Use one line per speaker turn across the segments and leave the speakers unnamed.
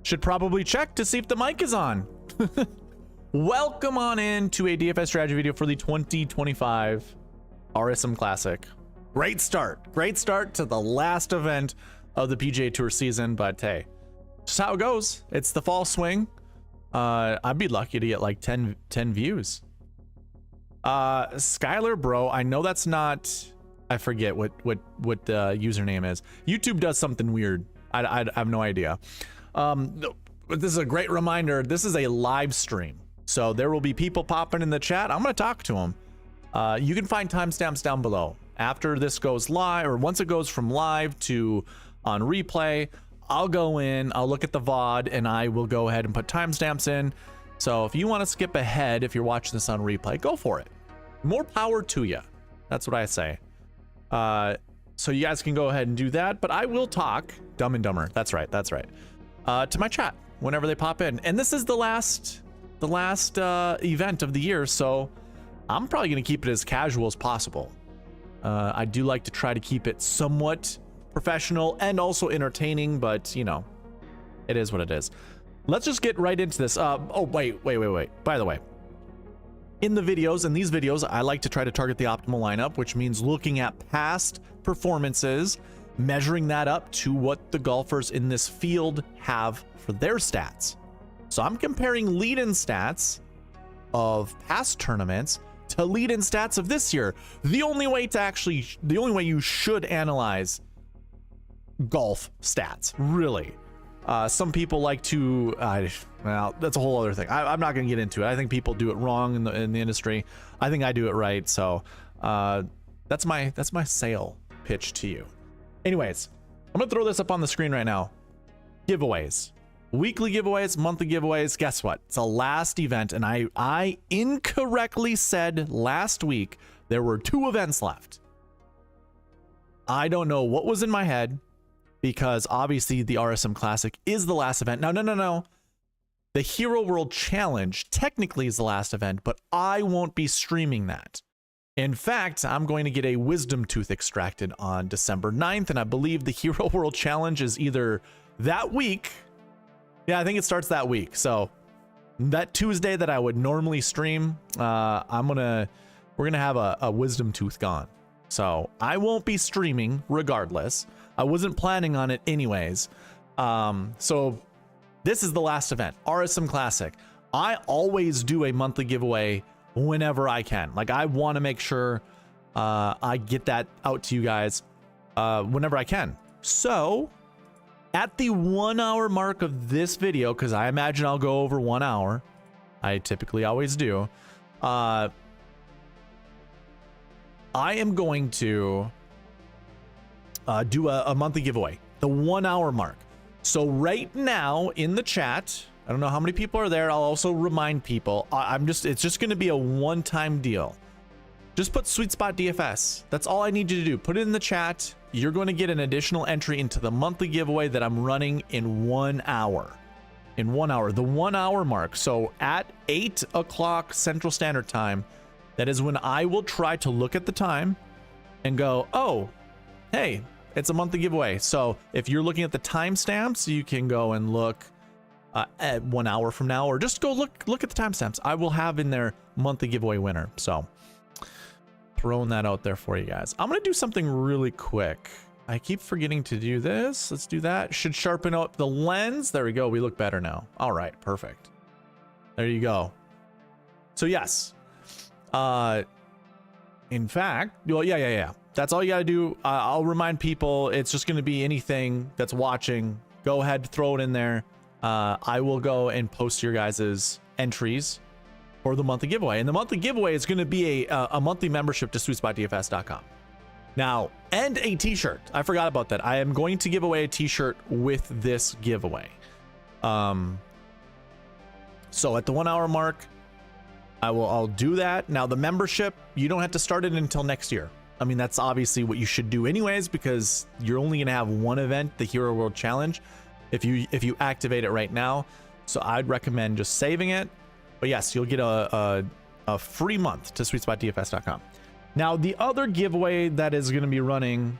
Should probably check to see if the mic is on. Welcome on in to a DFS strategy video for the 2025 RSM Classic. Great start to the last event of the PGA Tour season, but hey, just how it goes. It's the fall swing. I'd be lucky to get like 10 views. Skylar, bro, I know that's not, I forget what the username is. YouTube does something weird. I have no idea. But this is a great reminder. This is a live stream, so there will be people popping in the chat. I'm going to talk to them. You can find timestamps down below. After this goes live, or once it goes from live to on replay, I'll go in, I'll look at the VOD, and I will go ahead and put timestamps in. So if you want to skip ahead, if you're watching this on replay, go for it. More power to you. That's what I say. So you guys can go ahead and do that, but I will talk Dumb and Dumber. That's right. To my chat whenever they pop in, and this is the last event of the year, so I'm probably going to keep it as casual as possible. I do like to try to keep it somewhat professional and also entertaining, but you know, it is what it is. Let's just get right into this. Oh wait, by the way, in these videos I like to try to target the optimal lineup, which means looking at past performances, measuring that up to what the golfers in this field have for their stats. So I'm comparing lead-in stats of past tournaments to lead-in stats of this year. The only way you should analyze golf stats, really. Some people like to, well, that's a whole other thing. I'm not going to get into it. I think people do it wrong in the industry. I think I do it right. So that's my sale pitch to you. Anyways, I'm gonna throw this up on the screen right now. Giveaways, weekly giveaways, monthly giveaways. Guess what? It's a last event, and I incorrectly said last week there were 2 events left. I don't know what was in my head, because obviously the RSM Classic is the last event. No. The Hero World Challenge technically is the last event, but I won't be streaming that. In fact, I'm going to get a wisdom tooth extracted on December 9th, and I believe the Hero World Challenge is either that week. Yeah, I think it starts that week. So that Tuesday that I would normally stream, we're gonna have a wisdom tooth gone. So I won't be streaming regardless. I wasn't planning on it anyways. So this is the last event, RSM Classic. I always do a monthly giveaway whenever I can. Like, I want to make sure I get that out to you guys whenever I can. So at the 1 hour mark of this video, because I imagine I'll go over 1 hour, I typically always do, I am going to do a monthly giveaway, the 1 hour mark. So right now in the chat, I don't know how many people are there. I'll also remind people, it's just going to be a one-time deal. Just put SweetSpotDFS. That's all I need you to do. Put it in the chat. You're going to get an additional entry into the monthly giveaway that I'm running in 1 hour. In 1 hour, the 1 hour mark. So at 8 o'clock Central Standard Time, that is when I will try to look at the time and go, oh, hey, it's a monthly giveaway. So if you're looking at the timestamps, you can go and look at 1 hour from now, or just go look at the timestamps. I will have in there monthly giveaway winner. So throwing that out there for you guys. I'm gonna do something really quick. I keep forgetting to do this. Let's do that. Should sharpen up the lens. There we go. We look better now. All right, perfect. There you go. So yes, in fact, well, yeah. That's all you gotta do. I'll remind people, it's just gonna be anything that's watching. Go ahead, throw it in there. I will go and post your guys' entries for the monthly giveaway. And the monthly giveaway is going to be a monthly membership to SweetSpotDFS.com. Now, and a t-shirt. I forgot about that. I am going to give away a t-shirt with this giveaway. So at the 1 hour mark, I'll do that. Now the membership, you don't have to start it until next year. I mean, that's obviously what you should do anyways, because you're only going to have one event, the Hero World Challenge, if you activate it right now. So I'd recommend just saving it. But yes, you'll get a free month to SweetSpotDFS.com. Now, the other giveaway that is going to be running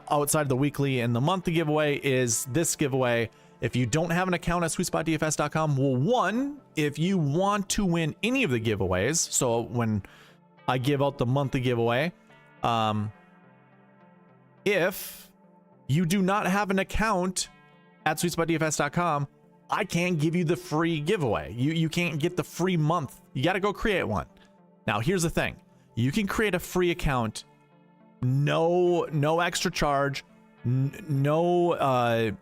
outside the weekly and the monthly giveaway is this giveaway. If you don't have an account at SweetSpotDFS.com, well, one, if you want to win any of the giveaways, so when I give out the monthly giveaway, if you do not have an account at SweetSpotDFS.com, I can't give you the free giveaway. You can't get the free month. You got to go create one. Now, here's the thing. You can create a free account, no extra charge, no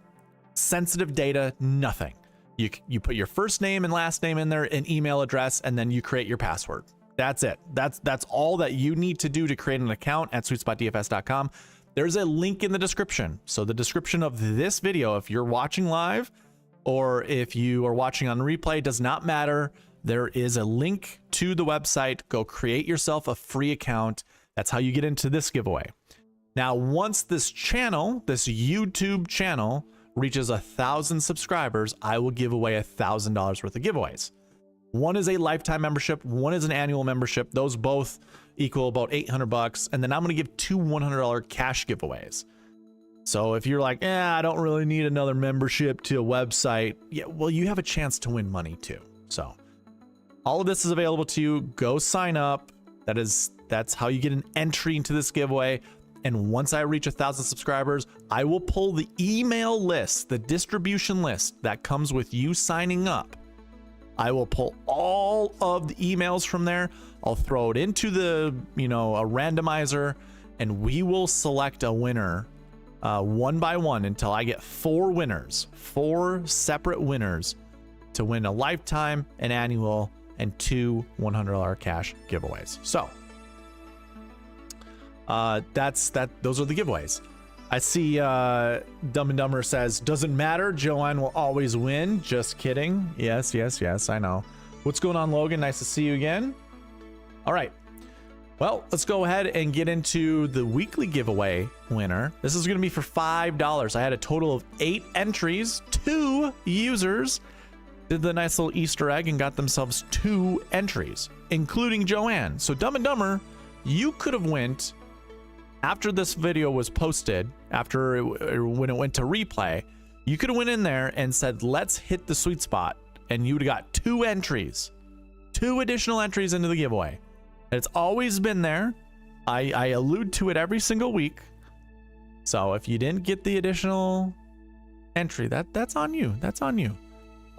sensitive data, nothing. You put your first name and last name in there, an email address, and then you create your password. That's it. That's all that you need to do to create an account at SweetSpotDFS.com. There's a link in the description. So the description of this video, if you're watching live or if you are watching on replay, does not matter. There is a link to the website. Go create yourself a free account. That's how you get into this giveaway. Now, once this channel, this YouTube channel, reaches 1,000 subscribers, I will give away $1,000 worth of giveaways. One is a lifetime membership, one is an annual membership. Those both equal about $800, and then I'm going to give 2 $100 cash giveaways. So if you're like, I don't really need another membership to a website, yeah, well, you have a chance to win money too. So all of this is available to you. Go sign up. That's how you get an entry into this giveaway. And once I reach 1,000 subscribers, I will pull the email list, the distribution list that comes with you signing up. I will pull all of the emails from there. I'll throw it into the, a randomizer, and we will select a winner one by one until I get 4 winners, 4 separate winners to win a lifetime, an annual, and 2 $100 cash giveaways. So those are the giveaways. I see Dumb and Dumber says, doesn't matter, Joanne will always win. Just kidding. Yes, I know. What's going on, Logan? Nice to see you again. All right. Well, let's go ahead and get into the weekly giveaway winner. This is going to be for $5. I had a total of 8 entries. 2 users did the nice little Easter egg and got themselves 2 entries, including Joanne. So Dumb and Dumber, you could have went after this video was posted, when it went to replay, you could have went in there and said, let's hit the sweet spot. And you would have got 2 entries, 2 additional entries into the giveaway. It's always been there. I allude to it every single week. So if you didn't get the additional entry, that's on you. That's on you.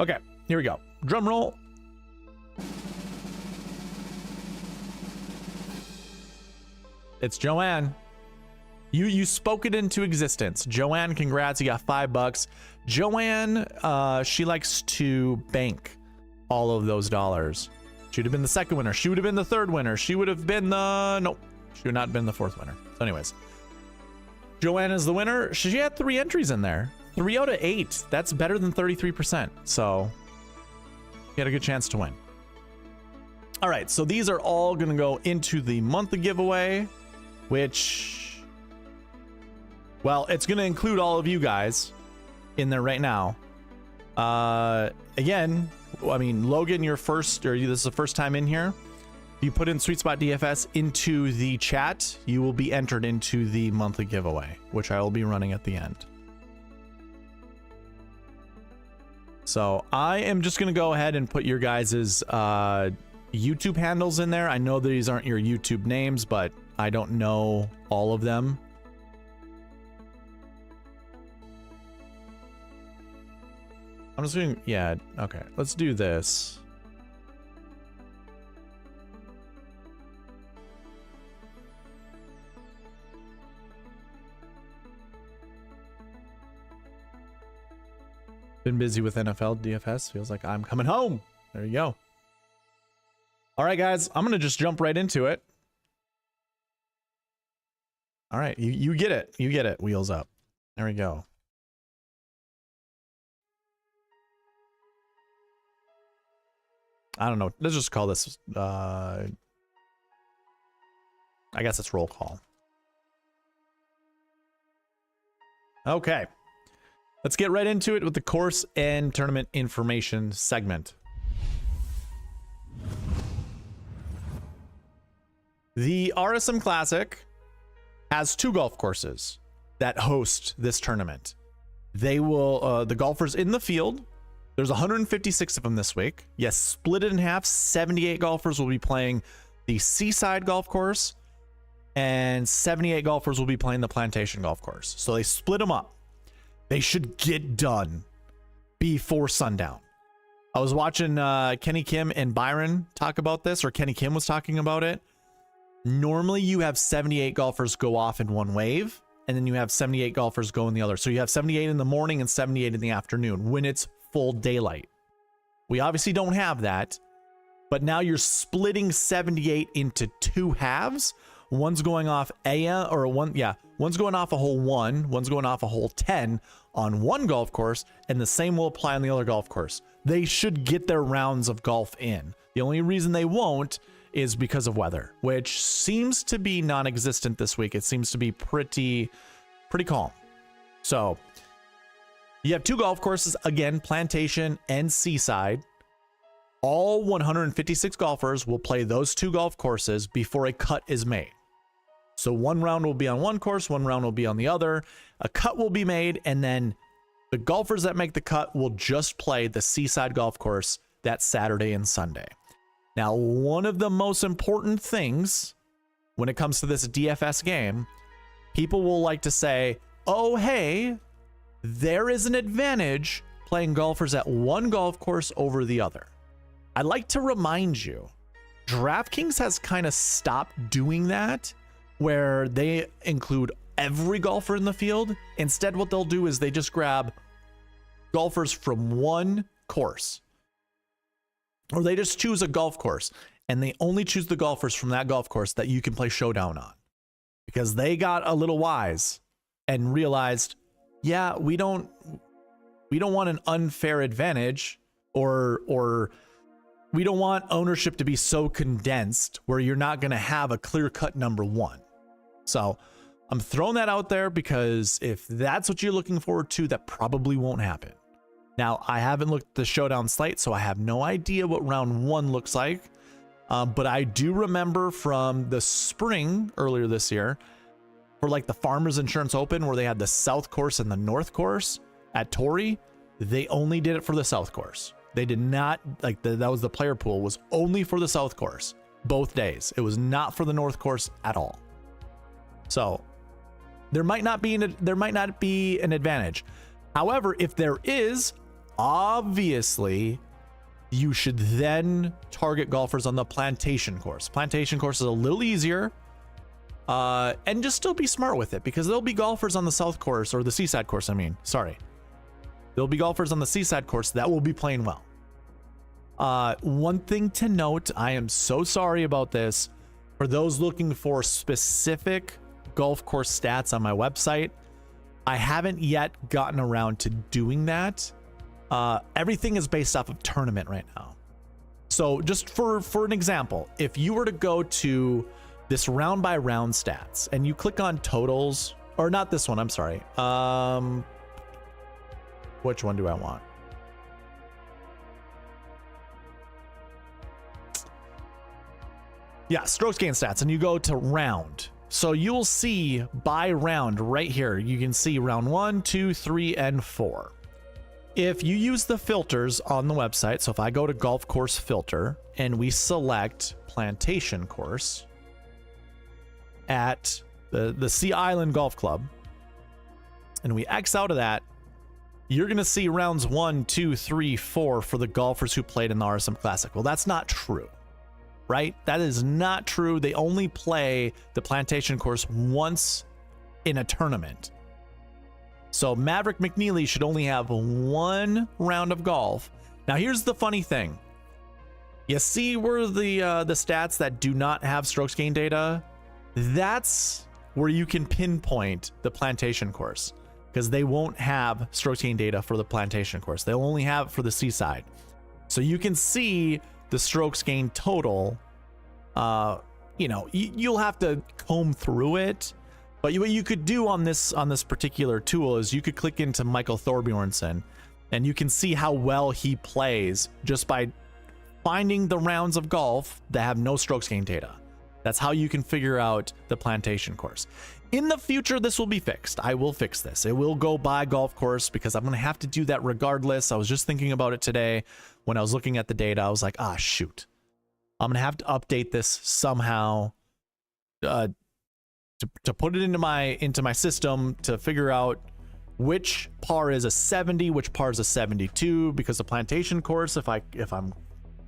Okay, here we go. Drum roll. It's Joanne. You spoke it into existence. Joanne, congrats. You got $5. Joanne, she likes to bank all of those dollars. She would have been the second winner. She would have been the 3rd winner. She would have been nope. She would not have been the 4th winner. So anyways, Joanne is the winner. She had 3 entries in there. 3 out of 8. That's better than 33%. So you had a good chance to win. All right. So these are all going to go into the monthly giveaway, which, well, it's going to include all of you guys in there right now. Again, I mean, Logan, this is the first time in here. If you put in SweetSpot DFS into the chat, you will be entered into the monthly giveaway, which I will be running at the end. So I am just going to go ahead and put your guys's YouTube handles in there. I know that these aren't your YouTube names, but I don't know all of them. I'm just doing, yeah, okay. Let's do this. Been busy with NFL DFS. Feels like I'm coming home. There you go. All right, guys, I'm going to just jump right into it. All right, you get it. You get it. Wheels up. There we go. I don't know. Let's just call this, I guess it's roll call. Okay, let's get right into it with the course and tournament information segment. The RSM Classic has 2 golf courses that host this tournament. They will, the golfers in the field, there's 156 of them this week. Yes, split it in half. 78 golfers will be playing the Seaside golf course, and 78 golfers will be playing the Plantation golf course. So they split them up. They should get done before sundown. I was watching Kenny Kim and Byron talk about this, or Kenny Kim was talking about it. Normally you have 78 golfers go off in one wave, and then you have 78 golfers go in the other. So you have 78 in the morning and 78 in the afternoon when it's full daylight. We obviously don't have that, but now you're splitting 78 into 2 halves. One's going off one's going off a hole 1, one's going off a hole 10 on one golf course, and the same will apply on the other golf course. They should get their rounds of golf in. The only reason they won't is because of weather, which seems to be non-existent this week. It seems to be pretty calm. So you have 2 golf courses, again, Plantation and Seaside. All 156 golfers will play those 2 golf courses before a cut is made. So one round will be on one course, one round will be on the other. A cut will be made, and then the golfers that make the cut will just play the Seaside golf course that Saturday and Sunday. Now, one of the most important things when it comes to this DFS game, people will like to say, oh, hey, there is an advantage playing golfers at one golf course over the other. I'd like to remind you, DraftKings has kind of stopped doing that, where they include every golfer in the field. Instead, what they'll do is they just grab golfers from one course. Or they just choose a golf course, and they only choose the golfers from that golf course that you can play Showdown on. Because they got a little wise and realized, yeah, we don't want an unfair advantage, or we don't want ownership to be so condensed where you're not going to have a clear-cut number 1. So I'm throwing that out there because if that's what you're looking forward to, that probably won't happen. Now, I haven't looked at the Showdown slate, so I have no idea what round 1 looks like. But I do remember from the spring earlier this year, for like the Farmers Insurance Open, where they had the South course and the North course at Torrey, they only did it for the South course. They did not, like, that was the player pool, was only for the South course both days. It was not for the North course at all. So there might not be an advantage. However, if there is, obviously you should then target golfers on the Plantation course. Plantation course is a little easier, and just still be smart with it, because there'll be golfers on the South course, or the Seaside course, there'll be golfers on the Seaside course that will be playing well. One thing to note, I am so sorry about this, for those looking for specific golf course stats on my website, I haven't yet gotten around to doing that. Everything is based off of tournament right now. So just for an example, if you were to go to this round by round stats and you click on totals, or not this one, I'm sorry. Which one do I want? Yeah, strokes gained stats, and you go to round. So you'll see by round right here. You can see round 1, 2, 3, and 4. If you use the filters on the website, so if I go to golf course filter and we select Plantation course at the Sea Island Golf Club, and we X out of that, you're going to see rounds 1, 2, 3, 4 for the golfers who played in the RSM Classic. Well, that's not true, right? That is not true. They only play the Plantation course once in a tournament. So Maverick McNeely should only have 1 round of golf. Now, here's the funny thing. You see where the stats that do not have strokes gained data? That's where you can pinpoint the Plantation course, because they won't have strokes gained data for the Plantation course. They'll only have it for the Seaside. So you can see the strokes gained total. You'll have to comb through it, But what you could do on this particular tool is you could click into Michael Thorbjornsen, and you can see how well he plays just by finding the rounds of golf that have no strokes gained data. That's how you can figure out the plantation course. In the future, this will be fixed. I will fix this. It will go by golf course because I'm going to have to do that regardless. I was just thinking about it today when I was looking at the data. I was like, ah, shoot. I'm going to have to update this somehow to put it into my system to figure out which par is a 70, which par is a 72, because the plantation course, if I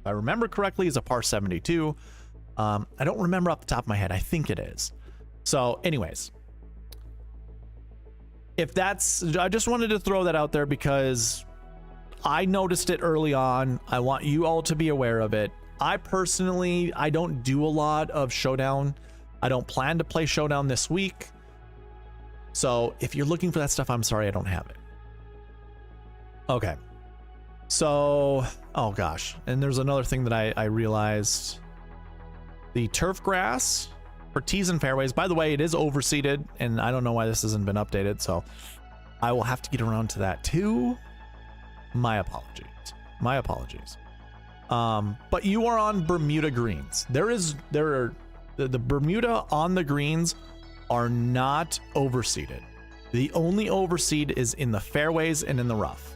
remember correctly, is a par 72. I don't remember off the top of my head. I think it is. So anyways, I just wanted to throw that out there because I noticed it early on. I want you all to be aware of it. I personally, I don't do a lot of Showdown. I don't plan to play Showdown this week. So if you're looking for that stuff, I'm sorry, I don't have it. Okay. So, oh gosh. And there's another thing that I realized. The turf grass for tees and fairways, by the way, it is overseeded, and I don't know why this hasn't been updated, so I will have to get around to that too. My apologies. My apologies. But you are on Bermuda greens. The Bermuda on the greens are not overseeded. The only overseed is in the fairways and in the rough.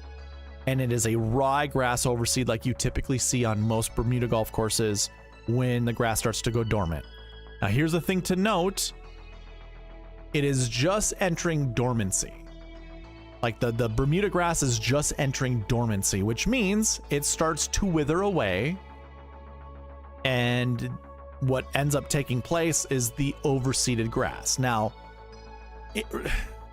And it is a ryegrass overseed like you typically see on most Bermuda golf courses when the grass starts to go dormant. Now here's the thing to note. It is just entering dormancy. Like the Bermuda grass is just entering dormancy, which means it starts to wither away. And what ends up taking place is the overseeded grass. Now,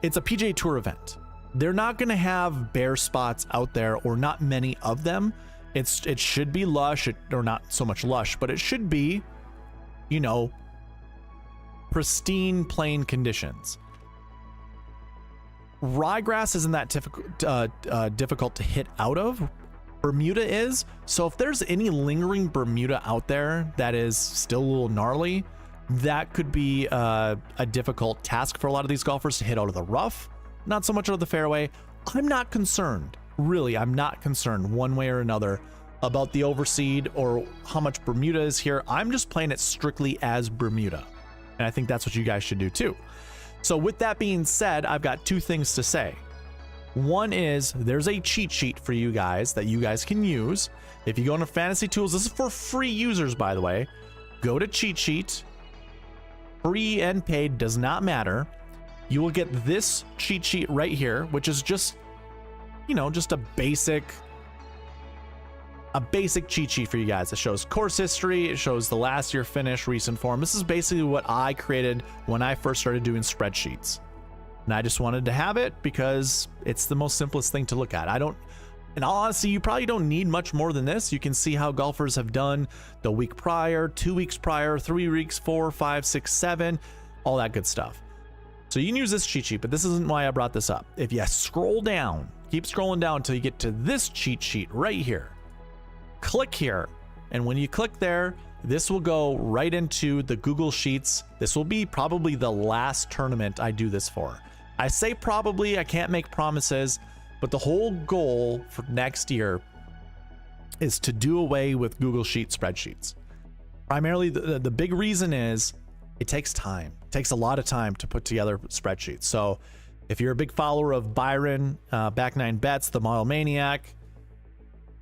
it's a PGA Tour event. They're not going to have bare spots out there, or not many of them. It should be lush, or not so much lush, but it should be, you know, pristine plain conditions. Ryegrass isn't that difficult to hit out of. Bermuda is. So if there's any lingering Bermuda out there that is still a little gnarly, that could be a difficult task for a lot of these golfers to hit out of the rough. Not so much out of the fairway. I'm not concerned. Really, I'm not concerned one way or another about the overseed or how much Bermuda is here. I'm just playing it strictly as Bermuda. And I think that's what you guys should do too. So with that being said, I've got two things to say. One is there's a cheat sheet for you guys that you guys can use. If you go into Fantasy Tools, this is for free users, by the way. Go to cheat sheet. Free and paid does not matter. You will get this cheat sheet right here, which is just, you know, just a basic cheat sheet for you guys. It shows course history. It shows the last year finish, recent form. This is basically what I created when I first started doing spreadsheets. And I just wanted to have it because it's the most simplest thing to look at. In all honesty, you probably don't need much more than this. You can see how golfers have done the week prior, 2 weeks prior, 3 weeks, 4, 5, 6, 7, all that good stuff. So you can use this cheat sheet, but this isn't why I brought this up. If you scroll down, keep scrolling down until you get to this cheat sheet right here. Click here, and when you click there, this will go right into the Google Sheets. This will be probably the last tournament I do this for. I say probably, I can't make promises, but the whole goal for next year is to do away with Google Sheet spreadsheets. Primarily, the big reason is it takes time. It takes a lot of time to put together spreadsheets. So if you're a big follower of Byron, Back Nine Bets, the Model Maniac,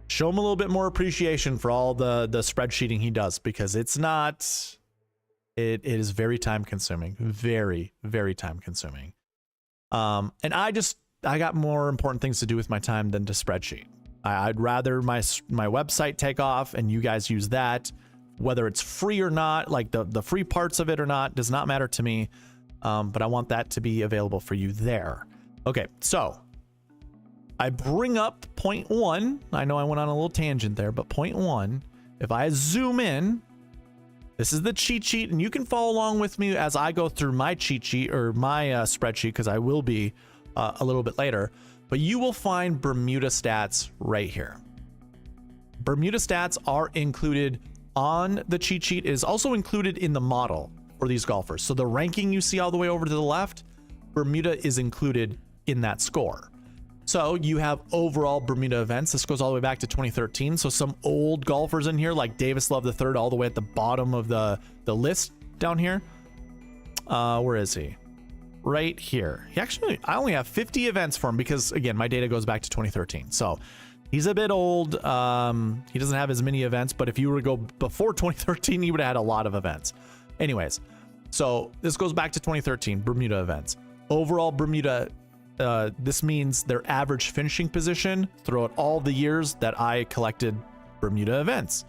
show him a little bit more appreciation for all the spreadsheeting he does, because it is very time consuming, very, very time consuming. And I got more important things to do with my time than to spreadsheet. I'd rather my website take off and you guys use that, whether it's free or not, like the free parts of it or not, does not matter to me. But I want that to be available for you there. Okay, so I bring up point 1. I know I went on a little tangent there, but point 1, if I zoom in, this is the cheat sheet, and you can follow along with me as I go through my cheat sheet or my spreadsheet, because I will be a little bit later, but you will find Bermuda stats right here. Bermuda stats are included on the cheat sheet. It is also included in the model for these golfers. So the ranking you see all the way over to the left, Bermuda is included in that score. So you have overall Bermuda events. This goes all the way back to 2013. So some old golfers in here, like Davis Love III, all the way at the bottom of the list down here. Where is he? Right here. He actually, I only have 50 events for him because, again, my data goes back to 2013. So he's a bit old. He doesn't have as many events, but if you were to go before 2013, he would have had a lot of events. Anyways, so this goes back to 2013, Bermuda events. Overall Bermuda, this means their average finishing position throughout all the years that I collected Bermuda events.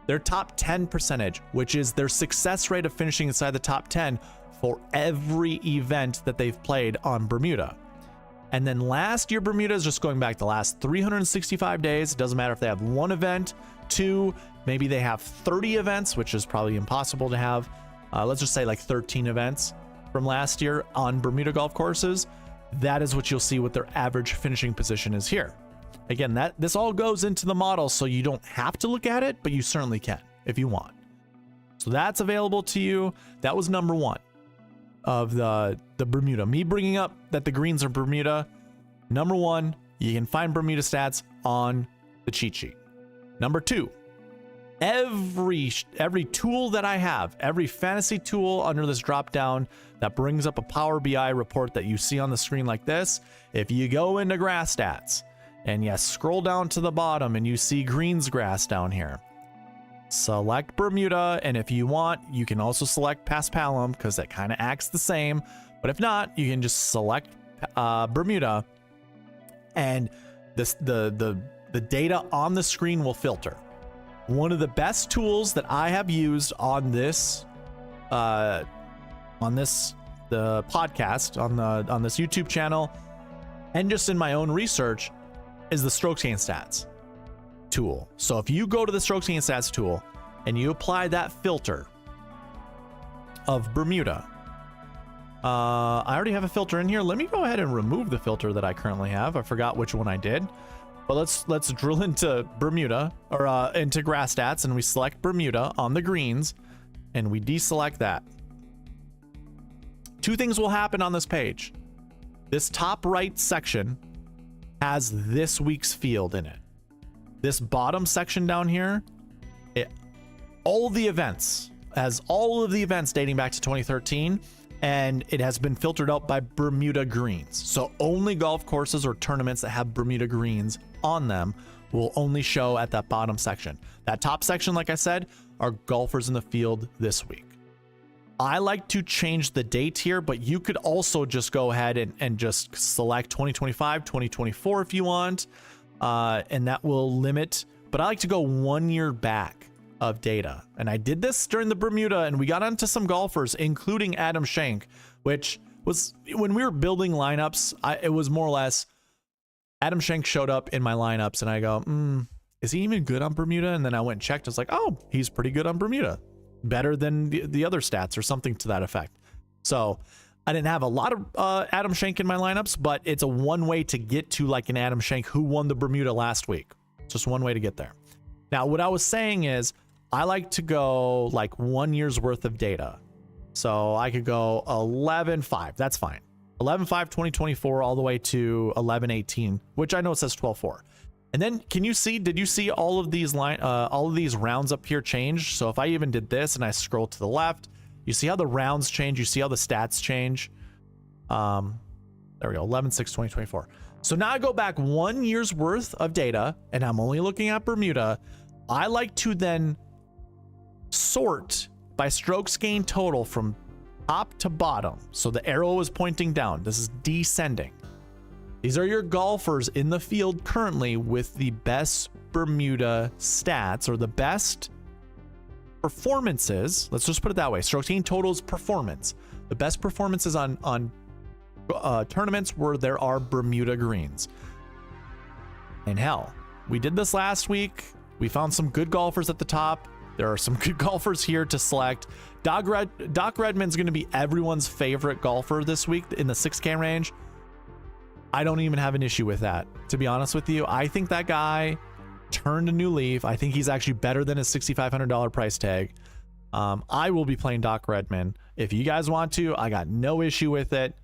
Their top 10 percentage, which is their success rate of finishing inside the top 10 for every event that they've played on Bermuda. And then last year, Bermuda is just going back the last 365 days. It doesn't matter if they have one event, two, maybe they have 30 events, which is probably impossible to have. Let's just say like 13 events from last year on Bermuda golf courses. That is what you'll see what their average finishing position is here. Again, this all goes into the model, so you don't have to look at it, but you certainly can if you want. So that's available to you. That was number one of the Bermuda. Me bringing up that the greens are Bermuda. Number one, you can find Bermuda stats on the cheat sheet. Number two, every tool that I have, every fantasy tool under this drop down that brings up a Power BI report that you see on the screen like this, if you go into grass stats and you scroll down to the bottom and you see greens grass down here, select Bermuda, and if you want, you can also select Paspalum because that kind of acts the same. But if not, you can just select Bermuda, and the data on the screen will filter. One of the best tools that I have used on this the podcast, on this YouTube channel, and just in my own research, is the strokes gain stats tool. So if you go to the strokes gain stats tool and you apply that filter of Bermuda, I already have a filter in here. Let me go ahead and remove the filter that I currently have. I forgot which one I did, but let's drill into Bermuda, or into grass stats, and we select Bermuda on the greens and we deselect that. Two things will happen on this page. This top right section has this week's field in it. This bottom section down here, all the events, has all of the events dating back to 2013, and it has been filtered out by Bermuda greens. So only golf courses or tournaments that have Bermuda greens on them will only show at that bottom section. That top section, like I said, are golfers in the field this week. I like to change the date here, but you could also just go ahead and just select 2025, 2024 if you want, and that will limit, but I like to go 1 year back of data. And I did this during the Bermuda, and we got onto some golfers, including Adam Schenk, which was, when we were building lineups, it was more or less, Adam Schenk showed up in my lineups, and I go, is he even good on Bermuda? And then I went and checked. I was like, oh, he's pretty good on Bermuda. Better than the other stats, or something to that effect. So I didn't have a lot of Adam Schenk in my lineups, but it's a one way to get to like an Adam Schenk who won the Bermuda last week. It's just one way to get there. Now, what I was saying is I like to go like 1 year's worth of data. So I could go 11/5. That's fine. 11/5/2024 all the way to 11/18, which I know it says 12/4. And then can you see, did you see all of these rounds up here change? So if I even did this and I scroll to the left, you see how the rounds change, you see how the stats change. There we go, 11/6/2024. So now I go back 1 year's worth of data, and I'm only looking at Bermuda. I like to then sort by strokes gain total from top to bottom. So the arrow is pointing down. This is descending. These are your golfers in the field currently with the best Bermuda stats, or the best performances. Let's just put it that way. Strokes gain total is performance. The best performances on tournaments where there are Bermuda greens. And hell, we did this last week. We found some good golfers at the top. There are some good golfers here to select. Doc Redman's going to be everyone's favorite golfer this week in the 6K range. I don't even have an issue with that, to be honest with you. I think that guy turned a new leaf. I think he's actually better than his $6,500 price tag. I will be playing Doc Redman. If you guys want to, I got no issue with it.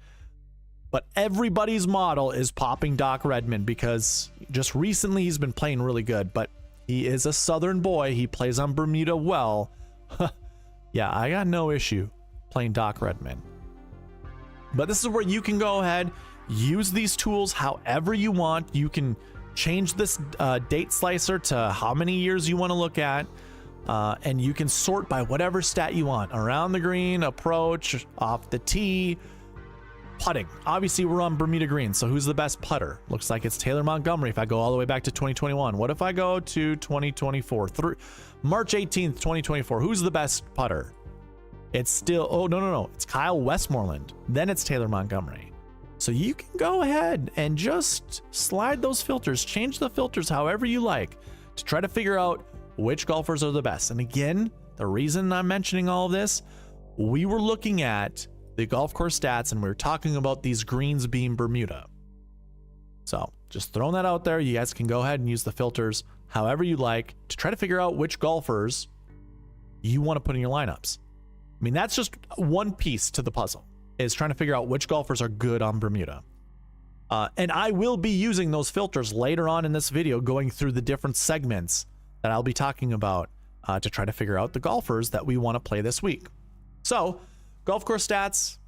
But everybody's model is popping Doc Redman because just recently he's been playing really good. But he is a Southern boy. He plays on Bermuda well. Yeah, I got no issue playing Doc Redman. But this is where you can go ahead, use these tools however you want. You can change this date slicer to how many years you want to look at. And you can sort by whatever stat you want. Around the green, approach, off the tee, putting. Obviously, we're on Bermuda green, so who's the best putter? Looks like it's Taylor Montgomery if I go all the way back to 2021. What if I go to 2024? Through March 18th, 2024. Who's the best putter? It's still, oh, no. It's Kyle Westmoreland. Then it's Taylor Montgomery. So you can go ahead and just slide those filters, change the filters however you like to try to figure out which golfers are the best. And again, the reason I'm mentioning all of this, we were looking at the golf course stats and we were talking about these greens being Bermuda. So just throwing that out there, you guys can go ahead and use the filters however you like to try to figure out which golfers you want to put in your lineups. I mean, that's just one piece to the puzzle, is trying to figure out which golfers are good on Bermuda. And I will be using those filters later on in this video, going through the different segments that I'll be talking about to try to figure out the golfers that we want to play this week. So golf course stats,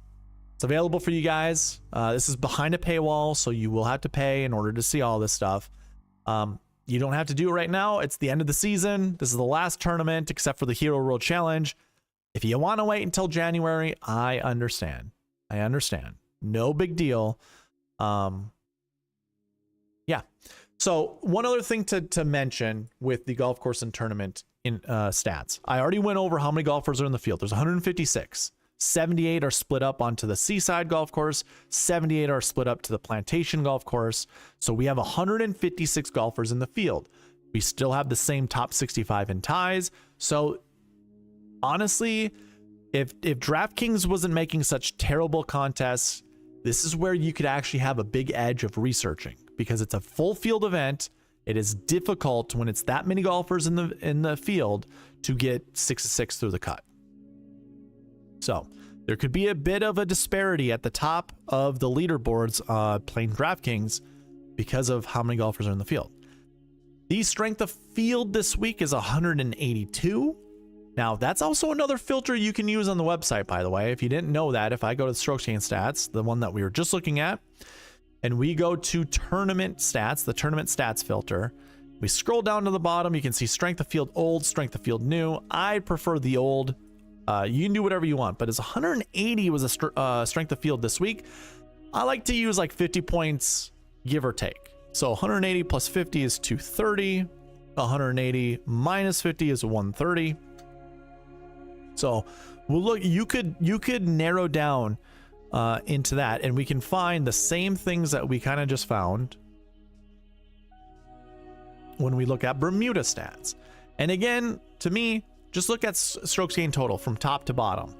it's available for you guys. This is behind a paywall, so you will have to pay in order to see all this stuff. You don't have to do it right now. It's the end of the season. This is the last tournament except for the Hero World Challenge. If you want to wait until January, I understand. No big deal. Yeah. So one other thing to mention with the golf course and tournament in stats. I already went over how many golfers are in the field. There's 156. 78 are split up onto the Seaside golf course. 78 are split up to the Plantation golf course. So we have 156 golfers in the field. We still have the same top 65 in ties. So honestly, if DraftKings wasn't making such terrible contests, this is where you could actually have a big edge of researching, because it's a full field event. It is difficult when it's that many golfers in the field to get 6-6 through the cut. So there could be a bit of a disparity at the top of the leaderboards playing DraftKings because of how many golfers are in the field. The strength of field this week is 182. Now, that's also another filter you can use on the website, by the way. If you didn't know that, if I go to strokes gained stats, the one that we were just looking at, and we go to tournament stats, the tournament stats filter, we scroll down to the bottom, you can see strength of field old, strength of field new. I prefer the old. You can do whatever you want, but it's 180 was a strength of field this week. I like to use like 50 points, give or take. So 180 plus 50 is 230. 180 minus 50 is 130. So we'll look, you could narrow down into that, and we can find the same things that we kind of just found when we look at Bermuda stats. And again, to me, just look at strokes gained total from top to bottom.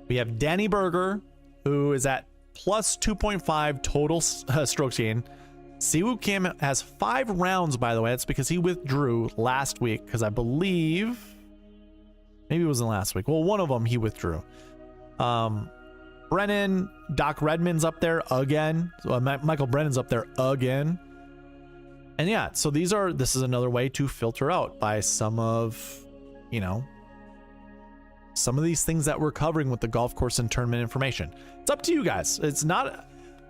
We have Danny Berger, who is at plus 2.5 total strokes gained. Siwoo Kim has 5 rounds, by the way. That's because he withdrew last week, because I believe, maybe it wasn't last week. Well, one of them he withdrew. Brennan, Doc Redman's up there again. Michael Brennan's up there again. And yeah, so this is another way to filter out by some of these things that we're covering with the golf course and tournament information. It's up to you guys. It's not,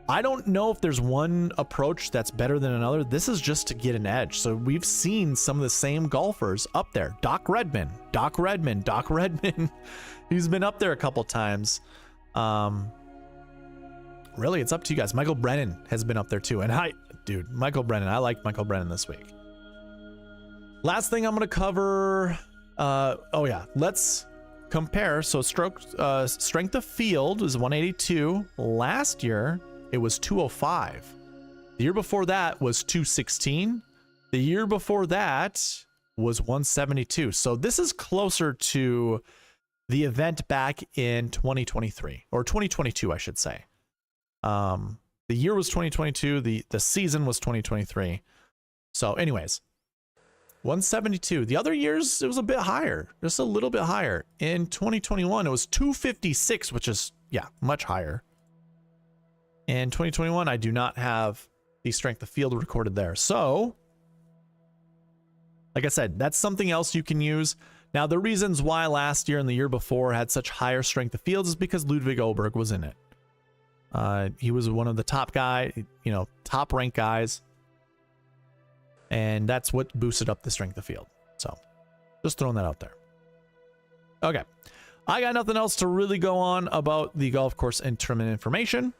I don't know if there's one approach that's better than another. This is just to get an edge. So we've seen some of the same golfers up there. Doc Redman. He's been up there a couple times. Really, it's up to you guys. Michael Brennan has been up there too. And Michael Brennan. I like Michael Brennan this week. Last thing I'm going to cover. Let's compare. So strength of field was 182. Last year, it was 205. The year before that was 216. The year before that was 172. So this is closer to the event back in 2023 or 2022, I should say. The year was 2022. The season was 2023. So anyways, 172. The other years, it was a bit higher, just a little bit higher. In 2021, it was 256, which is, yeah, much higher. In 2021, I do not have the strength of field recorded there. So, like I said, that's something else you can use. Now, the reasons why last year and the year before had such higher strength of fields is because Ludwig Oberg was in it. He was one of the top top ranked guys. And that's what boosted up the strength of field. So, just throwing that out there. Okay. I got nothing else to really go on about the golf course and tournament information.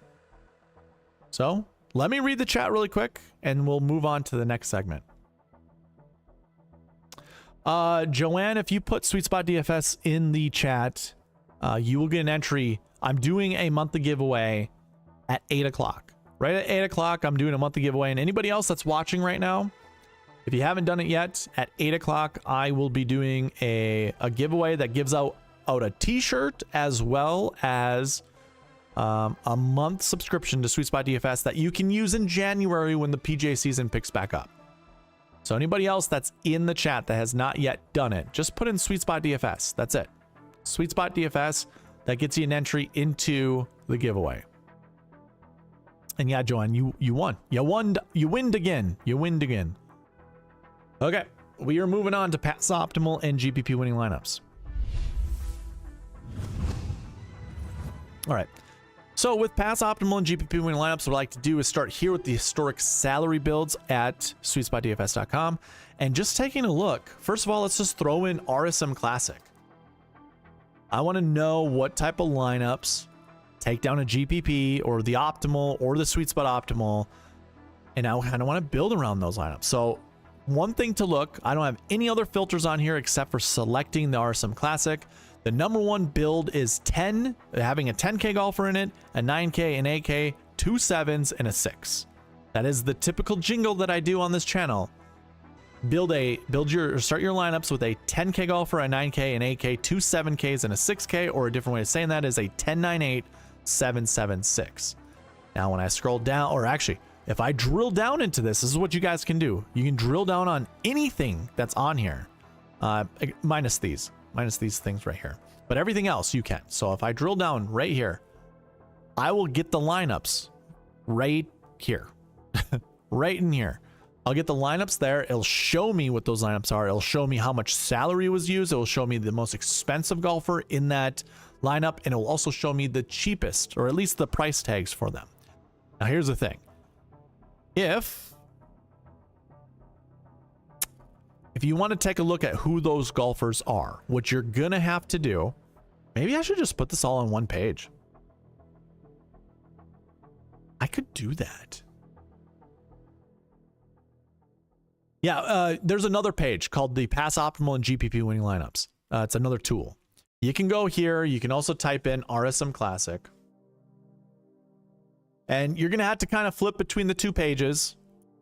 So, let me read the chat really quick, and we'll move on to the next segment. Joanne, if you put SweetSpotDFS in the chat, you will get an entry. I'm doing a monthly giveaway at 8 o'clock. Right at 8 o'clock, I'm doing a monthly giveaway. And anybody else that's watching right now, if you haven't done it yet, at 8 o'clock, I will be doing a giveaway that gives out a t-shirt as well as a month subscription to SweetSpotDFS that you can use in January when the PGA season picks back up. So anybody else that's in the chat that has not yet done it, just put in SweetSpotDFS. That's it. SweetSpotDFS, that gets you an entry into the giveaway. And yeah, Joanne, you won. You winned again. You winned again. Okay, we are moving on to Pass Optimal and GPP winning lineups. All right. So with Pass Optimal and GPP winning lineups, what I like to do is start here with the historic salary builds at SweetSpotDFS.com. And just taking a look, first of all, let's just throw in RSM Classic. I want to know what type of lineups take down a GPP or the Optimal or the SweetSpot Optimal. And I kind of want to build around those lineups. So one thing to look, I don't have any other filters on here except for selecting the RSM Classic. The number one build is 10, having a 10K golfer in it, a 9K, an 8K, 2 7s, and a 6. That is the typical jingle that I do on this channel. Start your lineups with a 10K golfer, a 9K, an 8K, 2 7Ks, and a 6K, or a different way of saying that is a 10 9 8 7 7 6. Now when I scroll down, or actually, if I drill down into this is what you guys can do. You can drill down on anything that's on here, minus these things right here, but everything else you can. So if I drill down right here, I will get the lineups right here, right in here. I'll get the lineups there. It'll show me what those lineups are. It'll show me how much salary was used. It will show me the most expensive golfer in that lineup, and it will also show me the cheapest, or at least the price tags for them. Now here's the thing. If you want to take a look at who those golfers are, what you're going to have to do, maybe I should just put this all on one page. I could do that. Yeah, there's another page called the Pass Optimal and GPP winning lineups. It's another tool. You can go here. You can also type in RSM Classic. And you're going to have to kind of flip between the two pages,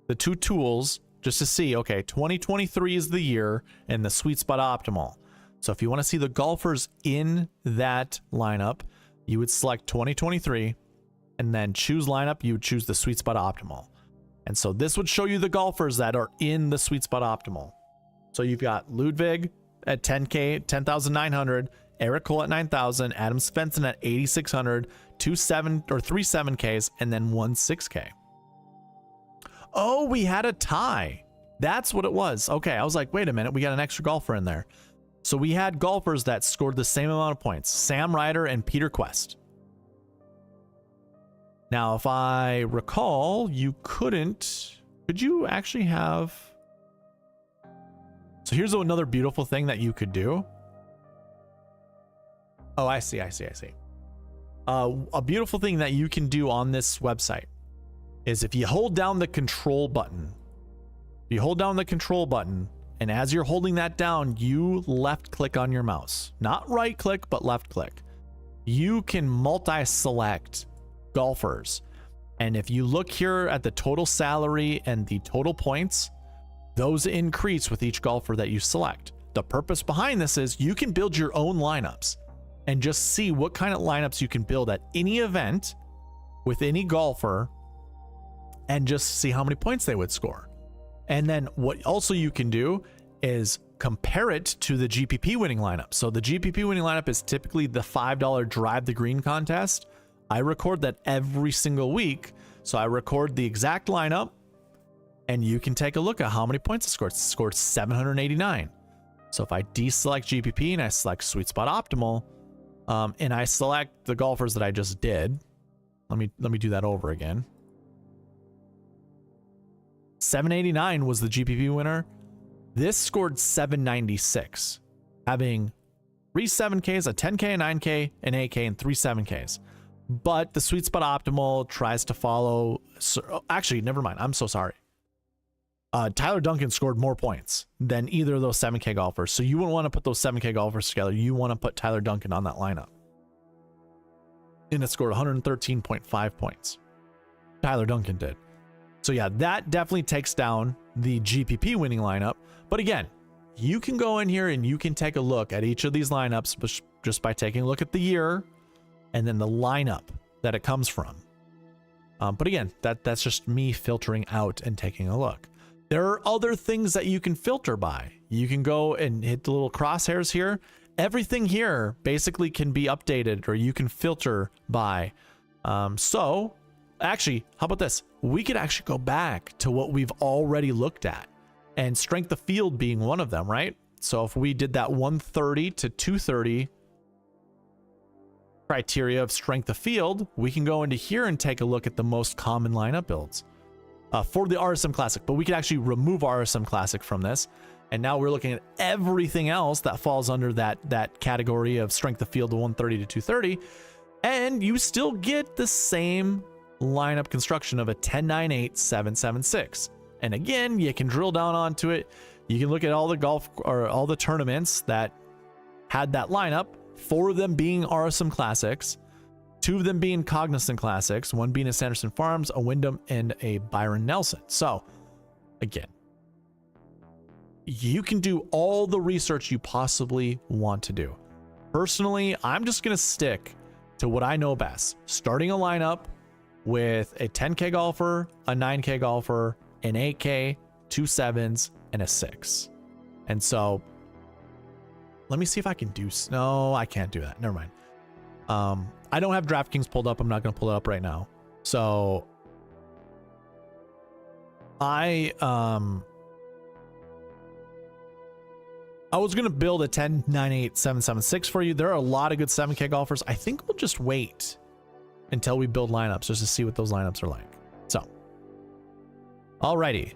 the two tools, just to see, okay, 2023 is the year and the SweetSpot Optimal. So if you want to see the golfers in that lineup, you would select 2023 and then choose lineup. You would choose the SweetSpot Optimal. And so this would show you the golfers that are in the SweetSpot Optimal. So you've got Ludwig at 10K, 10,900, Eric Cole at 9,000, Adam Svensson at 8,600, 3 7Ks, and then 1 6K. Oh, we had a tie. That's what it was. Okay, I was like, wait a minute, we got an extra golfer in there. So we had golfers that scored the same amount of points, Sam Ryder and Peter Quest. Now, if I recall, could you actually have... So here's another beautiful thing that you could do. Oh, I see. A beautiful thing that you can do on this website is if you hold down the control button, and as you're holding that down, you left click on your mouse, not right click, but left click. You can multi-select golfers. And if you look here at the total salary and the total points, those increase with each golfer that you select. The purpose behind this is you can build your own lineups and just see what kind of lineups you can build at any event with any golfer and just see how many points they would score. And then what also you can do is compare it to the GPP winning lineup. So the GPP winning lineup is typically the $5 drive the green contest. I record that every single week. So I record the exact lineup, and you can take a look at how many points it scored. It scored 789. So if I deselect GPP and I select SweetSpot Optimal, and I select the golfers that I just did, let me do that over again. 789 was the GPP winner. This scored 796, having 3 7Ks, a 10K, a 9K, an 8K, and 3 7Ks. But the SweetSpot Optimal tries to follow. Actually, never mind. I'm so sorry. Tyler Duncan scored more points than either of those 7K golfers. So you wouldn't want to put those 7K golfers together. You want to put Tyler Duncan on that lineup. And it scored 113.5 points. Tyler Duncan did. So yeah, that definitely takes down the GPP winning lineup. But again, you can go in here and you can take a look at each of these lineups just by taking a look at the year and then the lineup that it comes from. But again, that's just me filtering out and taking a look. There are other things that you can filter by. You can go and hit the little crosshairs here. Everything here basically can be updated, or you can filter by. So actually, how about this? We could actually go back to what we've already looked at, and strength of field being one of them, right? So if we did that 130 to 230 criteria of strength of field, we can go into here and take a look at the most common lineup builds for the RSM Classic. But we could actually remove RSM Classic from this, and now we're looking at everything else that falls under that category of strength of field, the 130 to 230, and you still get the same lineup construction of a 10-9-8-7-7-6. And again, you can drill down onto it. You can look at all the golf or all the tournaments that had that lineup, 4 of them being RSM Classics, 2 of them being Cognizant Classics, 1 being a Sanderson Farms, a Wyndham, and a Byron Nelson. So again, you can do all the research you possibly want to do. Personally, I'm just going to stick to what I know best. Starting a lineup with a 10K golfer, a 9K golfer, an 8K, 2 7s, and a 6. And so let me see if I can do. No, I can't do that. Never mind. I don't have DraftKings pulled up. I'm not going to pull it up right now. So I was going to build a 10-9-8-7-7-6 for you. There are a lot of good 7K golfers. I think we'll just wait until we build lineups just to see what those lineups are like. So, alrighty.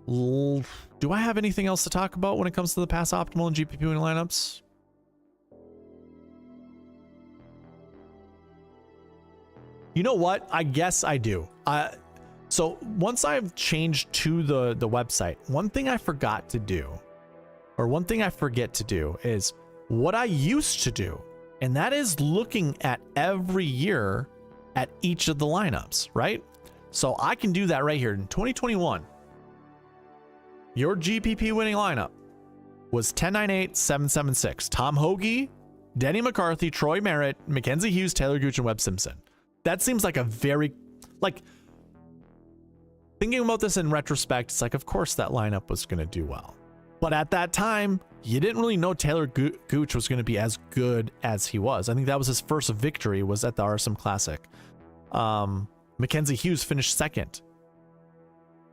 Do I have anything else to talk about when it comes to the pass optimal and GPP winning lineups? You know what? I guess I do. So once I've changed to the website, one thing I forgot to do, or one thing I forget to do, is what I used to do. And that is looking at every year at each of the lineups, right? So I can do that right here. In 2021, your GPP winning lineup was 10-9-8-7-7-6. Tom Hoagie, Denny McCarthy, Troy Merritt, Mackenzie Hughes, Taylor Gooch, and Webb Simpson. That seems like a very, like, thinking about this in retrospect, it's like, of course that lineup was going to do well. But at that time, you didn't really know Taylor Gooch was going to be as good as he was. I think that was his first victory, was at the RSM Classic. Mackenzie Hughes finished second.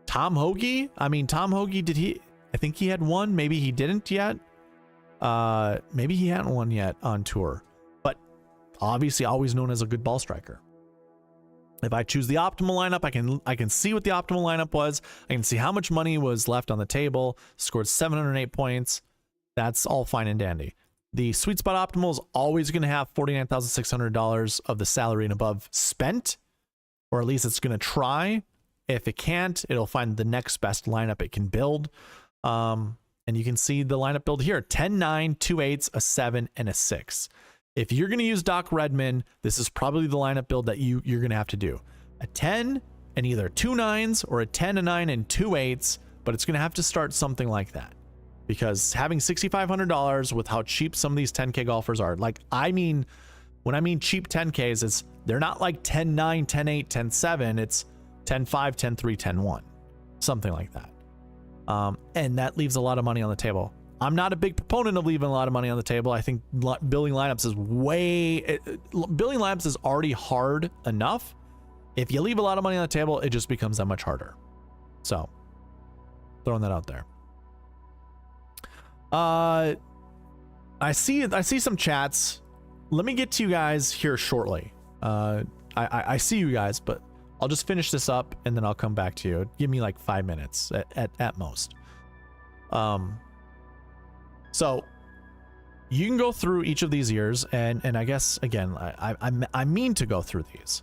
Tom Hoagie, I think he had one. Maybe he didn't yet. Maybe he hadn't won yet on tour. But obviously always known as a good ball striker. If I choose the optimal lineup, I can see what the optimal lineup was. I can see how much money was left on the table. Scored 708 points. That's all fine and dandy. The SweetSpot Optimal is always going to have $49,600 of the salary and above spent, or at least it's going to try. If it can't, it'll find the next best lineup it can build. And you can see the lineup build here: 10-9, 2 8s, a 7, and a 6. If you're going to use Doc Redman, this is probably the lineup build that you're going to have to do. A 10 and either 2 9s, or a 10, a 9, and 2 8s, but it's going to have to start something like that. Because having $6,500 with how cheap some of these 10K golfers are, like, I mean, when I mean cheap 10Ks, they're not like 10-9, 10-8, 10-7. It's 10-5, 10-3, 10-1, something like that. And that leaves a lot of money on the table. I'm not a big proponent of leaving a lot of money on the table. I think building lineups is building lineups is already hard enough. If you leave a lot of money on the table, it just becomes that much harder. So, throwing that out there. I see some chats. Let me get to you guys here shortly. I see you guys, but I'll just finish this up and then I'll come back to you. Give me like 5 minutes at most. So you can go through each of these years, and I guess again, I mean to go through these.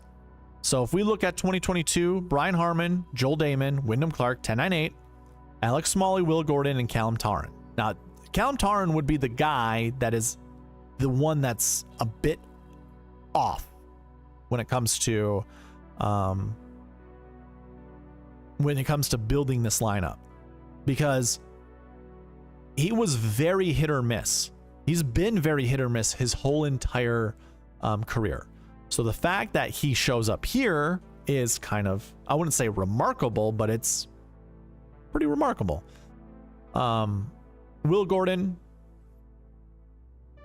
So if we look at 2022, Brian Harmon, Joel Damon, Wyndham Clark, 1098, Alex Smalley, Will Gordon, and Callum Tarran. Now, Callum Tarran would be the guy that is the one that's a bit off when it comes to building this lineup, because he was very hit or miss. He's been very hit or miss his whole entire career. So the fact that he shows up here is kind of, I wouldn't say remarkable, but it's pretty remarkable. Will Gordon,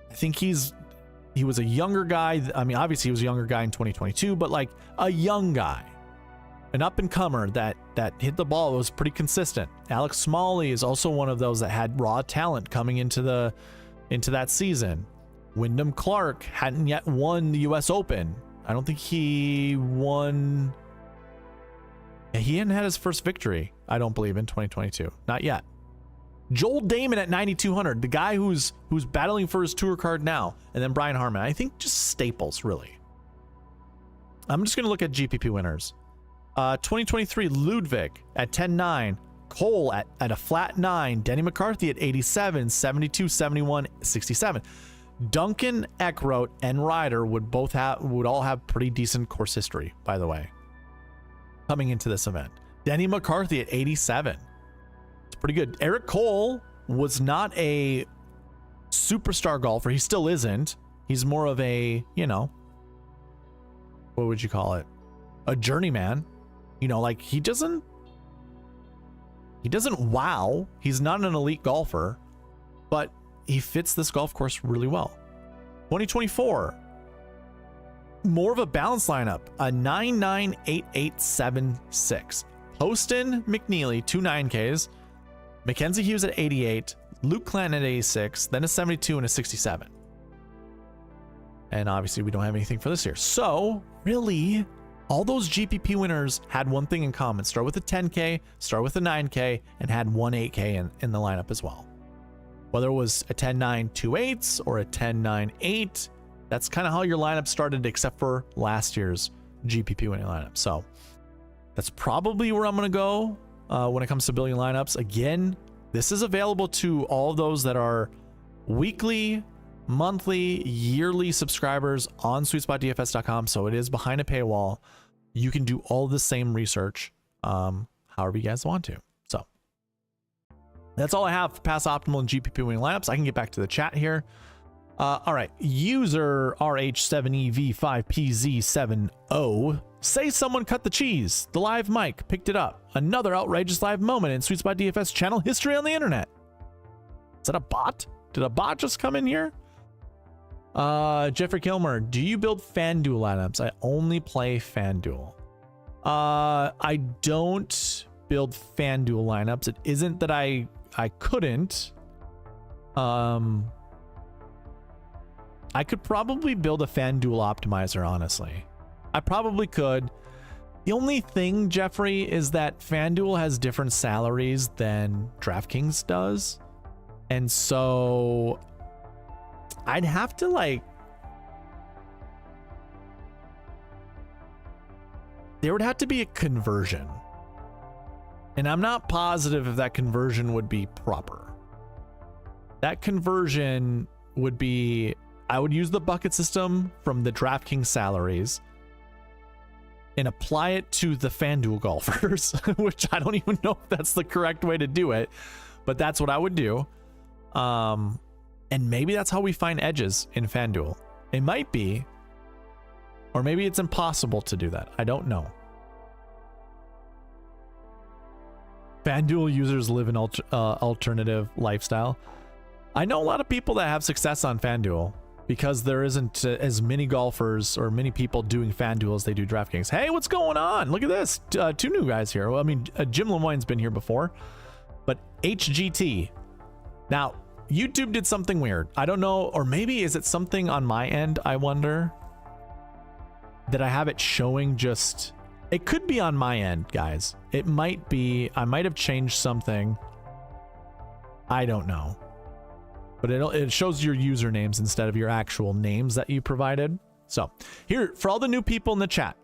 I think he was a younger guy. I mean, obviously he was a younger guy in 2022, but like a young guy, an up and comer that hit the ball, was pretty consistent. Alex Smalley is also one of those that had raw talent coming into that season. Wyndham Clark hadn't yet won the US Open. I don't think he won. He hadn't had his first victory, I don't believe, in 2022. Not yet. Joel Damon at 9,200, the guy who's battling for his tour card now. And then Brian Harmon. I think just staples, really. I'm just going to look at GPP winners. 2023, Ludwig at 10.9. Cole at a flat 9. Denny McCarthy at 87, 72, 71, 67. Duncan, Eckroat, and Ryder would all have pretty decent course history, by the way, coming into this event. Denny McCarthy at 87. It's pretty good. Eric Cole was not a superstar golfer. He still isn't. He's more of a, what would you call it? A journeyman. Like he doesn't wow. He's not an elite golfer, but he fits this golf course really well. 2024, more of a balanced lineup. A 9.98876. Poston McNeely, 2 9Ks. Mackenzie Hughes at 88. Luke Clanton at 86. Then a 72 and a 67. And obviously we don't have anything for this year. So really, all those GPP winners had one thing in common. Start with a 10K, start with a 9K, and had one 8K in the lineup as well. Whether it was a 10.928 or a 10.98, that's kind of how your lineup started, except for last year's GPP winning lineup. So that's probably where I'm going to go when it comes to building lineups. Again, this is available to all those that are weekly, monthly, yearly subscribers on SweetSpotDFS.com. So it is behind a paywall. You can do all the same research however you guys want to. So that's all I have for Pass Optimal and GPP winning lineups. I can get back to the chat here. All right. User RH7EV5PZ70. Say someone cut the cheese. The live mic picked it up. Another outrageous live moment in SweetSpot DFS channel history on the internet. Is that a bot? Did a bot just come in here? Jeffrey Kilmer, do you build FanDuel lineups? I only play FanDuel. I don't build FanDuel lineups. It isn't that I couldn't. I could probably build a FanDuel optimizer, honestly. I probably could. The only thing, Jeffrey, is that FanDuel has different salaries than DraftKings does. And so I'd have to there would have to be a conversion. And I'm not positive if that conversion would be proper. That conversion would be, I would use the bucket system from the DraftKings salaries and apply it to the FanDuel golfers, which I don't even know if that's the correct way to do it, but that's what I would do. And maybe that's how we find edges in FanDuel. It might be, or maybe it's impossible to do that. I don't know. FanDuel users live an alternative lifestyle. I know a lot of people that have success on FanDuel because there isn't as many golfers or many people doing FanDuel as they do DraftKings. Hey, what's going on? Look at this. Two new guys here. Well, I mean, Jim Lemoyne's been here before, but HGT. Now, YouTube did something weird. I don't know, or maybe is it something on my end, I wonder, that I have it showing just... It could be on my end, guys. It might be. I might have changed something. I don't know. But it shows your usernames instead of your actual names that you provided. So here, for all the new people in the chat,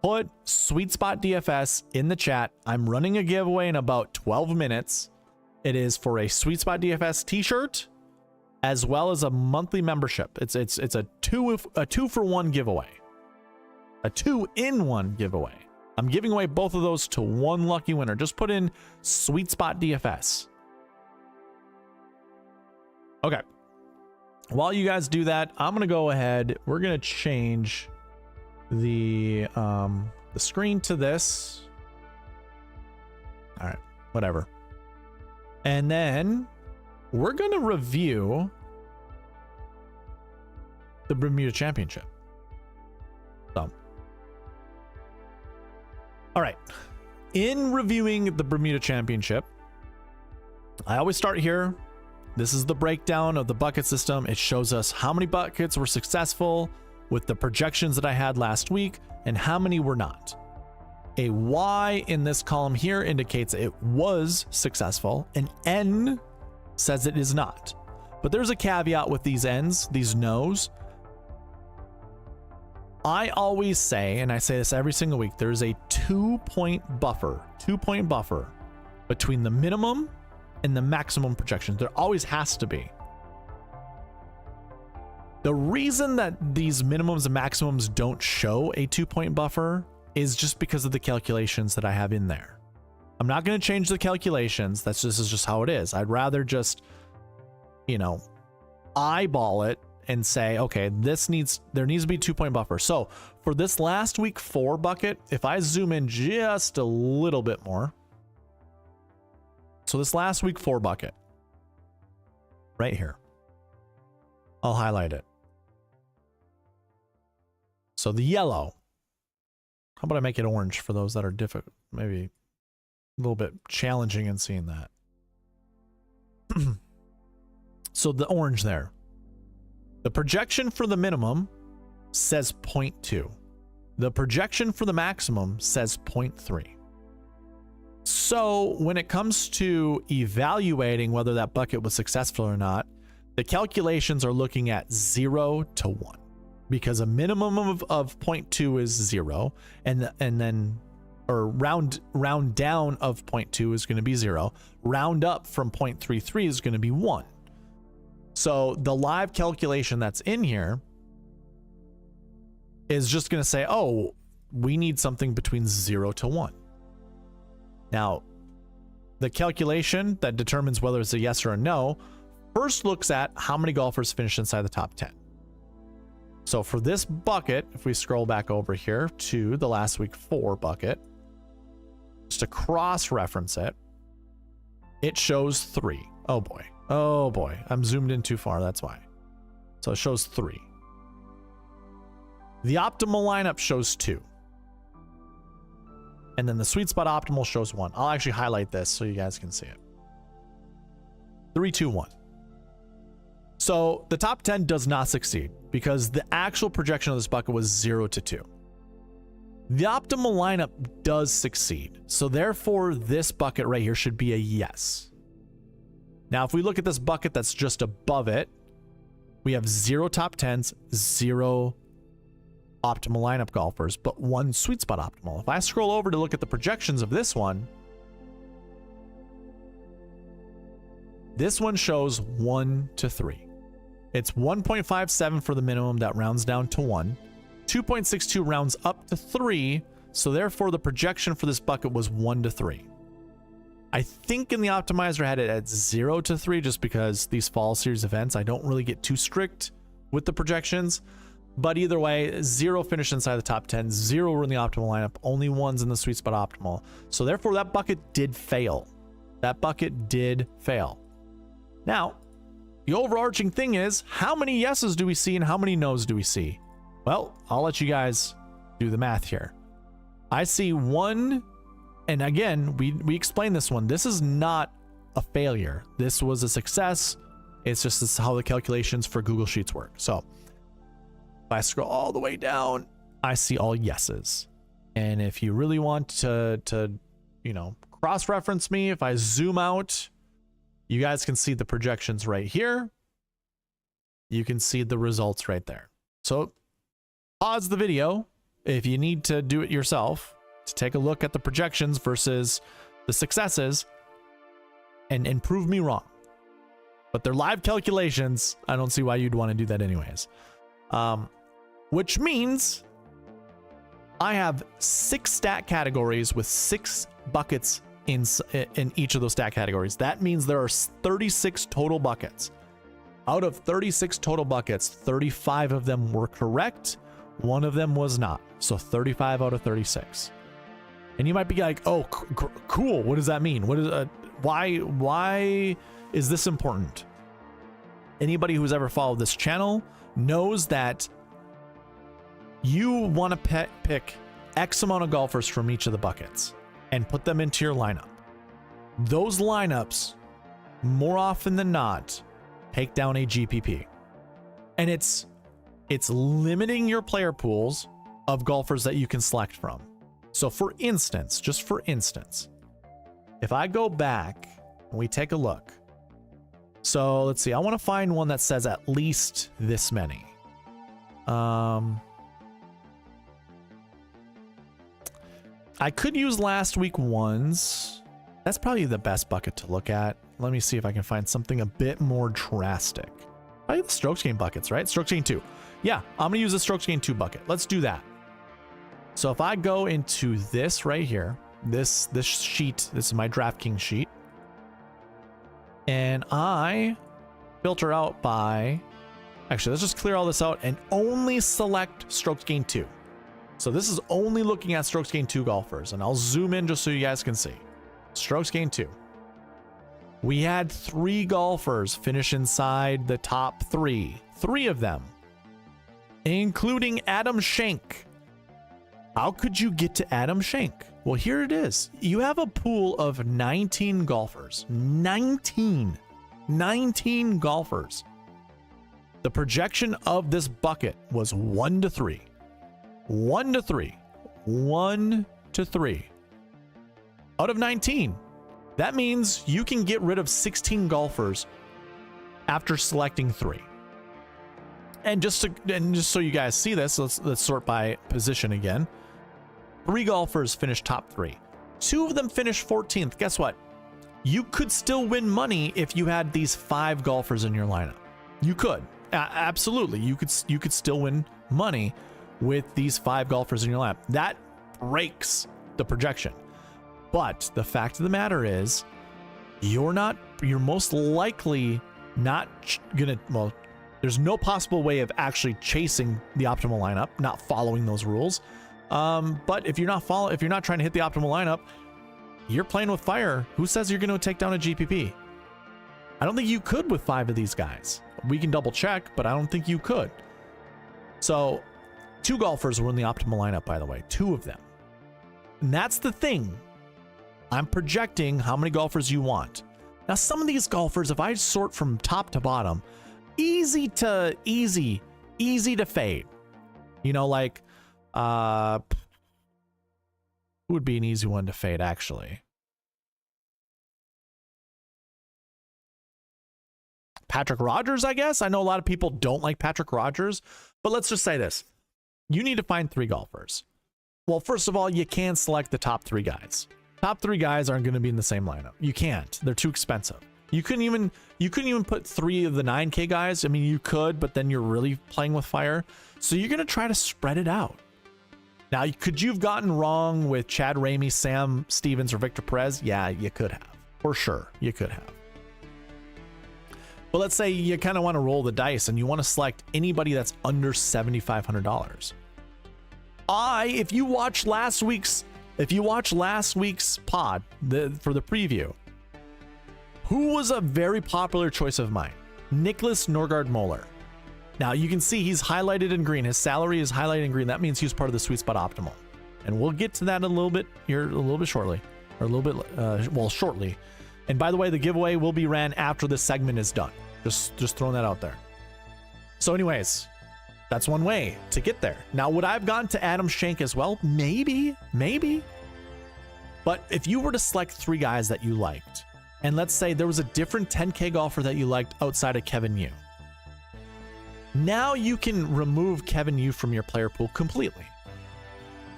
put SweetSpotDFS in the chat. I'm running a giveaway in about 12 minutes. It is for a SweetSpotDFS t-shirt as well as a monthly membership. It's a two for one giveaway. A 2-in-1 giveaway. I'm giving away both of those to one lucky winner. Just put in SweetSpotDFS. Okay. While you guys do that, I'm gonna go ahead. We're gonna change the screen to this. All right, whatever. And then we're gonna review the Bermuda Championship. So, all right. In reviewing the Bermuda Championship, I always start here. This is the breakdown of the bucket system. It shows us how many buckets were successful with the projections that I had last week and how many were not. A Y in this column here indicates it was successful. An N says it is not. But there's a caveat with these N's, these no's. I always say, and I say this every single week, there's a 2-point buffer between the minimum and the maximum projections. There always has to be. The reason that these minimums and maximums don't show a 2-point buffer is just because of the calculations that I have in there. I'm not going to change the calculations. This is just how it is. I'd rather just, you know, eyeball it and say, okay, there needs to be a 2-point buffer. So for this last week 4 bucket, if I zoom in just a little bit more, so this last week 4 bucket right here, I'll highlight it. So the yellow, how about I make it orange for those that are difficult, maybe a little bit challenging in seeing that. So the orange there, the projection for the minimum says 0.2. The projection for the maximum says 0.3. So when it comes to evaluating whether that bucket was successful or not, the calculations are looking at 0 to 1, because a minimum of 0.2 is 0, and then or round down of 0.2 is going to be 0. Round up from 0.33 is going to be 1. So the live calculation that's in here is just going to say, oh, we need something between 0 to 1. Now, the calculation that determines whether it's a yes or a no first looks at how many golfers finished inside the top 10. So for this bucket, if we scroll back over here to the last week 4 bucket, just to cross-reference it, it shows 3. Oh boy. Oh boy. I'm zoomed in too far. That's why. So it shows 3. The optimal lineup shows 2. And then the sweet spot optimal shows 1. I'll actually highlight this so you guys can see it. 3, 2, 1. So the top 10 does not succeed because the actual projection of this bucket was 0 to 2. The optimal lineup does succeed. So therefore, this bucket right here should be a yes. Now, if we look at this bucket that's just above it, we have 0 top 10s, 0 optimal lineup golfers, but 1 sweet spot optimal. If I scroll over to look at the projections of this one shows 1 to 3. It's 1.57 for the minimum that rounds down to 1. 2.62 rounds up to 3. So therefore the projection for this bucket was 1 to 3. I think in the optimizer I had it at 0 to 3 just because these fall series events, I don't really get too strict with the projections. But either way, 0 finished inside the top 10, 0 were in the optimal lineup, only 1s in the sweet spot optimal. So therefore, that bucket did fail. That bucket did fail. Now, the overarching thing is, how many yeses do we see and how many nos do we see? Well, I'll let you guys do the math here. I see 1, and again, we explained this one. This is not a failure. This was a success. It's just this is how the calculations for Google Sheets work. So if I scroll all the way down, I see all yeses. And if you really want to you know, cross-reference me, if I zoom out, you guys can see the projections right here. You can see the results right there. So pause the video if you need to do it yourself to take a look at the projections versus the successes and prove me wrong. But they're live calculations. I don't see why you'd want to do that anyways. Which means I have 6 stat categories with 6 buckets in each of those stat categories. That means there are 36 total buckets. Out of 36 total buckets, 35 of them were correct. 1 of them was not. So 35 out of 36. And you might be like, oh, cool. What does that mean? What is why is this important? Anybody who's ever followed this channel knows that you want to pick X amount of golfers from each of the buckets and put them into your lineup. Those lineups, more often than not, take down a GPP. And it's limiting your player pools of golfers that you can select from. So for instance, just for instance, if I go back and we take a look. So let's see, I want to find one that says at least this many. I could use last week ones. That's probably the best bucket to look at. Let me see if I can find something a bit more drastic. Probably the strokes gain buckets, right? Strokes gain 2. Yeah, I'm gonna use the strokes gain 2 bucket. Let's do that. So if I go into this right here, this sheet, this is my DraftKings sheet, and I filter out by, actually, let's just clear all this out and only select strokes gain 2. So this is only looking at strokes gain 2 golfers, and I'll zoom in just so you guys can see. Strokes gain 2. We had 3 golfers finish inside the top 3. 3 of them, including Adam Schenk. How could you get to Adam Schenk? Well, here it is. You have a pool of 19 golfers. 19 golfers. The projection of this bucket was 1 to 3. 1 to 3. 1 to 3. Out of 19. That means you can get rid of 16 golfers after selecting 3. And just so you guys see this, let's sort by position again. 3 golfers finished top 3. 2 of them finished 14th. Guess what? You could still win money if you had these 5 golfers in your lineup. You could. Absolutely. You could still win money with these 5 golfers in your lineup. That breaks the projection. But the fact of the matter is, you're most likely not gonna, well, there's no possible way of actually chasing the optimal lineup, not following those rules. But if you're not trying to hit the optimal lineup, you're playing with fire. Who says you're going to take down a GPP? I don't think you could with 5 of these guys. We can double check, but I don't think you could. So 2 golfers were in the optimal lineup, by the way, 2 of them. And that's the thing. I'm projecting how many golfers you want. Now, some of these golfers, if I sort from top to bottom, easy to fade. You know, like, who would be an easy one to fade, actually? Patrick Rogers, I guess. I know a lot of people don't like Patrick Rogers, but let's just say this. You need to find 3 golfers. Well, first of all, you can't select the top 3 guys. Top 3 guys aren't going to be in the same lineup. You can't. They're too expensive. You couldn't even put 3 of the 9K guys. I mean, you could, but then you're really playing with fire. So you're going to try to spread it out. Now, could you have gotten wrong with Chad Ramey, Sam Stevens, or Victor Perez? Yeah, you could have. For sure, you could have. But let's say you kind of want to roll the dice and you want to select anybody that's under $7,500. If you watch last week's pod for the preview, who was a very popular choice of mine? Nicholas Norgard-Moller. Now you can see he's highlighted in green. His salary is highlighted in green. That means he's part of the Sweet Spot Optimal. And we'll get to that a little bit shortly. Or a little bit, shortly. And by the way, the giveaway will be ran after this segment is done. Just throwing that out there. So anyways, that's one way to get there. Now, would I have gone to Adam Schenk as well? Maybe. But if you were to select 3 guys that you liked, and let's say there was a different 10K golfer that you liked outside of Kevin Yu, now you can remove Kevin Yu from your player pool completely.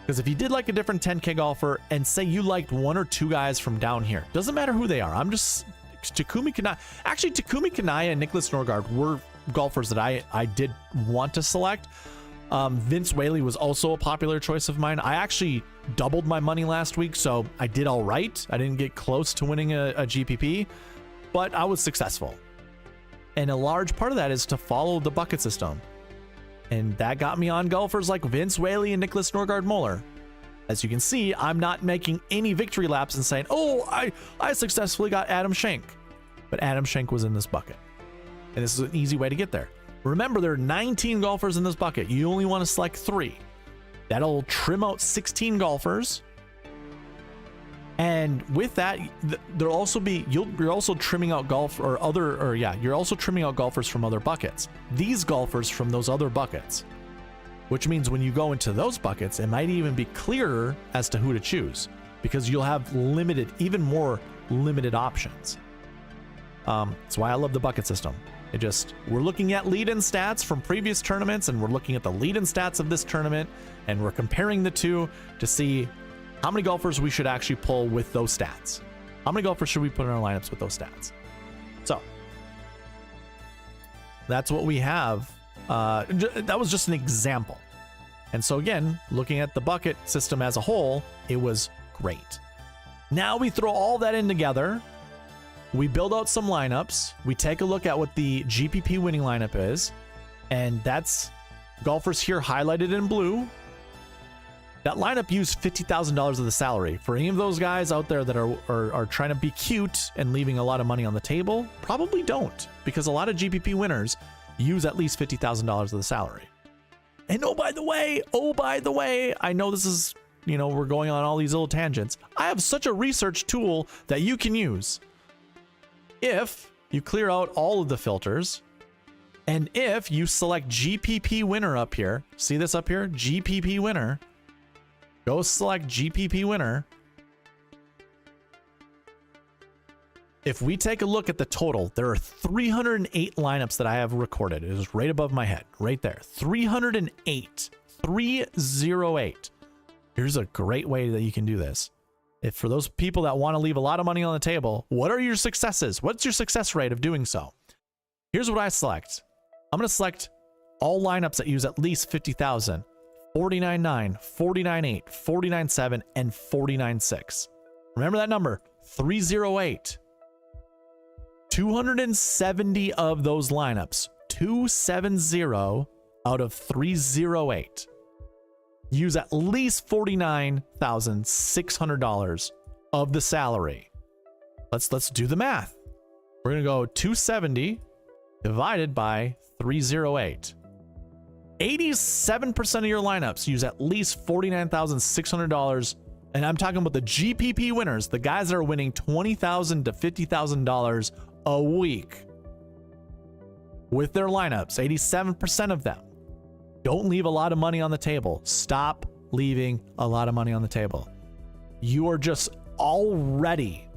Because if you did like a different 10K golfer and say you liked 1 or 2 guys from down here, doesn't matter who they are. Takumi Kanaya. Actually, Takumi Kanaya and Nicholas Norgard were golfers that I did want to select. Vince Whaley was also a popular choice of mine. I actually doubled my money last week, so I did all right. I didn't get close to winning a GPP, but I was successful. And a large part of that is to follow the bucket system. And that got me on golfers like Vince Whaley and Nicholas Norgard-Moller. As you can see, I'm not making any victory laps and saying, oh, I successfully got Adam Schenk. But Adam Schenk was in this bucket. And this is an easy way to get there. Remember, there are 19 golfers in this bucket. You only want to select 3. That'll trim out 16 golfers. And with that, there'll also be, you're also trimming out you're also trimming out golfers from other buckets. These golfers from those other buckets. Which means when you go into those buckets, it might even be clearer as to who to choose, because you'll have even more limited options. That's why I love the bucket system. We're looking at lead-in stats from previous tournaments, and we're looking at the lead-in stats of this tournament, and we're comparing the two to see how many golfers we should actually pull with those stats. How many golfers should we put in our lineups with those stats? So that's what we have. That was just an example. And so again, looking at the bucket system as a whole, it was great. Now we throw all that in together. We build out some lineups. We take a look at what the GPP winning lineup is. And that's golfers here highlighted in blue. That lineup used $50,000 of the salary. For any of those guys out there that are trying to be cute and leaving a lot of money on the table, probably don't, because a lot of GPP winners use at least $50,000 of the salary. And oh, by the way, I know this is, we're going on all these little tangents. I have such a research tool that you can use. If you clear out all of the filters, and if you select GPP winner up here, see this up here? GPP winner. Go select GPP winner. If we take a look at the total, there are 308 lineups that I have recorded. It is right above my head, right there. 308. 308. Here's a great way that you can do this. If for those people that want to leave a lot of money on the table, what are your successes? What's your success rate of doing so? Here's what I select. I'm going to select all lineups that use at least 50,000. 49.9, 49.8, 49.7, and 49.6. Remember that number, 308. 270 of those lineups, 270 out of 308, use at least $49,600 of the salary. Let's do the math. We're gonna go 270 divided by 308. 87% of your lineups use at least $49,600, and I'm talking about the GPP winners, the guys that are winning $20,000 to $50,000 a week with their lineups. 87% of them don't leave a lot of money on the table. Stop leaving a lot of money on the table. You are just already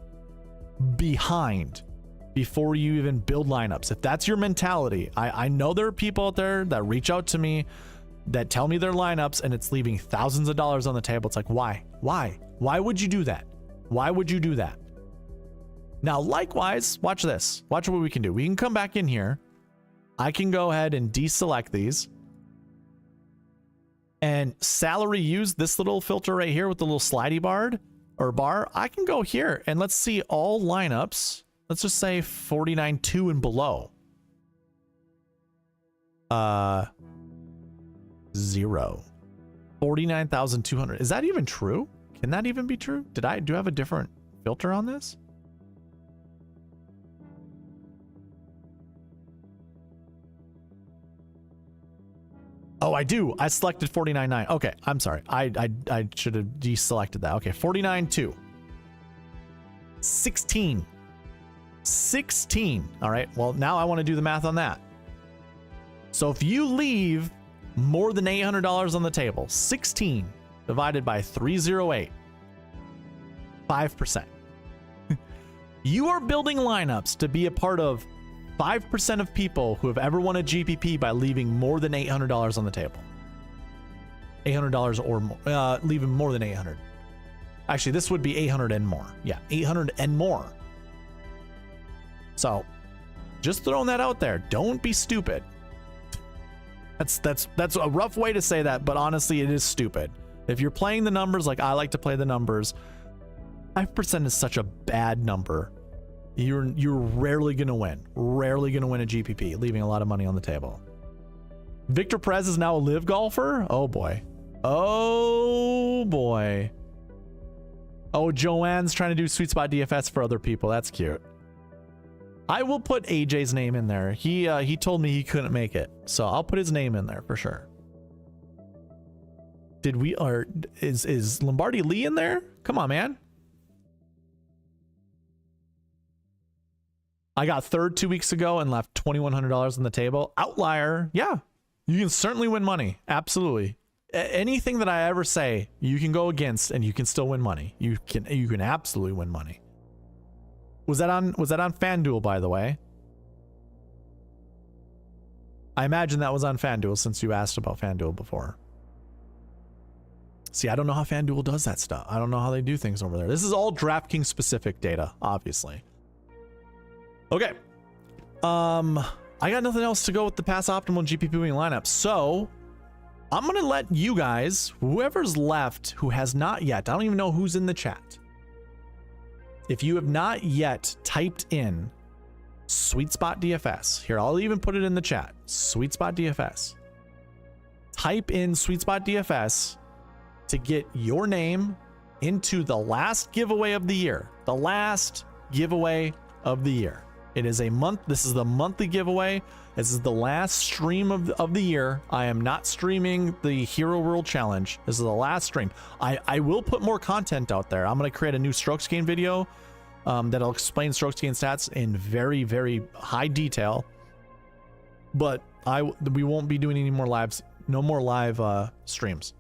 behind before you even build lineups. If that's your mentality, I know there are people out there that reach out to me that tell me their lineups and it's leaving thousands of dollars on the table. It's like, why would you do that? Why would you do that? Now, likewise, watch this. Watch what we can do. We can come back in here. I can go ahead and deselect these and salary use this little filter right here with the little slidey bar. I can go here and let's see all lineups. Let's just say 49.2 and below. 0. 49,200. Is that even true? Can that even be true? Do I have a different filter on this? Oh, I do. I selected 49.9. Okay, I'm sorry. I should have deselected that. Okay, 49.2. 16. 16. All right. Well, now I want to do the math on that. So if you leave more than $800 on the table, 16 divided by 308, 5%. You are building lineups to be a part of 5% of people who have ever won a GPP by leaving more than $800 on the table. $800 or more, leaving more than 800. Actually, this would be 800 and more. Yeah, 800 and more. So, just throwing that out there. Don't be stupid. That's a rough way to say that, but honestly, it is stupid. If you're playing the numbers like I like to play the numbers, 5% is such a bad number. You're rarely gonna win. Rarely gonna win a GPP, leaving a lot of money on the table. Victor Perez is now a live golfer? Oh boy. Oh boy. Oh, Joanne's trying to do SweetSpot DFS for other people. That's cute. I will put AJ's name in there. He told me he couldn't make it, so I'll put his name in there for sure. Is Lombardi Lee in there? Come on, man. I got third 2 weeks ago and left $2,100 on the table. Outlier. Yeah, you can certainly win money. Absolutely. Anything that I ever say, you can go against and you can still win money. You can absolutely win money. Was that on FanDuel, by the way? I imagine that was on FanDuel since you asked about FanDuel before. See, I don't know how FanDuel does that stuff. I don't know how they do things over there. This is all DraftKings specific data, obviously. Okay. I got nothing else to go with the pass optimal GPP winning lineup. So I'm going to let you guys, whoever's left who has not yet, I don't even know who's in the chat. If you have not yet typed in SweetSpot DFS, here, I'll even put it in the chat. SweetSpot DFS. Type in SweetSpot DFS to get your name into the last giveaway of the year. The last giveaway of the year. It is a month. This is the monthly giveaway. This is the last stream of the year. I am not streaming the Hero World Challenge. This is the last stream. I will put more content out there. I'm going to create a new strokes gain video that'll explain strokes gain stats in very, very high detail. But we won't be doing any more lives. No more live streams.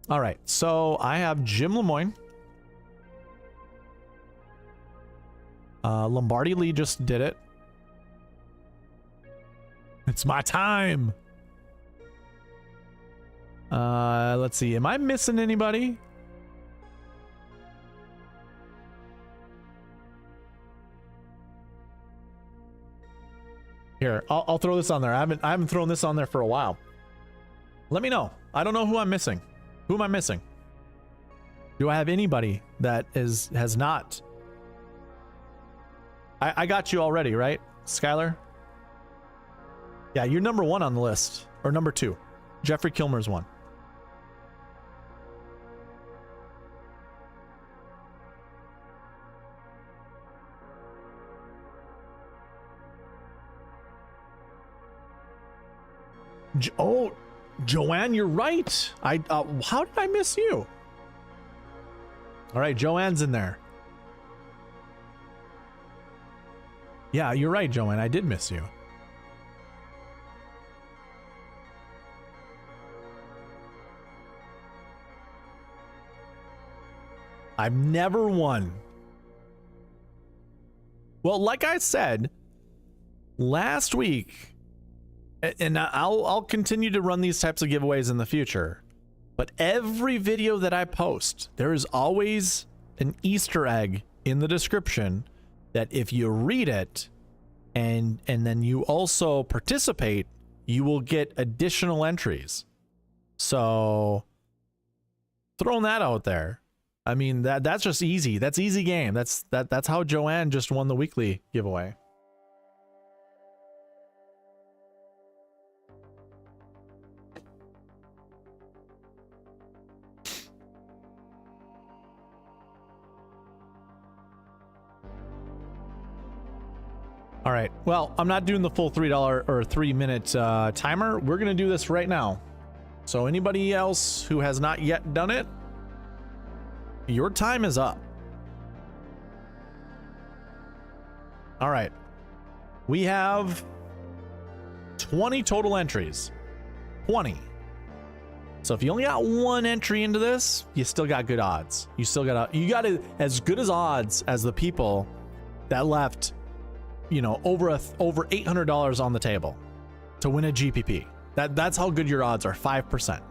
All right. So I have Jim Lemoyne. Lombardi Lee just did it. It's my time. Let's see. Am I missing anybody? Here, I'll throw this on there. I haven't thrown this on there for a while. Let me know. I don't know who I'm missing. Who am I missing? Do I have anybody that has not? I got you already, right, Skylar? Yeah, you're number 1 on the list, or number 2. Jeffrey Kilmer's 1. Oh, Joanne, you're right. How did I miss you? All right, Joanne's in there. Yeah, you're right, Joanne. I did miss you. I've never won. Well, like I said last week, and I'll continue to run these types of giveaways in the future, but every video that I post, there is always an Easter egg in the description that if you read it and then you also participate, you will get additional entries. So throwing that out there. I mean, that's just easy. That's easy game. That's how Joanne just won the weekly giveaway. right. Well, I'm not doing the full $3 or 3-minute timer. We're going to do this right now. So anybody else who has not yet done it, your time is up. All right. We have 20 total entries. 20. So if you only got one entry into this, you still got good odds. You got as good as odds as the people that left, you know, over $800 on the table to win a GPP. That's how good your odds are, 5%.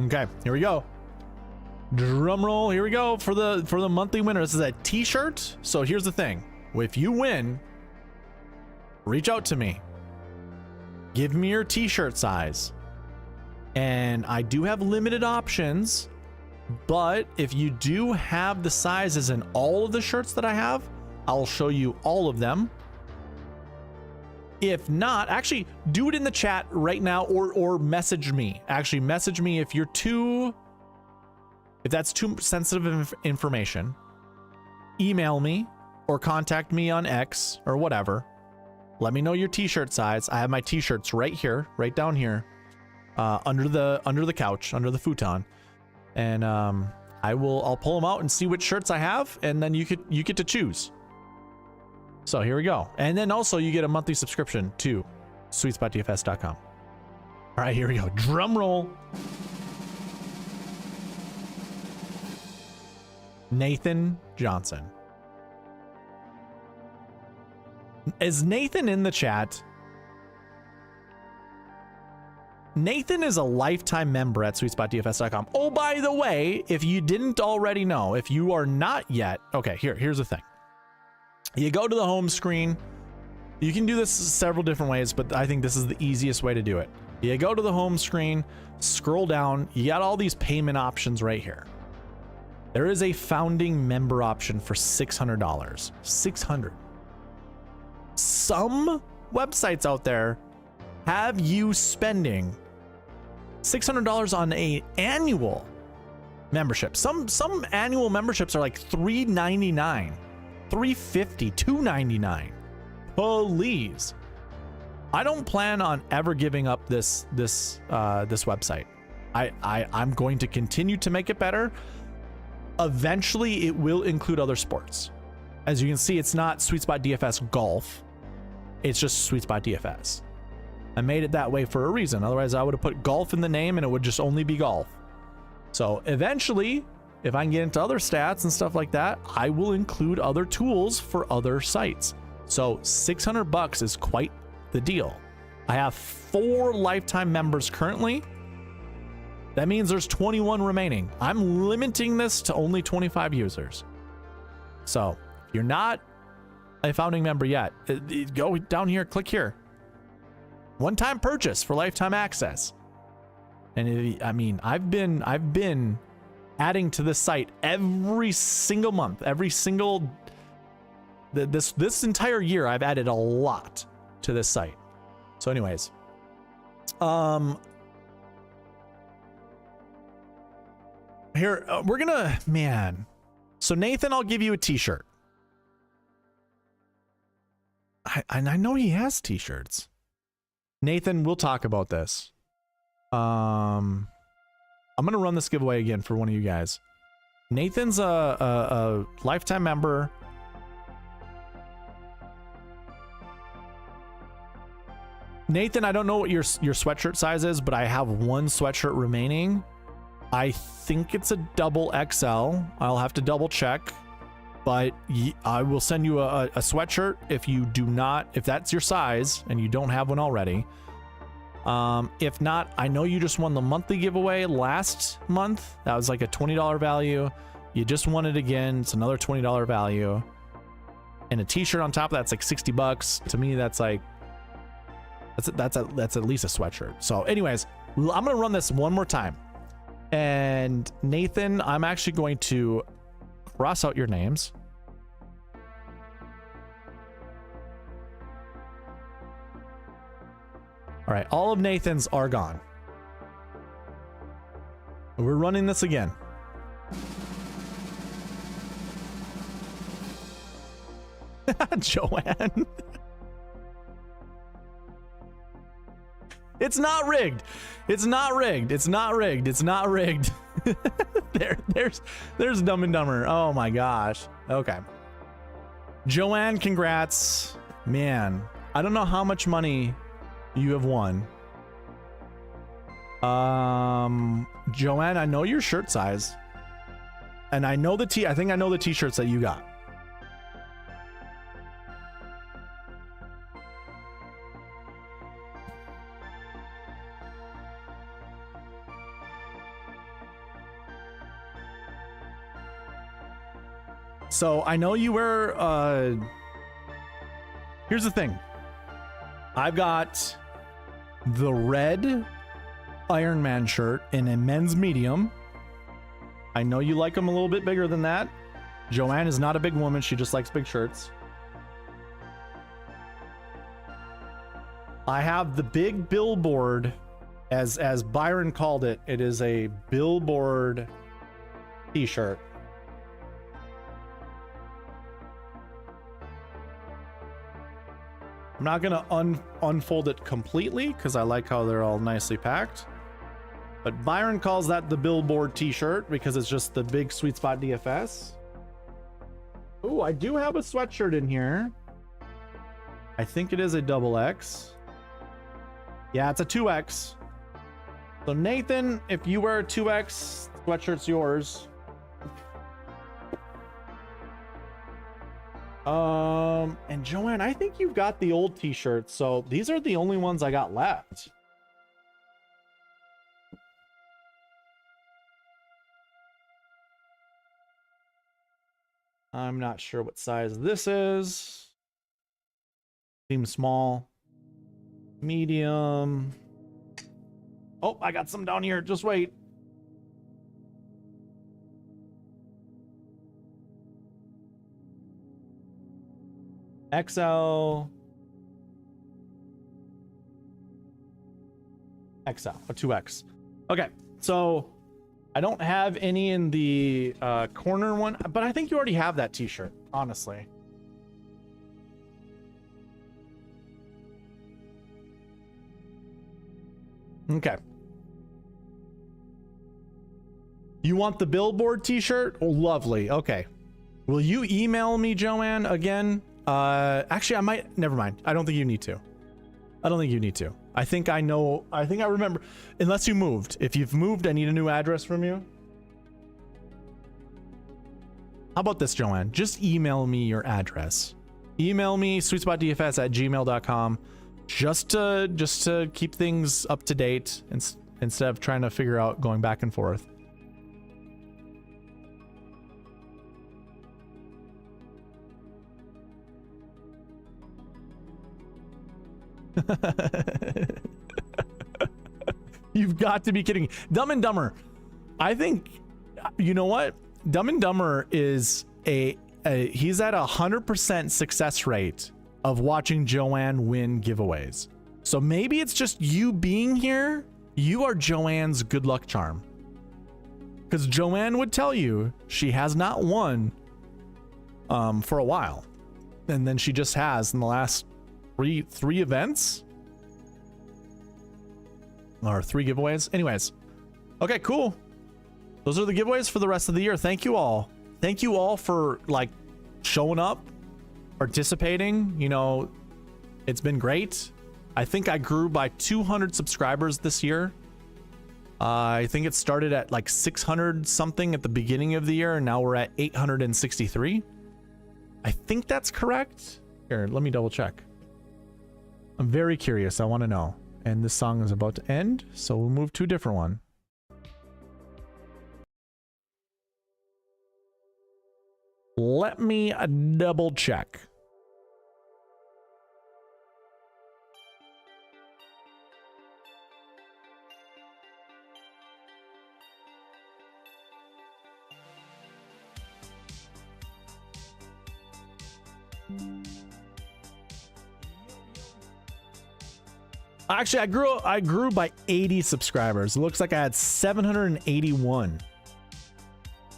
Okay, here we go. Drum roll, here we go for the monthly winner. This is a t-shirt. So here's the thing. If you win, reach out to me. Give me your t-shirt size. And I do have limited options, but if you do have the sizes in all of the shirts that I have, I'll show you all of them. If not, actually do it in the chat right now or message me. Actually message me if that's too sensitive information. Email me or contact me on X or whatever. Let me know your t-shirt size. I have my t-shirts right here, right down here, under the couch, under the futon, and I'll pull them out and see which shirts I have, and then you get to choose. So here we go, and then also you get a monthly subscription to SweetSpotDFS.com. All right, here we go. Drum roll. Nathan Johnson. Is Nathan in the chat? Nathan is a lifetime member at SweetSpotDFS.com. Oh, by the way, if you didn't already know, if you are not yet, okay, here's the thing. You go to the home screen. You can do this several different ways, but I think this is the easiest way to do it. You go to the home screen, scroll down, you got all these payment options right here. There is a founding member option for $600. $600. Some websites out there have you spending $600 on an annual membership. Some annual memberships are like $399, $350, $299. Please. I don't plan on ever giving up this website. I'm going to continue to make it better. Eventually, it will include other sports. As you can see, it's not SweetSpot DFS Golf. It's just SweetSpot DFS. I made it that way for a reason. Otherwise, I would have put golf in the name and it would just only be golf. So eventually, if I can get into other stats and stuff like that, I will include other tools for other sites. So $600 is quite the deal. I have 4 lifetime members currently. That means there's 21 remaining. I'm limiting this to only 25 users. So if you're not a founding member yet, go down here, click here. One-time purchase for lifetime access. And I mean, I've been adding to this site every single month, this entire year. I've added a lot to this site. So anyways, here, we're gonna, man. So Nathan, I'll give you a t-shirt. I know he has t-shirts. Nathan, we'll talk about this. I'm gonna run this giveaway again for one of you guys. Nathan's a lifetime member. Nathan, I don't know what your sweatshirt size is, but I have one sweatshirt remaining. I think it's a double XL. I'll have to double check, but I will send you a sweatshirt if that's your size and you don't have one already. If not, I know you just won the monthly giveaway last month. That was like a $20 value. You just won it again. It's another $20 value. And a t-shirt on top of that's like $60. To me, that's like, that's at least a sweatshirt. So anyways, I'm going to run this one more time. And Nathan, I'm actually going to cross out your names. All right, all of Nathan's are gone. We're running this again. Joanne. It's not rigged. It's not rigged. It's not rigged. It's not rigged. There's Dumb and Dumber. Oh my gosh. Okay. Joanne, congrats. Man, I don't know how much money you have won. Joanne, I know your shirt size. And I know I think I know the t-shirts that you got. So I know you wear, here's the thing. I've got the red Iron Man shirt in a men's medium. I know you like them a little bit bigger than that. Joanne is not a big woman. She just likes big shirts. I have the big billboard, as Byron called it. It is a billboard t-shirt. I'm not gonna unfold it completely because I like how they're all nicely packed. But Byron calls that the billboard t-shirt because it's just the big SweetSpot DFS. Oh, I do have a sweatshirt in here. I think it is a XX. Yeah, it's a 2X. So Nathan, if you wear a 2X, sweatshirt's yours. And Joanne, I think you've got the old t-shirts, so these are the only ones I got left. I'm not sure what size this is. Seems small. Medium. Oh, I got some down here. Just wait. XL. XL, a 2X. Okay, so I don't have any in the corner one, but I think you already have that t-shirt, honestly. Okay. You want the billboard t-shirt? Oh, lovely. Okay. Will you email me, Joanne, again? Actually, I might. Never mind. I don't think you need to. I don't think you need to. I think I know. I think I remember. Unless you moved. If you've moved, I need a new address from you. How about this, Joanne? Just email me your address. Email me sweetspotdfs@gmail.com. Just to keep things up to date instead of trying to figure out going back and forth. You've got to be kidding me. Dumb and Dumber. I think, you know what? Dumb and Dumber is he's at 100% success rate of watching Joanne win giveaways. So maybe it's just you being here. You are Joanne's good luck charm. Because Joanne would tell you she has not won for a while. And then she just has in the last three events. Or 3 giveaways. Anyways. Okay, cool. Those are the giveaways for the rest of the year. Thank you all. Thank you all for like showing up, participating. You know, it's been great. I think I grew by 200 subscribers this year. I think it started at like 600 something at the beginning of the year, and now we're at 863. I think that's correct. Here, let me double check. I'm very curious. I want to know. And this song is about to end, so we'll move to a different one. Let me double check. Actually, I grew by 80 subscribers. It looks like I had 781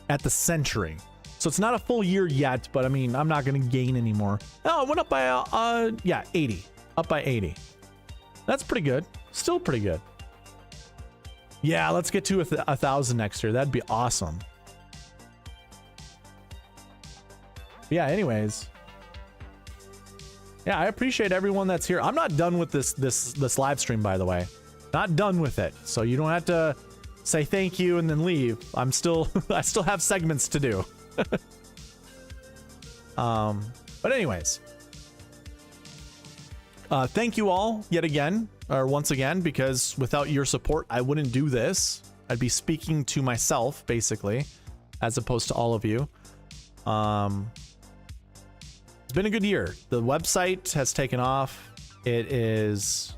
at the century. So it's not a full year yet, but I mean, I'm not going to gain anymore. Oh, it went up by, yeah, 80. Up by 80. That's pretty good. Still pretty good. Yeah, let's get to 1,000 next year. That'd be awesome. Yeah, anyways. Yeah, I appreciate everyone that's here. I'm not done with this live stream, by the way. Not done with it. So you don't have to say thank you and then leave. I still have segments to do. But anyways. Thank you all yet again, or once again, because without your support, I wouldn't do this. I'd be speaking to myself, basically, as opposed to all of you. It's been a good year. The website has taken off. It is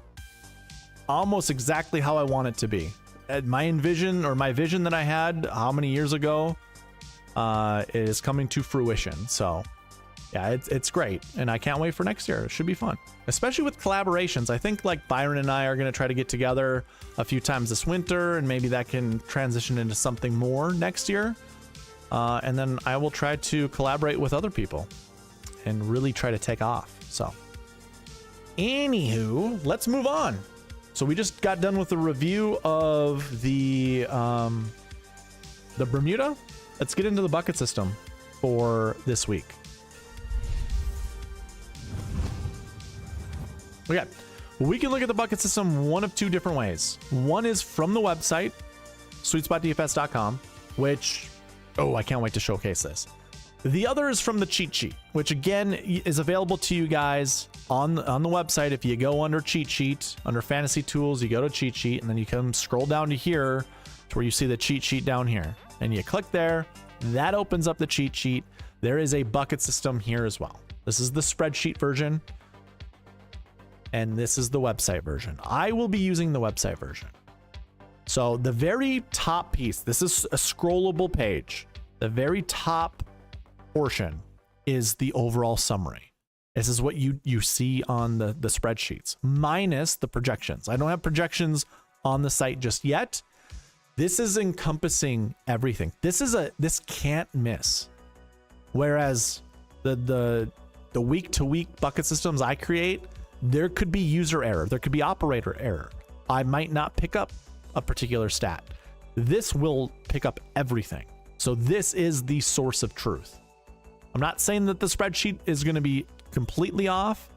almost exactly how I want it to be. My vision that I had how many years ago is coming to fruition. So yeah, it's great, and I can't wait for next year. It should be fun, especially with collaborations. I think like Byron and I are going to try to get together a few times this winter, and maybe that can transition into something more next year. And then I will try to collaborate with other people and really try to take off. So anywho, let's move on. So we just got done with the review of the Bermuda. Let's get into the bucket system for this week. Okay, we can look at the bucket system one of two different ways. One is from the website, SweetSpotDFS.com, which, oh, I can't wait to showcase this. The other is from the cheat sheet, which again is available to you guys on the website. If you go under cheat sheet, under fantasy tools, you go to cheat sheet, and then you come scroll down to here to where you see the cheat sheet down here, and you click there. That opens up the cheat sheet. There is a bucket system here as well. This is the spreadsheet version, and this is the website version. I will be using the website version. So the very top piece, this is a scrollable page. The very top portion is the overall summary. This is what you see on the spreadsheets, minus the projections. I don't have projections on the site just yet. This is encompassing everything. This can't miss. Whereas the week to week bucket systems I create, there could be user error, there could be operator error. I might not pick up a particular stat. This will pick up everything. So this is the source of truth. I'm not saying that the spreadsheet is going to be completely off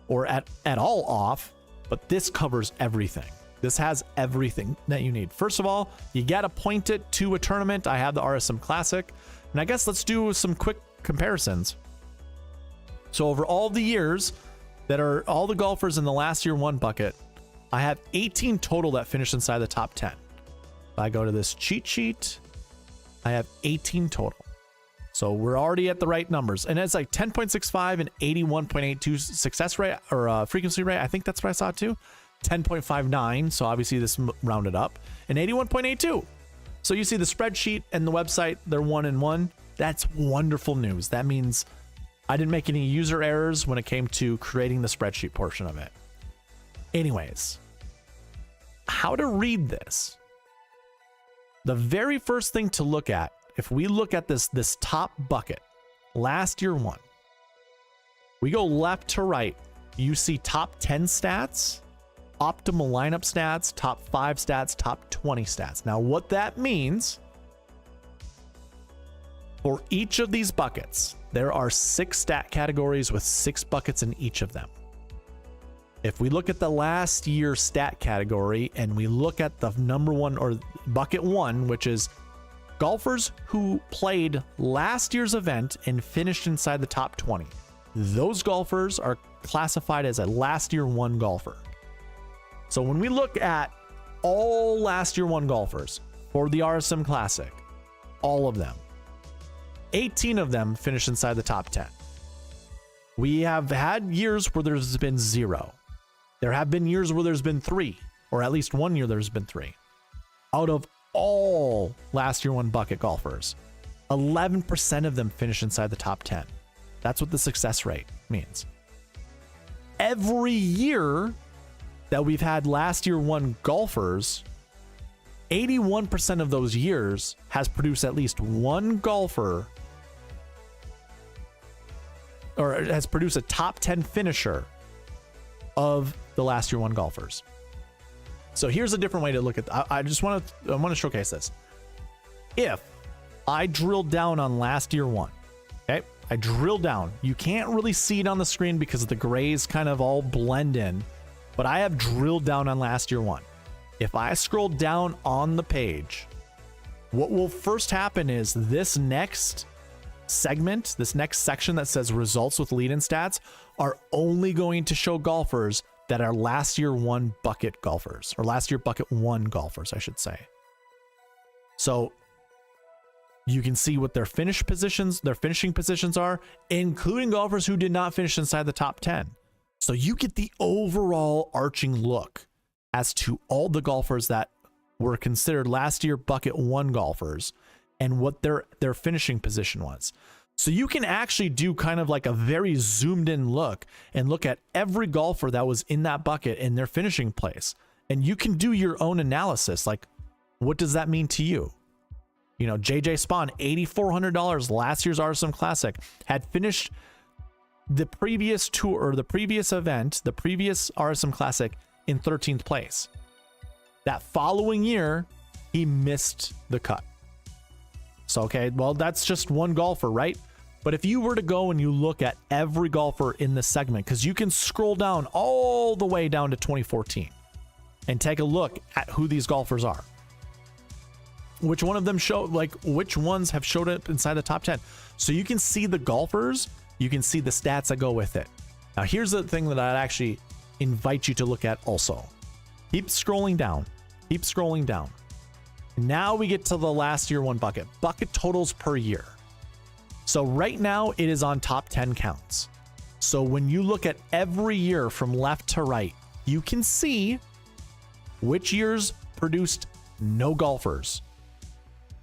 or at all off, but this covers everything. This has everything that you need. First of all, you got to point it to a tournament. I have the RSM Classic, and I guess let's do some quick comparisons. So over all the years that are all the golfers in the last year one bucket, I have 18 total that finished inside the top 10. If I go to this cheat sheet, I have 18 total. So we're already at the right numbers, and it's like 10.65 and 81.82 success rate or frequency rate. I think that's what I saw too. 10.59. So obviously this rounded up, and 81.82. So you see the spreadsheet and the website, they're 1 and 1. That's wonderful news. That means I didn't make any user errors when it came to creating the spreadsheet portion of it. Anyways, how to read this. The very first thing to look at, if we look at this top bucket, last year one, we go left to right, you see top 10 stats, optimal lineup stats, top 5 stats, top 20 stats. Now what that means, for each of these buckets, there are 6 stat categories with 6 buckets in each of them. If we look at the last year stat category and we look at the number one or bucket 1, which is golfers who played last year's event and finished inside the top 20. Those golfers are classified as a last year one golfer. So when we look at all last year one golfers for the RSM Classic, all of them, 18 of them finished inside the top 10. We have had years where there's been 0. There have been years where there's been 3, or at least 1 year there's been 3. Out of all last year one bucket golfers, 11% of them finish inside the top 10. That's what the success rate means. Every year that we've had last year one golfers, 81% of those years has produced at least one golfer or has produced a top 10 finisher of the last year one golfers. So here's a different way to look at I want to showcase this. If I drill down on last year one, okay, I drill down. You can't really see it on the screen because the grays kind of all blend in, but I have drilled down on last year one. If I scroll down on the page, what will first happen is this next segment, this next section that says results with lead-in stats, are only going to show golfers that are last year one bucket golfers, or last year bucket one golfers, I should say. So you can see what their finishing positions are, including golfers who did not finish inside the top 10. So you get the overall arching look as to all the golfers that were considered last year bucket one golfers and what their finishing position was. So you can actually do kind of like a very zoomed in look and look at every golfer that was in that bucket in their finishing place. And you can do your own analysis. Like, what does that mean to you? You know, JJ Spawn, $8,400 last year's RSM Classic, had finished the previous tour, or the previous event, the previous RSM Classic, in 13th place. That following year, he missed the cut. So, okay, well, that's just one golfer, right? But if you were to go and you look at every golfer in this segment, because you can scroll down all the way down to 2014 and take a look at who these golfers are. Which one of them show, like, which ones have showed up inside the top 10. So you can see the golfers, you can see the stats that go with it. Now, here's the thing that I'd actually invite you to look at also. Keep scrolling down. Keep scrolling down. Now we get to the last year one bucket. Bucket totals per year. So right now it is on top 10 counts. So when you look at every year from left to right, you can see which years produced no golfers.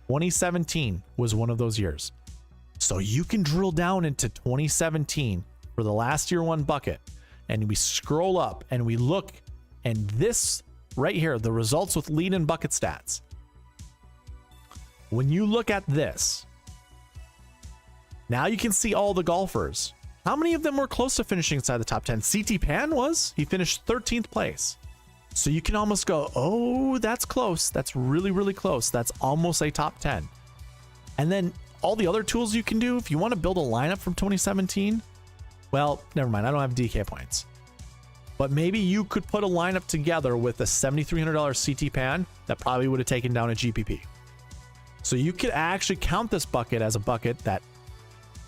2017 was one of those years. So you can drill down into 2017 for the last year one bucket, and we scroll up and we look, and this right here, the results with lead and bucket stats. When you look at this, now you can see all the golfers. How many of them were close to finishing inside the top 10? CT Pan was. He finished 13th place. So you can almost go, oh, that's close. That's really, really close. That's almost a top 10. And then all the other tools you can do, if you want to build a lineup from 2017, well, never mind. I don't have DK points. But maybe you could put a lineup together with a $7,300 CT Pan that probably would have taken down a GPP. So you could actually count this bucket as a bucket that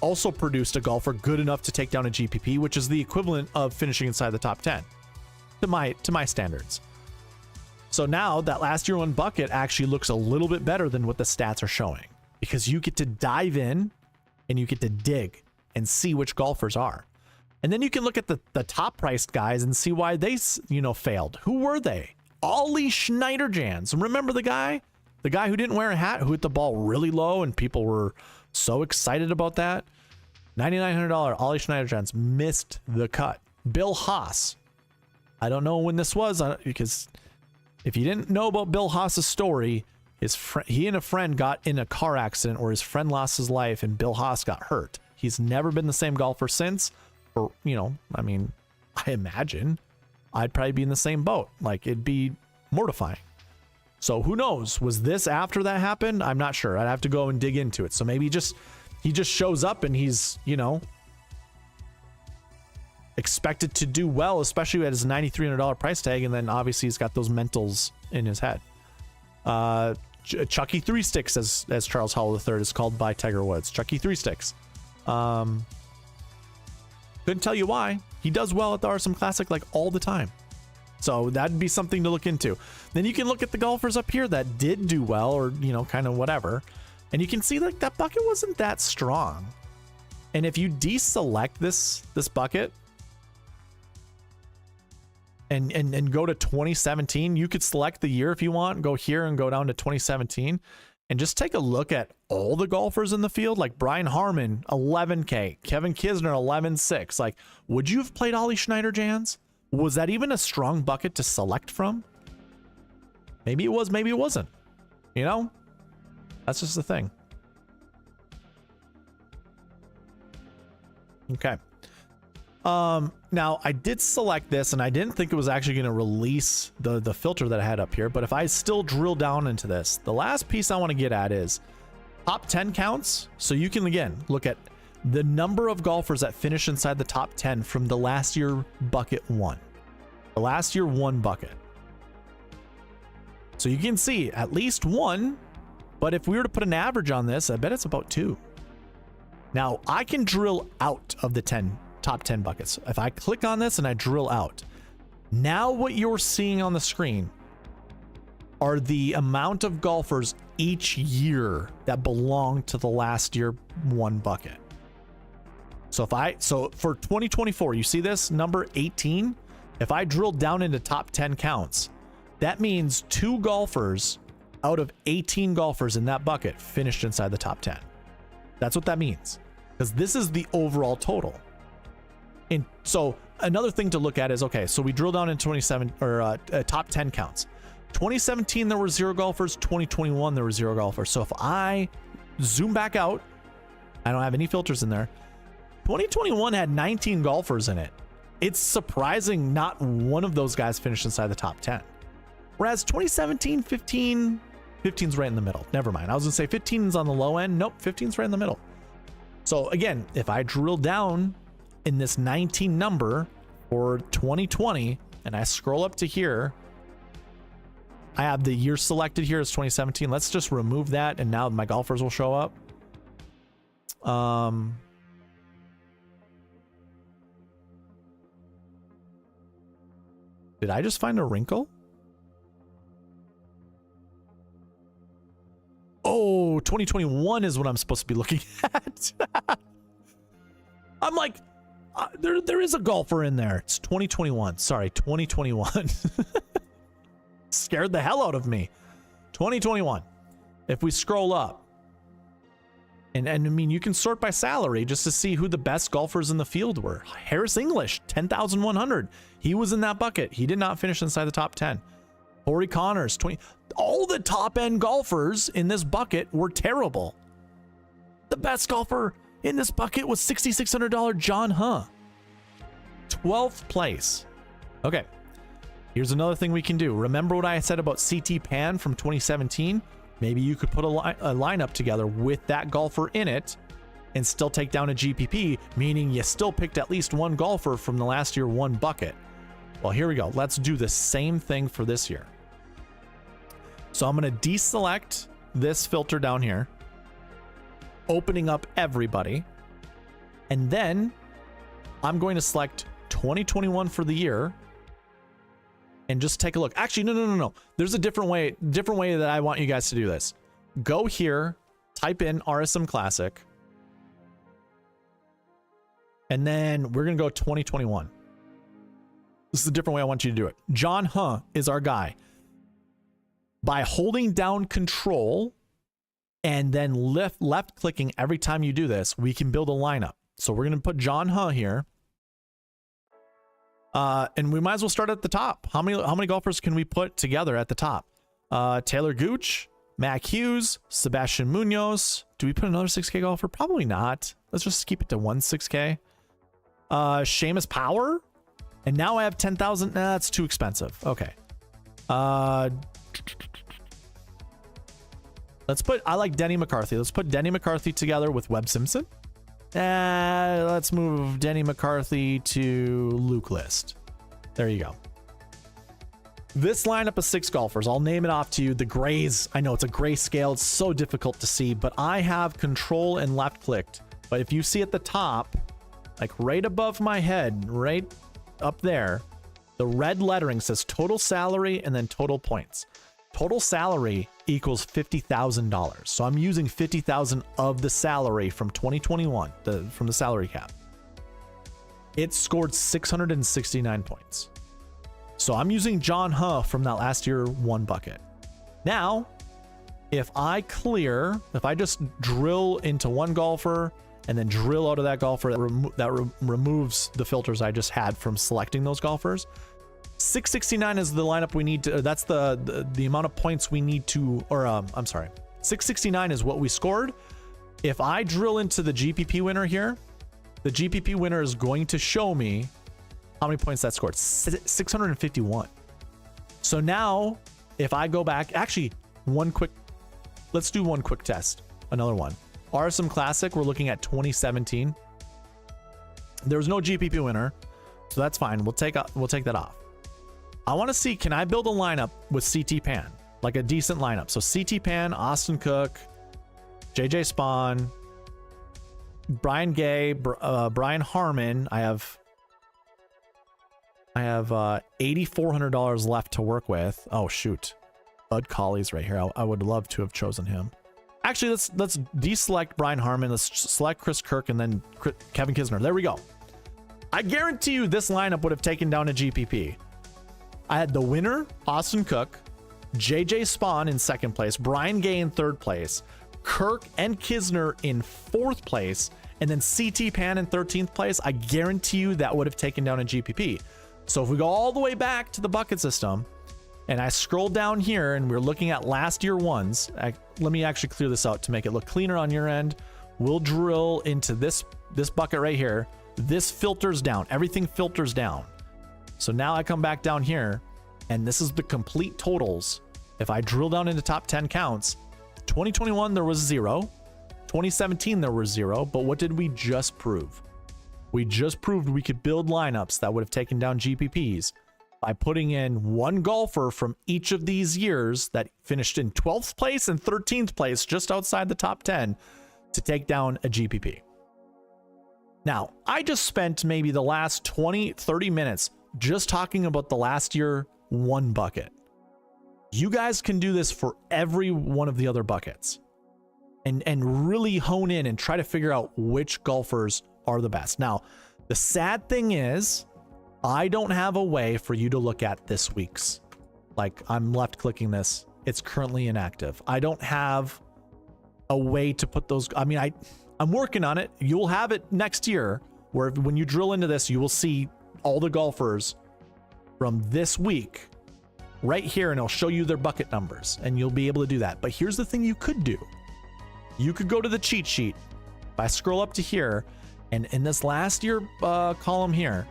also produced a golfer good enough to take down a GPP, which is the equivalent of finishing inside the top 10 to my standards. So now that last year one bucket actually looks a little bit better than what the stats are showing, because you get to dive in and you get to dig and see which golfers are. And then you can look at the top priced guys and see why they, failed. Who were they? Ollie Schneiderjans. Remember the guy? The guy who didn't wear a hat, who hit the ball really low, and people were so excited about that. $9,900 Ollie Schneiderjans missed the cut. Bill Haas. I don't know when this was, because if you didn't know about Bill Haas's story, he and a friend got in a car accident where his friend lost his life and Bill Haas got hurt. He's never been the same golfer since. Or, I mean, I imagine I'd probably be in the same boat. Like, it'd be mortifying. So who knows? Was this after that happened? I'm not sure. I'd have to go and dig into it. So maybe he just shows up and he's, expected to do well, especially at his $9,300 price tag. And then obviously he's got those mentals in his head. Chucky Three Sticks, as Charles Howell III is called by Tiger Woods. Chucky Three Sticks. Couldn't tell you why. He does well at the RSM Classic like all the time. So that'd be something to look into. Then you can look at the golfers up here that did do well, or, kind of whatever. And you can see like that bucket wasn't that strong. And if you deselect this bucket and go to 2017, you could select the year if you want, go here and go down to 2017 and just take a look at all the golfers in the field. Like Brian Harmon, 11K, Kevin Kisner, 11.6. Like, would you have played Ollie Schneiderjans? Was that even a strong bucket to select from? Maybe it was, maybe it wasn't. That's just the thing. Okay. Now I did select this and I didn't think it was actually going to release the filter that I had up here, but if I still drill down into this, the last piece I want to get at is top 10 counts. So you can again look at the number of golfers that finish inside the top 10 from the last year bucket one. The last year one bucket. So you can see at least one, but if we were to put an average on this, I bet it's about 2. Now I can drill out of the top 10 buckets. If I click on this and I drill out, now what you're seeing on the screen are the amount of golfers each year that belong to the last year one bucket. So for 2024, you see this number 18? If I drill down into top 10 counts, that means 2 golfers out of 18 golfers in that bucket finished inside the top 10. That's what that means, because this is the overall total. And so another thing to look at is, okay, so we drill down in 27 or top 10 counts. 2017, there were 0 golfers. 2021, there were 0 golfers. So if I zoom back out, I don't have any filters in there. 2021 had 19 golfers in it. It's surprising not one of those guys finished inside the top 10. Whereas 2017, 15's right in the middle. Never mind. I was gonna say 15's on the low end. Nope, 15's right in the middle. So again, if I drill down in this 19 number for 2020 and I scroll up to here, I have the year selected here as 2017. Let's just remove that and now my golfers will show up. Did I just find a wrinkle? Oh, 2021 is what I'm supposed to be looking at. I'm like, there is a golfer in there. It's 2021. Sorry, 2021. Scared the hell out of me. 2021. If we scroll up, and I mean, you can sort by salary just to see who the best golfers in the field were. Harris English, 10,100. He was in that bucket. He did not finish inside the top 10. Corey Connors, 20. All the top end golfers in this bucket were terrible. The best golfer in this bucket was $6,600 John Huh. 12th place. Okay. Here's another thing we can do. Remember what I said about CT Pan from 2017? Maybe you could put a lineup together with that golfer in it and still take down a GPP, meaning you still picked at least one golfer from the last year one bucket. Well, here we go. Let's do the same thing for this year. So I'm going to deselect this filter down here, opening up everybody. And then I'm going to select 2021 for the year and just take a look. Actually, no. There's a different way that I want you guys to do this. Go here, type in RSM Classic, and then we're going to go 2021. This is a different way I want you to do it. John Huh is our guy. By holding down Control and then left clicking every time you do this, we can build a lineup. So we're going to put John Huh here. And we might as well start at the top. How many golfers can we put together at the top? Taylor Gooch, Mac Hughes, Sebastian Munoz. Do we put another 6K golfer? Probably not. Let's just keep it to one 6K. Seamus Power. And now I have 10,000. Nah, that's too expensive. Okay. I like Denny McCarthy. Let's put Denny McCarthy together with Webb Simpson. Let's move Denny McCarthy to Luke List. There you go. This lineup of 6 golfers, I'll name it off to you. The grays, I know it's a gray scale. It's so difficult to see, but I have Control and left clicked. But if you see at the top, like right above my head, right up there, the red lettering says total salary and then total points. Total salary equals $50,000. So I'm using 50,000 of the salary from 2021, from the salary cap. It scored 669 points. So I'm using John Huh from that last year one bucket. Now, if I just drill into one golfer and then drill out of that golfer, that removes the filters I just had from selecting those golfers. 669 is the lineup we need to, that's the amount of points we need to, or I'm sorry, 669 is what we scored. If I drill into the GPP winner here, the GPP winner is going to show me how many points that scored. 651. So now if I go back, actually let's do one quick test. Another one. RSM Classic, we're looking at 2017. There was no GPP winner, so that's fine. We'll take that off. I want to see, can I build a lineup with CT Pan? Like a decent lineup. So CT Pan, Austin Cook, JJ Spawn, Brian Gay, Brian Harmon. I have $8,400 left to work with. Oh shoot, Bud Colley's right here. I would love to have chosen him. Actually, let's deselect Brian Harmon. Let's select Chris Kirk and then Kevin Kisner. There we go. I guarantee you this lineup would have taken down a GPP. I had the winner, Austin Cook, JJ Spawn in second place, Brian Gay in third place, Kirk and Kisner in fourth place, and then CT Pan in 13th place. I guarantee you that would have taken down a GPP. So if we go all the way back to the bucket system and I scroll down here and we're looking at last year ones, let me actually clear this out to make it look cleaner on your end. We'll drill into this bucket right here. This filters down. Everything filters down. So now I come back down here and this is the complete totals. If I drill down into top 10 counts, 2021 there was 0. 2017 there was 0. But what did we just prove? We just proved we could build lineups that would have taken down GPPs by putting in one golfer from each of these years that finished in 12th place and 13th place, just outside the top 10, to take down a GPP. Now, I just spent maybe the last 20-30 minutes just talking about the last year one bucket. You guys can do this for every one of the other buckets and really hone in and try to figure out which golfers are the best. Now, the sad thing is I don't have a way for you to look at this week's. Like, I'm left clicking this. It's currently inactive. I don't have a way to put those. I mean, I'm working on it. You'll have it next year where when you drill into this, you will see all the golfers from this week right here, and it'll show you their bucket numbers and you'll be able to do that. But here's the thing you could do. You could go to the cheat sheet. If I scroll up to here and in this last year column here,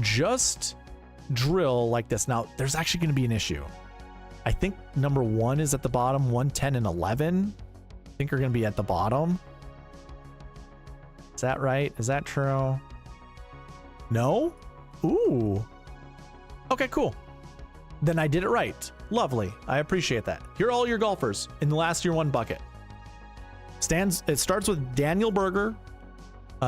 just drill like this. Now, there's actually going to be an issue. I think number 1 is at the bottom. 1, 10, and 11 I think are going to be at the bottom. Is that right? Is that true? No? Ooh. Okay, cool. Then I did it right. Lovely. I appreciate that. Here are all your golfers in the last year one bucket. It starts with Daniel Berger,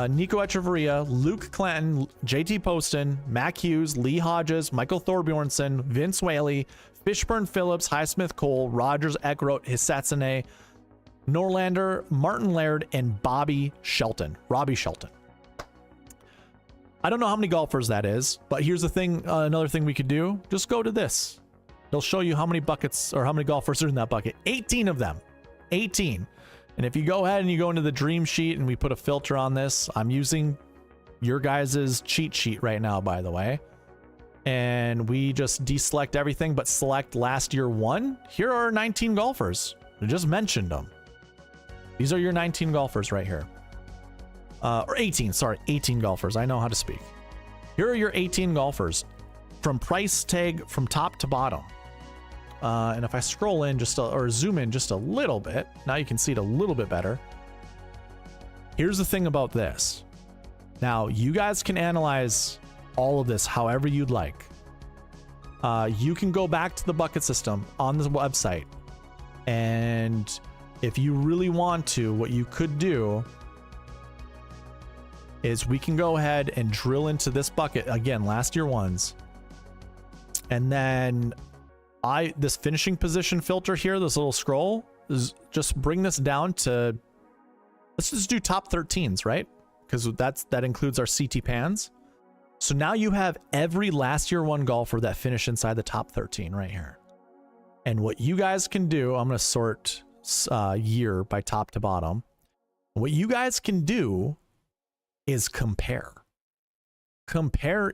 Nico Echeverria, Luke Clanton, JT Poston, Mac Hughes, Lee Hodges, Michael Thorbjornsen, Vince Whaley, Fishburne Phillips, Highsmith Cole, Rogers Eckroat, Hisatsune, Norlander, Martin Laird, and Robbie Shelton. I don't know how many golfers that is, but here's the thing. Another thing we could do, just go to this. It'll show you how many buckets or how many golfers are in that bucket. 18 of them. 18. And if you go ahead and you go into the dream sheet and we put a filter on this, I'm using your guys' cheat sheet right now, by the way. And we just deselect everything but select last year one. Here are 19 golfers. I just mentioned them. These are your 19 golfers right here. Or 18, sorry, 18 golfers. I know how to speak. Here are your 18 golfers from price tag from top to bottom. And if I scroll in or zoom in just a little bit, now you can see it a little bit better. Here's the thing about this. Now, you guys can analyze all of this however you'd like. You can go back to the bucket system on the website. And if you really want to, what you could do is we can go ahead and drill into this bucket again, last year ones. And then this finishing position filter here, this little scroll, is just bring this down to, let's just do top 13s, right? Because that includes our CT Pans. So now you have every last year one golfer that finished inside the top 13 right here. And what you guys can do, I'm going to sort year by top to bottom. What you guys can do is compare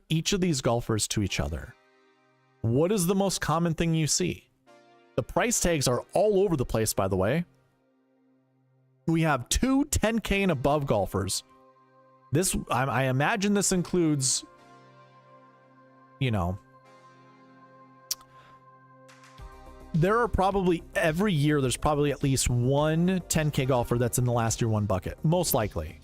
each of these golfers to each other. What is the most common thing you see? The price tags are all over the place, by the way. We have 2 10K and above golfers This, I imagine this includes, you know, there are probably every year there's probably at least one 10K golfer that's in the last year one bucket, most likely.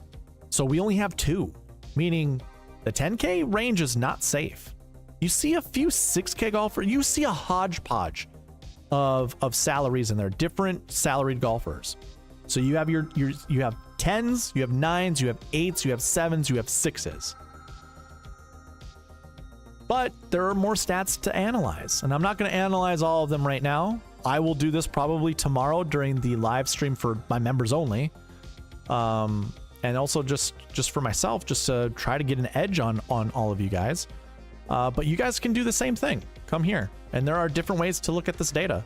So we only have 2, meaning the 10K range is not safe. You see a few 6K golfers, you see a hodgepodge of salaries in there, different salaried golfers. So you have you have 10s, you have 9s, you have 8s, you have 7s, you have 6s. But there are more stats to analyze, and I'm not going to analyze all of them right now. I will do this probably tomorrow during the live stream for my members only. And also just for myself, just to try to get an edge on all of you guys. But you guys can do the same thing. Come here. And there are different ways to look at this data.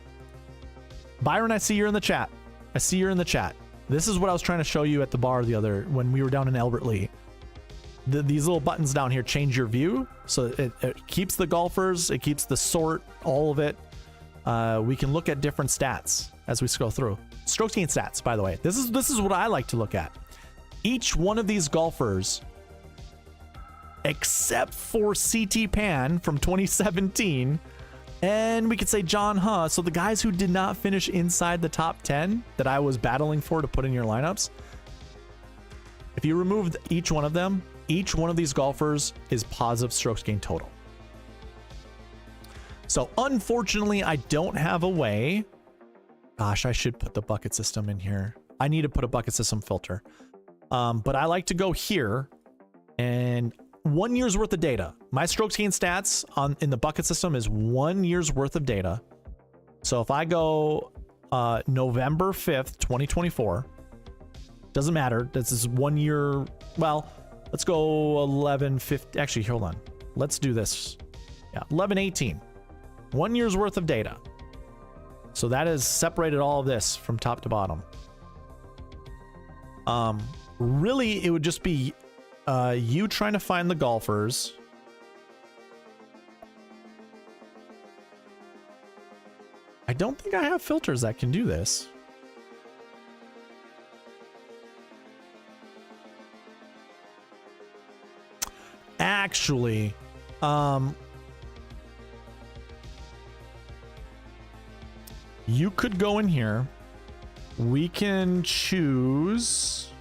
Byron, I see you're in the chat. I see you're in the chat. This is what I was trying to show you at the bar when we were down in Albert Lee. These little buttons down here change your view. So it keeps the golfers, it keeps the sort, all of it. We can look at different stats as we scroll through. Strokes gain stats, by the way. This is what I like to look at. Each one of these golfers, except for CT Pan from 2017, and we could say John Huh. So the guys who did not finish inside the top 10 that I was battling for to put in your lineups, if you remove each one of them, each one of these golfers is positive strokes gain total. So unfortunately, I don't have a way. Gosh, I should put the bucket system in here. I need to put a bucket system filter. But I like to go here and 1 year's worth of data. My strokes gain stats in the bucket system is 1 year's worth of data. So if I go November 5th, 2024, doesn't matter. This is 1 year. Well, let's go 11/50. Actually, hold on. Let's do this. Yeah, 11/18. 1 year's worth of data. So that has separated all of this from top to bottom. Really, it would just be you trying to find the golfers. I don't think I have filters that can do this. Actually, you could go in here. We can choose.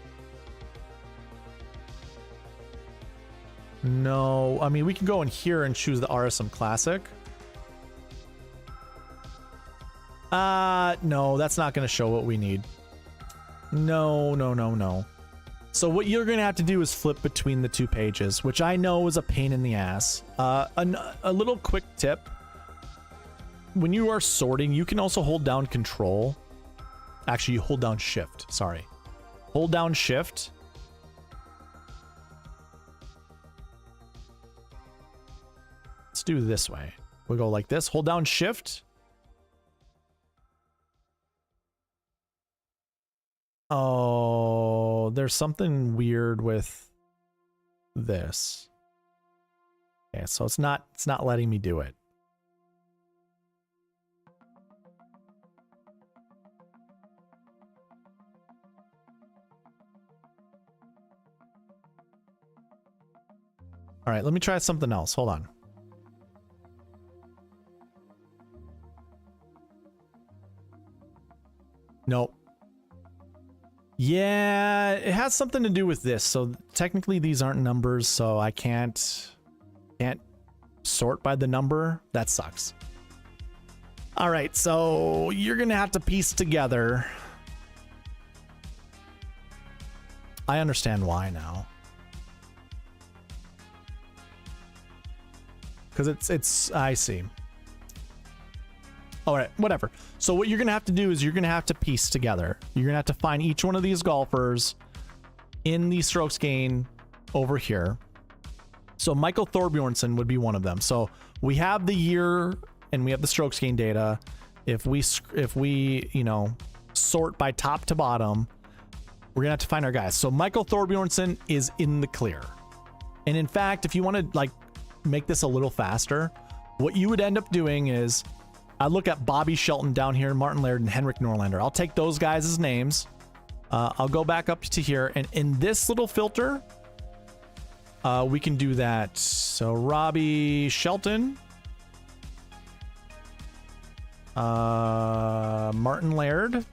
No, I mean, we can go in here and choose the RSM Classic. No, that's not going to show what we need. No. So what you're going to have to do is flip between the 2 pages, which I know is a pain in the ass. A little quick tip. When you are sorting, you can also hold down Control. Actually, you hold down Shift. Sorry. Hold down Shift. Let's do it this way. We'll go like this. Hold down Shift. Oh, there's something weird with this. Okay, so it's not letting me do it. All right, let me try something else. Hold on. Nope. Yeah, it has something to do with this. So technically these aren't numbers, so I can't sort by the number. That sucks. All right, so you're gonna have to piece together. I understand why now. Because it's I see. All right, whatever. So what you're going to have to do is you're going to have to piece together. You're going to have to find each one of these golfers in the strokes gain over here. So Michael Thorbjornsen would be one of them. So we have the year and we have the strokes gain data. If we, you know, sort by top to bottom, we're going to have to find our guys. So Michael Thorbjornsen is in the clear. And in fact, if you want to like make this a little faster, what you would end up doing is I look at Bobby Shelton down here, Martin Laird, and Henrik Norlander. I'll take those guys' names. I'll go back up to here, and in this little filter, We can do that. So Robbie Shelton, Martin Laird,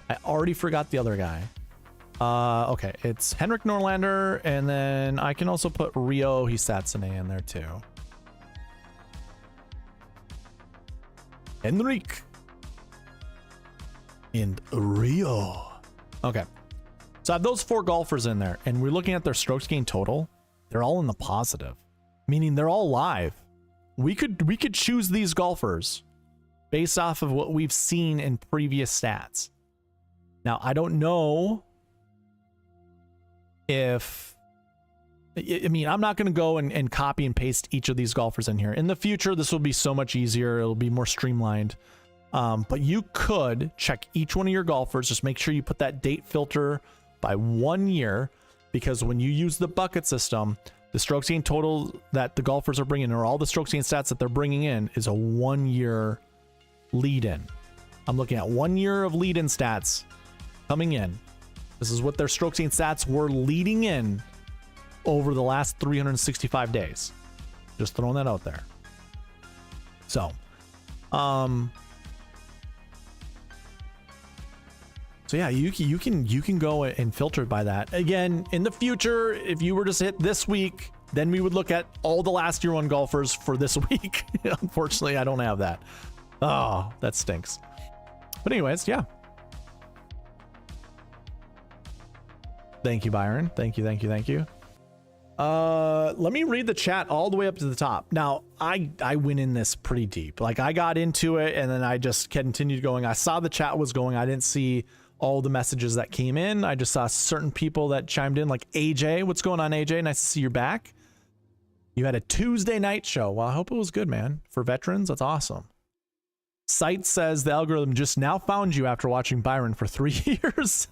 I already forgot the other guy. Okay, it's Henrik Norlander, and then I can also put Rio Hisatsune in there too. Henrik and Rio. Okay, so I have those 4 golfers in there, and we're looking at their strokes gained total. They're all in the positive, meaning they're all live. We could choose these golfers based off of what we've seen in previous stats. Now, I don't know if, I mean, I'm not going to go and copy and paste each of these golfers in here. In the future, this will be so much easier. It'll be more streamlined. But you could check each one of your golfers. Just make sure you put that date filter by 1 year, because when you use the bucket system, the strokes gained total that the golfers are bringing, or all the strokes gained stats that they're bringing in, is a 1 year lead in. I'm looking at 1 year of lead in stats coming in. This is what their strokes gained stats were leading in over the last 365 days. Just throwing that out there. So, so yeah, you can go and filter by that. Again, in the future, if you were to hit this week, then we would look at all the last year 1 golfers for this week. Unfortunately, I don't have that. Oh, that stinks. But anyways, yeah. Thank you, Byron. Thank you, thank you, thank you. Let me read the chat all the way up to the top. Now, I went in this pretty deep. Like, I got into it, and then I just continued going. I saw the chat was going. I didn't see all the messages that came in. I just saw certain people that chimed in, like AJ. What's going on, AJ? Nice to see you're back. You had a Tuesday night show. Well, I hope it was good, man. For veterans, that's awesome. Site says the algorithm just now found you after watching Byron for 3 years.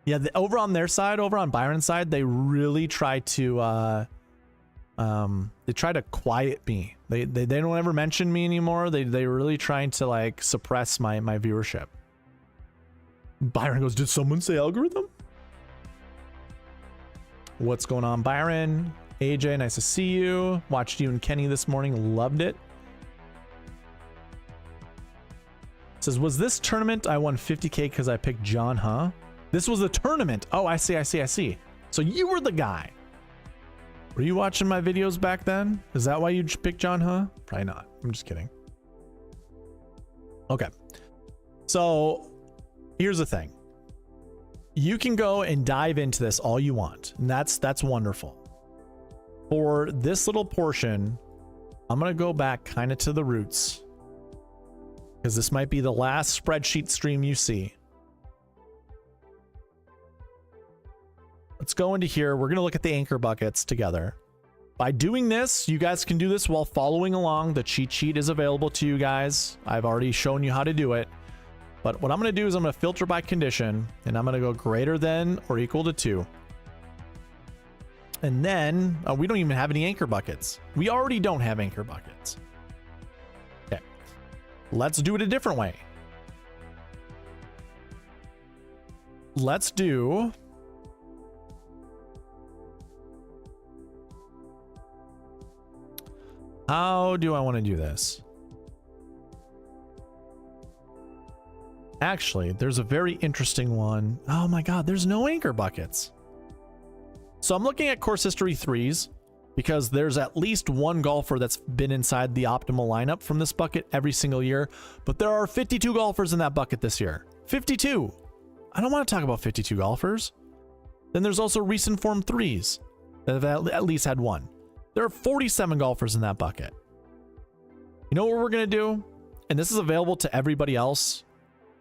Yeah, over on their side, over on Byron's side, they really try to quiet me. They don't ever mention me anymore. They really trying to like suppress my viewership. Byron goes, did someone say algorithm? What's going on, Byron? AJ, nice to see you. Watched you and Kenny this morning, loved it. Says, was this tournament I won 50K because I picked John, huh? This was a tournament. Oh, I see. So you were the guy. Were you watching my videos back then? Is that why you picked John, huh? Probably not. I'm just kidding. Okay. So here's the thing. You can go and dive into this all you want, and that's wonderful. For this little portion, I'm going to go back kind of to the roots, because this might be the last spreadsheet stream you see. Let's go into here. We're going to look at the anchor buckets together. By doing this, you guys can do this while following along. The cheat sheet is available to you guys. I've already shown you how to do it. But what I'm going to do is I'm going to filter by condition, and I'm going to go greater than or equal to 2. And then we don't even have any anchor buckets. We already don't have anchor buckets. Okay. Let's do it a different way. Let's do... How do I want to do this? Actually, there's a very interesting one. Oh my God, there's no anchor buckets. So I'm looking at course history 3s because there's at least one golfer that's been inside the optimal lineup from this bucket every single year. But there are 52 golfers in that bucket this year. 52. I don't want to talk about 52 golfers. Then there's also recent form 3s that have at least had one. There are 47 golfers in that bucket. You know what we're going to do? And this is available to everybody else.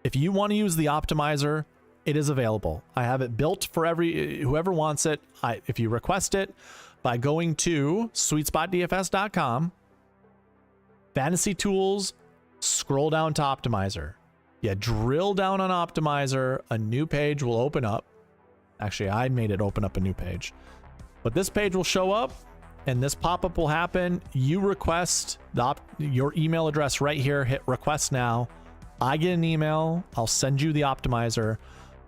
If you want to use the optimizer, it is available. I have it built for whoever wants it. If you request it by going to SweetSpotDFS.com, Fantasy Tools, scroll down to Optimizer. Yeah, drill down on Optimizer. A new page will open up. Actually, I made it open up a new page. But this page will show up. and this pop-up will happen. You request your email address right here, hit request now. I get an email, I'll send you the optimizer.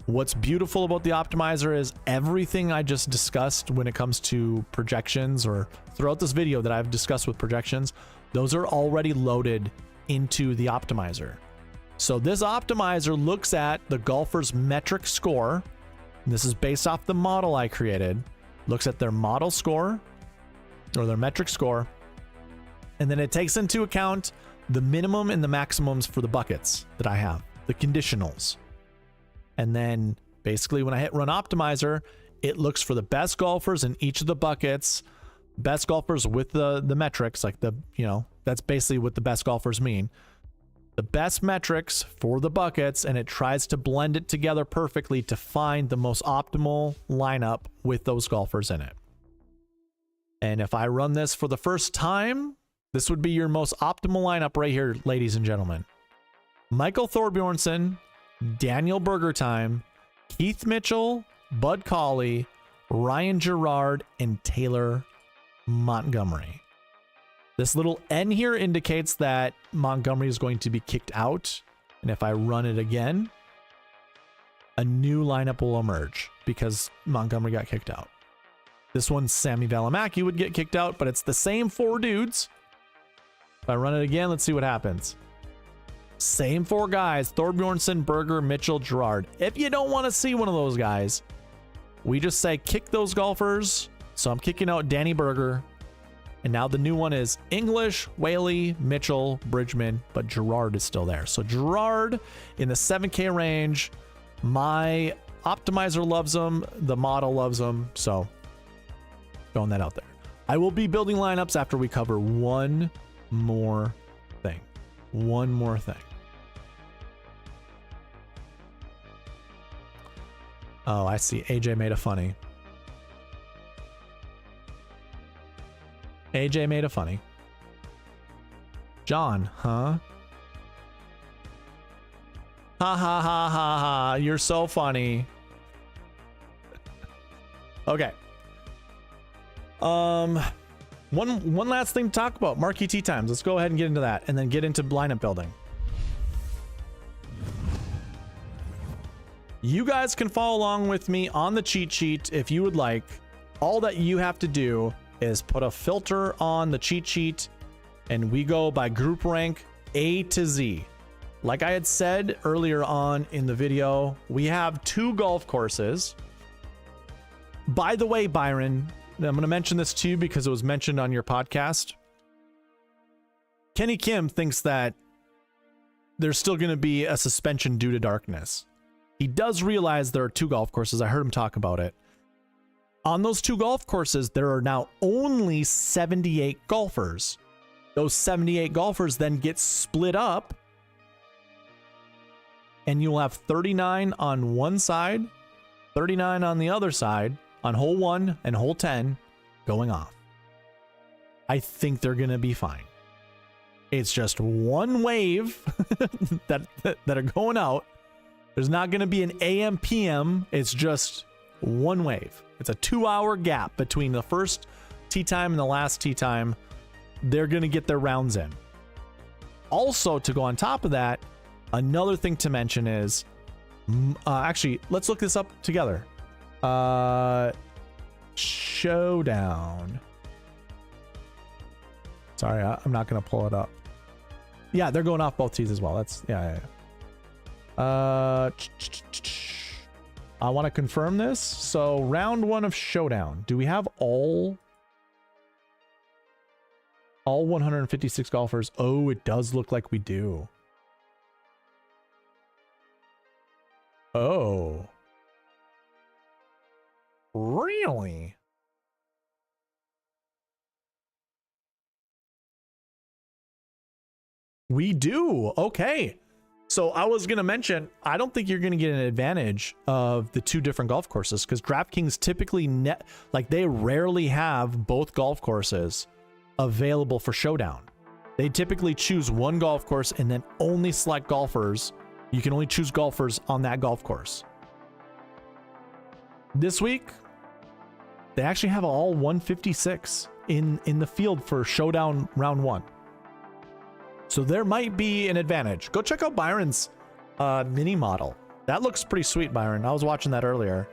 What's beautiful about the optimizer is everything I just discussed when it comes to projections, or throughout this video that I've discussed with projections, those are already loaded into the optimizer. So this optimizer looks at the golfer's metric score. And this is based off the model I created. Looks at their model score or their metric score. And then it takes into account the minimum and the maximums for the buckets that I have, the conditionals. And then basically when I hit run optimizer, it looks for the best golfers in each of the buckets, best golfers with the metrics, like the, you know, that's basically what the best golfers mean. The best metrics for the buckets, and it tries to blend it together perfectly to find the most optimal lineup with those golfers in it. And if I run this for the first time, this would be your most optimal lineup right here, ladies and gentlemen. Michael Thorbjornsen, Daniel Bergerheim, Keith Mitchell, Bud Cauley, Ryan Gerard, and Taylor Montgomery. This little N here indicates that Montgomery is going to be kicked out. And if I run it again, a new lineup will emerge because Montgomery got kicked out. This one, Sammy Valimaki would get kicked out, but it's the same 4 dudes. If I run it again, let's see what happens. Same 4 guys, Thorbjornsen, Berger, Mitchell, Gerard. If you don't want to see one of those guys, we just say kick those golfers. So I'm kicking out Danny Berger. And now the new one is English, Whaley, Mitchell, Bridgman, but Gerard is still there. So Gerard in the 7K range. My optimizer loves him. The model loves him. So throwing that out there. I will be building lineups after we cover one more thing. One more thing. Oh, I see. AJ made a funny. AJ made a funny. John, huh? Ha ha ha ha ha. You're so funny. Okay. One last thing to talk about. Marquee Tee Times. Let's go ahead and get into that and then get into lineup building. You guys can follow along with me on the cheat sheet if you would like. All that you have to do is put a filter on the cheat sheet, and we go by group rank A to Z. Like I had said earlier on in the video, we have 2 golf courses. By the way, Byron, I'm going to mention this to you because it was mentioned on your podcast. Kenny Kim thinks that there's still going to be a suspension due to darkness. He does realize there are 2 golf courses. I heard him talk about it. On those 2 golf courses, there are now only 78 golfers. Those 78 golfers then get split up, and you'll have 39 on one side, 39 on the other side, on hole 1 and hole 10 going off. I think they're going to be fine. It's just one wave that are going out. There's not going to be an AM PM. It's just one wave. It's a 2-hour gap between the first tee time and the last tee time. They're going to get their rounds in. Also, to go on top of that, another thing to mention is, actually, let's look this up together. Showdown. Sorry, I'm not going to pull it up. Yeah, they're going off both tees as well. That's, yeah. I want to confirm this. So round 1 of Showdown. Do we have all 156 golfers? Oh, it does look like we do. Oh. Really? We do. Okay. So I was going to mention, I don't think you're going to get an advantage of the 2 different golf courses because DraftKings typically they rarely have both golf courses available for Showdown. They typically choose one golf course and then only select golfers. You can only choose golfers on that golf course. This week, They actually have all 156 in the field for showdown round 1. So there might be an advantage. Go check out Byron's mini model. That looks pretty sweet, Byron. I was watching that earlier.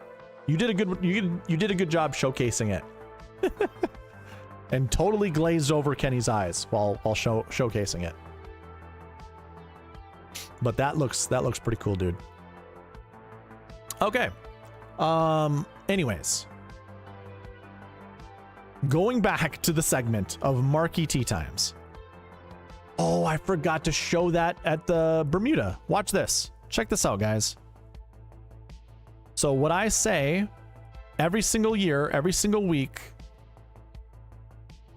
You did a good job showcasing it. And totally glazed over Kenny's eyes while showcasing it. But that looks pretty cool, dude. Okay. Anyways, going back to the segment of Marquee Tee Times. Oh, I forgot to show that at the Bermuda. Watch this. Check this out, guys. So what I say every single year, every single week,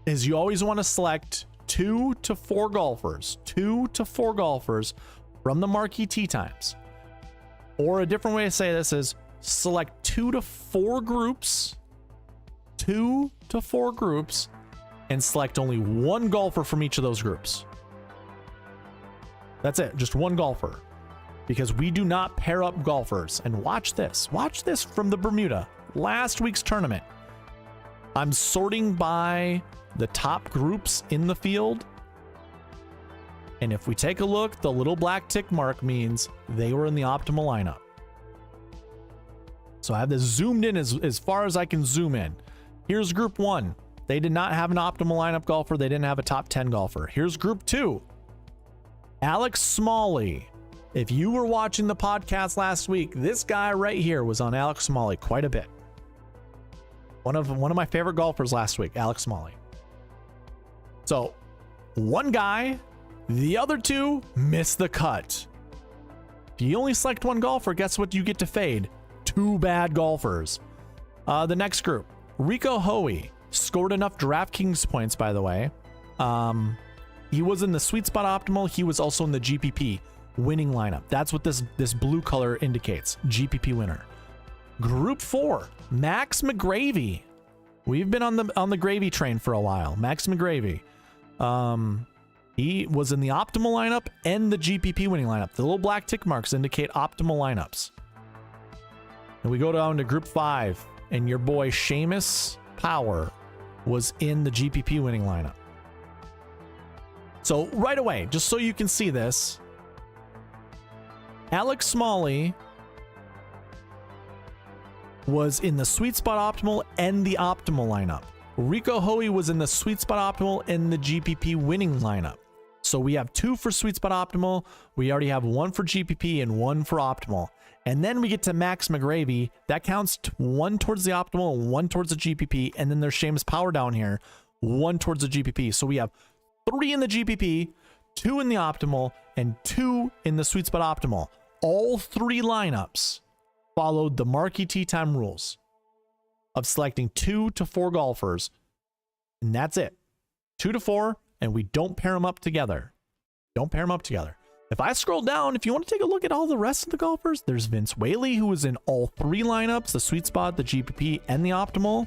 is you always want to select 2 to 4 golfers. 2 to 4 golfers from the Marquee Tee Times. Or a different way to say this is select 2 to 4 groups. 2 to 4 groups, and select only 1 golfer from each of those groups. That's it, just 1 golfer. Because we do not pair up golfers. And watch this from the Bermuda, last week's tournament. I'm sorting by the top groups in the field. And if we take a look, the little black tick mark means they were in the optimal lineup. So I have this zoomed in as far as I can zoom in. Here's group 1. They did not have an optimal lineup golfer. They didn't have a top 10 golfer. Here's group 2. Alex Smalley. If you were watching the podcast last week, this guy right here was on Alex Smalley quite a bit. One of my favorite golfers last week, Alex Smalley. So, 1 guy, the other 2 missed the cut. If you only select 1 golfer, guess what you get to fade? 2 bad golfers. The next group, Rico Hoey scored enough DraftKings points, by the way. He was in the SweetSpot Optimal. He was also in the GPP winning lineup. That's what this blue color indicates. GPP winner. Group 4, Max McGravy. We've been on the gravy train for a while. Max McGravy. He was in the optimal lineup and the GPP winning lineup. The little black tick marks indicate optimal lineups. And we go down to group 5, and your boy Seamus Power was in the GPP winning lineup. So right away, just so you can see this, Alex Smalley was in the SweetSpot Optimal and the optimal lineup. Rico Hoey was in the SweetSpot Optimal and the GPP winning lineup. So we have 2 for SweetSpot Optimal. We already have 1 for GPP and 1 for optimal. And then we get to Max McGravy. That counts 1 towards the optimal and 1 towards the GPP. And then there's Seamus Power down here, 1 towards the GPP. So we have 3 in the GPP, 2 in the optimal, and 2 in the SweetSpot Optimal. All 3 lineups followed the Marquee Tee Time rules of selecting 2 to 4 golfers. And that's it. 2 to 4, and we don't pair them up together. Don't pair them up together. If I scroll down, if you want to take a look at all the rest of the golfers, there's Vince Whaley, who was in all 3 lineups, the SweetSpot, the GPP, and the optimal.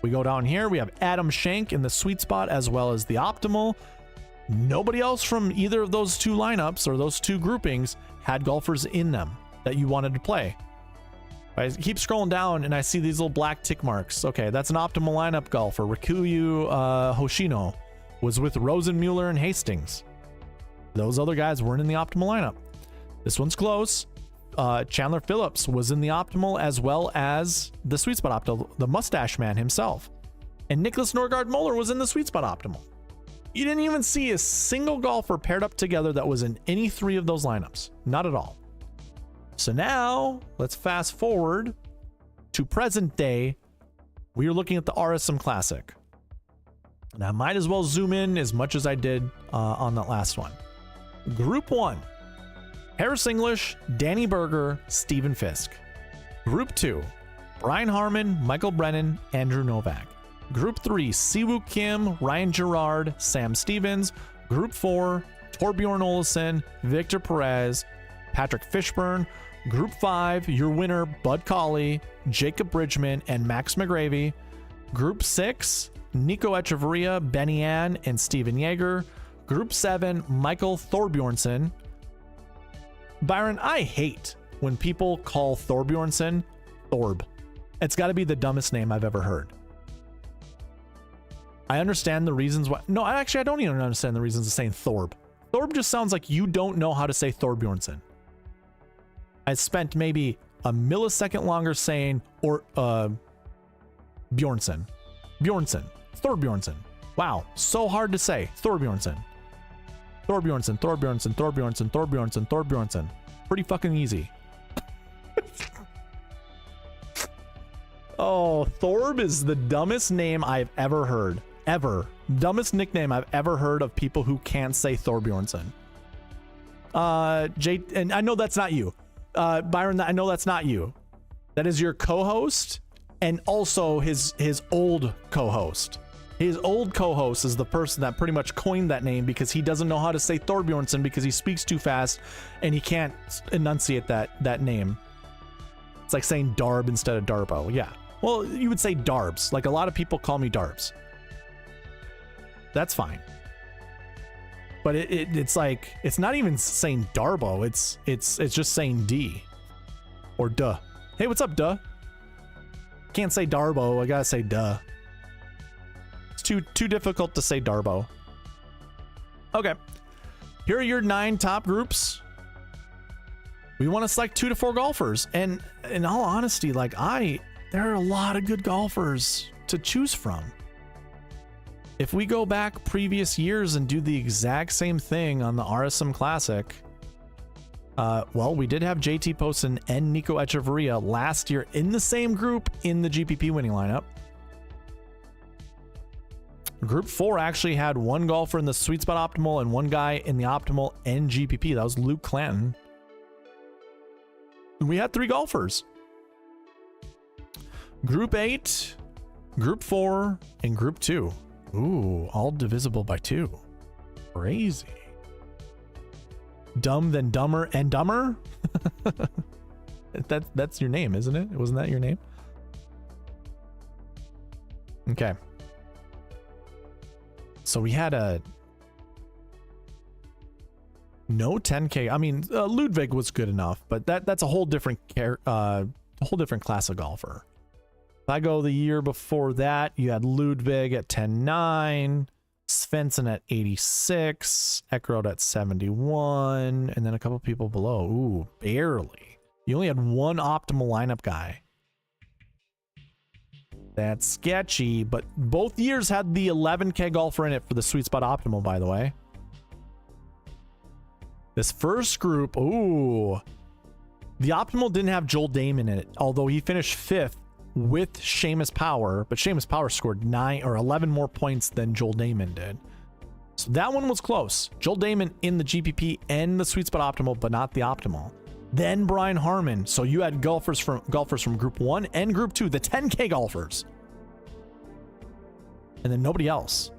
We go down here, we have Adam Schenk in the SweetSpot as well as the optimal. Nobody else from either of those 2 lineups or those 2 groupings had golfers in them that you wanted to play. I keep scrolling down and I see these little black tick marks. Okay, that's an optimal lineup golfer. Rikuyu Hoshino was with Rosenmuller and Hastings. Those other guys weren't in the optimal lineup. This one's close. Chandler Phillips was in the optimal as well as the SweetSpot Optimal, the mustache man himself. And Nicholas Norgard Moeller was in the SweetSpot Optimal. You didn't even see a single golfer paired up together that was in any 3 of those lineups. Not at all. So now let's fast forward to present day. We are looking at the RSM Classic. And I might as well zoom in as much as I did on that last one. Group 1. Harris English, Danny Berger, Stephen Fisk. Group 2, Brian Harmon, Michael Brennan, Andrew Novak. Group 3, Siwoo Kim, Ryan Gerard, Sam Stevens. Group 4, Torbjorn Olesen, Victor Perez, Patrick Fishburne. Group 5, your winner, Bud Cauley, Jacob Bridgman, and Max McGravy. Group 6, Nico Echeverria, Benny Ann, and Steven Yeager. Group 7, Michael Thorbjornsen. Byron, I hate when people call Thorbjornsen Thorb. It's got to be the dumbest name I've ever heard. I understand the reasons why. No, actually, I don't even understand the reasons of saying Thorb. Thorb just sounds like you don't know how to say Thorbjornsson. I spent maybe a millisecond longer saying Bjornsson. Bjornsson. Thorbjornsson. Wow, so hard to say. Thorbjornsson. Thorbjornsson, Thorbjornsson, Thorbjornsson, Thorbjornsson, Thorbjornsson. Pretty fucking easy. Oh, Thorb is the dumbest name I've ever heard. Ever. Dumbest nickname I've ever heard of people who can't say Thorbjornsson. And I know that's not you. Byron, I know that's not you. That is your co-host and also his old co-host. His old co-host is the person that pretty much coined that name because he doesn't know how to say Thorbjornsson because he speaks too fast and he can't enunciate that name. It's like saying Darb instead of Darbo. Yeah. Well, you would say Darbs. Like a lot of people call me Darbs. That's fine. But it's like, it's not even saying Darbo. It's just saying D or duh. Hey, what's up, duh? Can't say Darbo. I gotta say duh. It's too difficult to say Darbo. Okay. Here are your 9 top groups. We want to select 2 to 4 golfers. And in all honesty, like there are a lot of good golfers to choose from. If we go back previous years and do the exact same thing on the RSM Classic, well, we did have JT Poston and Nico Echeverria last year in the same group in the GPP winning lineup. Group 4 actually had 1 golfer in the Sweet Spot Optimal and 1 guy in the Optimal and GPP. That was Luke Clanton. We had 3 golfers. Group 8, Group 4, and Group 2. Ooh, all divisible by 2. Crazy. Dumb, then dumber, and dumber? That's your name, isn't it? Wasn't that your name? Okay. So we had no 10K. I mean, Ludwig was good enough, but that's a whole different class of golfer. If I go the year before that, you had Ludwig at 10.9, Svensson at 86, Eckroat at 71, and then a couple people below. Ooh, barely. You only had 1 optimal lineup guy. That's sketchy, but both years had the 11K golfer in it for the Sweet Spot Optimal, by the way. This first group, ooh. The Optimal didn't have Joel Damon in it, although he finished 5th with Seamus Power, but Seamus Power scored 9 or 11 more points than Joel Damon did. So that one was close. Joel Damon in the GPP and the Sweet Spot Optimal, but not the Optimal. Then Brian Harmon. So you had golfers from Group 1 and Group 2, the 10K golfers. And then nobody else.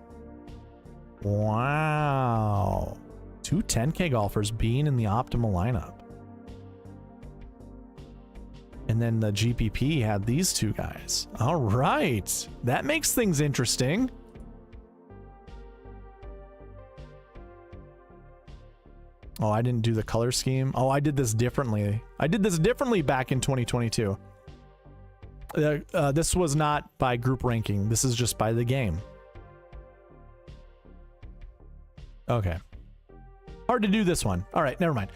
Wow. 2 10K golfers being in the Optimal lineup. And then the GPP had these 2 guys. All right. That makes things interesting. Oh, I didn't do the color scheme. Oh, I did this differently. I did this differently back in 2022. This was not by group ranking. This is just by the game. Okay. Hard to do this one. All right, never mind.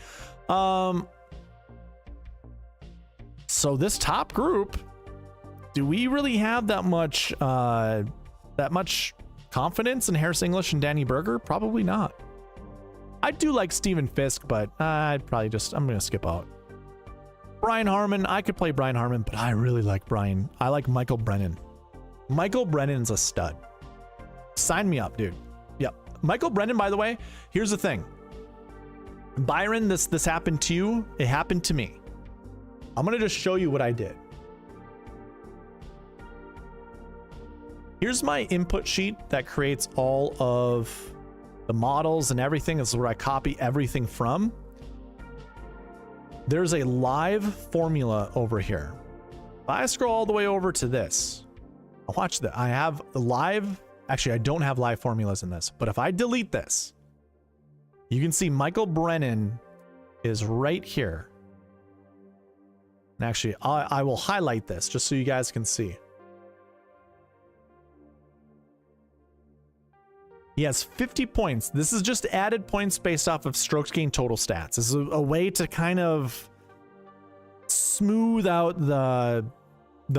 So this top group, do we really have that much confidence in Harris English and Danny Berger? Probably not. I do like Steven Fisk, but I'm going to skip out. Brian Harmon, I could play Brian Harmon, but I really like Brian. I like Michael Brennan. Michael Brennan's a stud. Sign me up, dude. Yep. Michael Brennan, by the way, here's the thing. Byron, this happened to you. It happened to me. I'm going to just show you what I did. Here's my input sheet that creates all of the models and everything. This is where I copy everything from. There's a live formula over here. If I scroll all the way over to this, watch that. I have live. Actually, I don't have live formulas in this, but if I delete this, you can see Michael Brennan is right here. And actually, I will highlight this just so you guys can see. He has 50 points. This is just added points based off of strokes gained total stats. This is a way to kind of smooth out the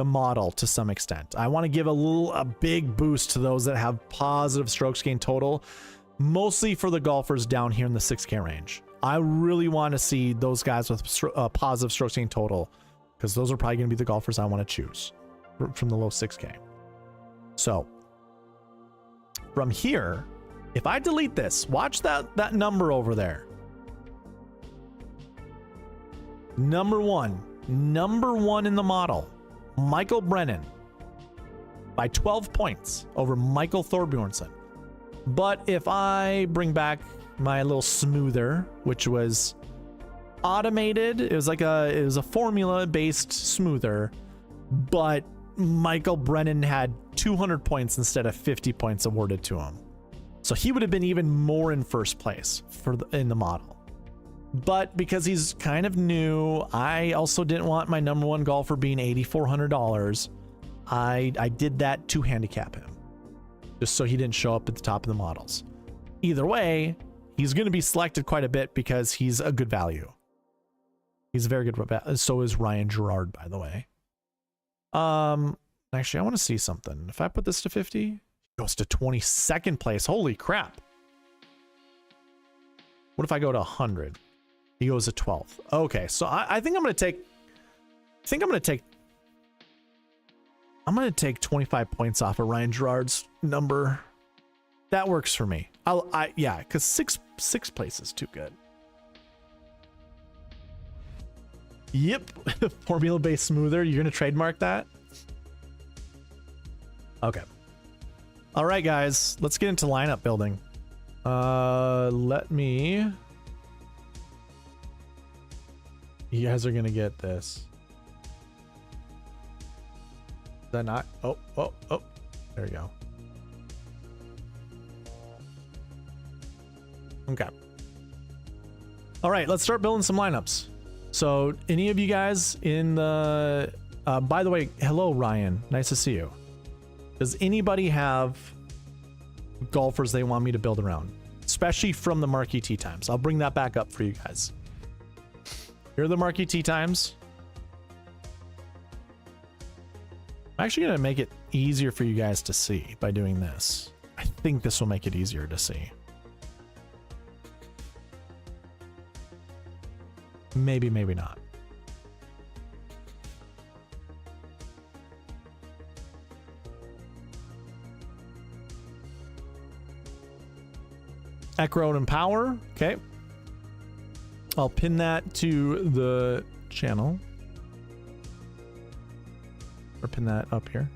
model to some extent. I want to give a big boost to those that have positive strokes gained total, mostly for the golfers down here in the 6K range. I really want to see those guys with positive strokes gained total, because those are probably going to be the golfers I want to choose from the low 6K. So from here, if I delete this, watch that number over there. Number one in the model, Michael Brennan, by 12 points over Michael Thorbjornsen. But if I bring back my little smoother, which was automated, it was a formula based smoother, but Michael Brennan had 200 points instead of 50 points awarded to him. So he would have been even more in first place in the model. But because he's kind of new, I also didn't want my number one golfer being $8,400. I did that to handicap him, just so he didn't show up at the top of the models. Either way, he's going to be selected quite a bit because he's a good value. He's a very good value. So is Ryan Gerard, by the way. Actually, I want to see something. If I put this to 50, he goes to 22nd place. Holy crap. What if I go to 100? He goes to 12th. Okay, so I think I'm going to take 25 points off of Ryan Gerard's number. That works for me. Yeah, because six place is too good. Yep. Formula based smoother. You're gonna trademark that? Okay. All right, guys, let's get into lineup building. You guys are gonna get this. Is that not? Oh, there we go. Okay. All right, let's start building some lineups. So any of you guys in the, by the way, hello, Ryan. Nice to see you. Does anybody have golfers they want me to build around? Especially from the Marquee Tee Times. I'll bring that back up for you guys. Here are the Marquee Tee Times. I'm actually going to make it easier for you guys to see by doing this. I think this will make it easier to see. Maybe, maybe not. Echo and Power. Okay. I'll pin that to the channel. Or pin that up here.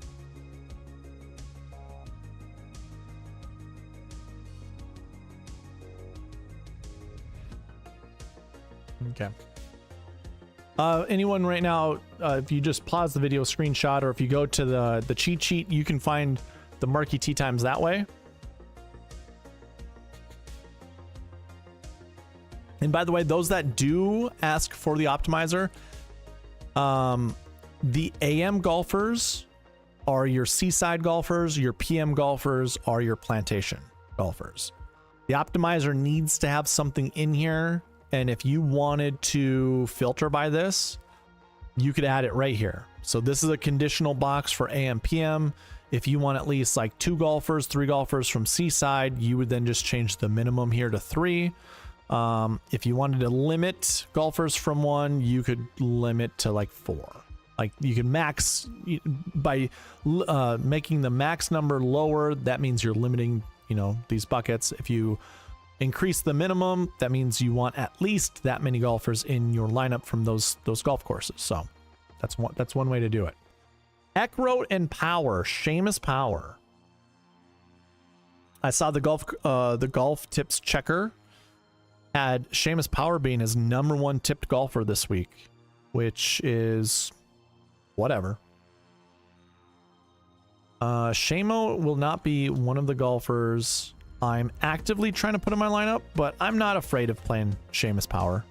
Okay. Anyone right now, if you just pause the video screenshot, or if you go to the cheat sheet, you can find the Marquee Tee Times that way. And by the way, those that do ask for the optimizer, the AM golfers are your seaside golfers, your PM golfers are your plantation golfers. The optimizer needs to have something in here. And if you wanted to filter by this, you could add it right here. So this is a conditional box for AM, PM. If you want at least like 2 golfers, 3 golfers from seaside, you would then just change the minimum here to 3. If you wanted to limit golfers from 1, you could limit to like 4. Like you can max by making the max number lower. That means you're limiting, these buckets. If you increase the minimum, that means you want at least that many golfers in your lineup from those golf courses. So that's one way to do it. Eckroat and Power, Seamus Power. I saw the golf tips checker had Seamus Power being his #1 tipped golfer this week, which is whatever. Shamo will not be one of the golfers I'm actively trying to put in my lineup, but I'm not afraid of playing Seamus Power.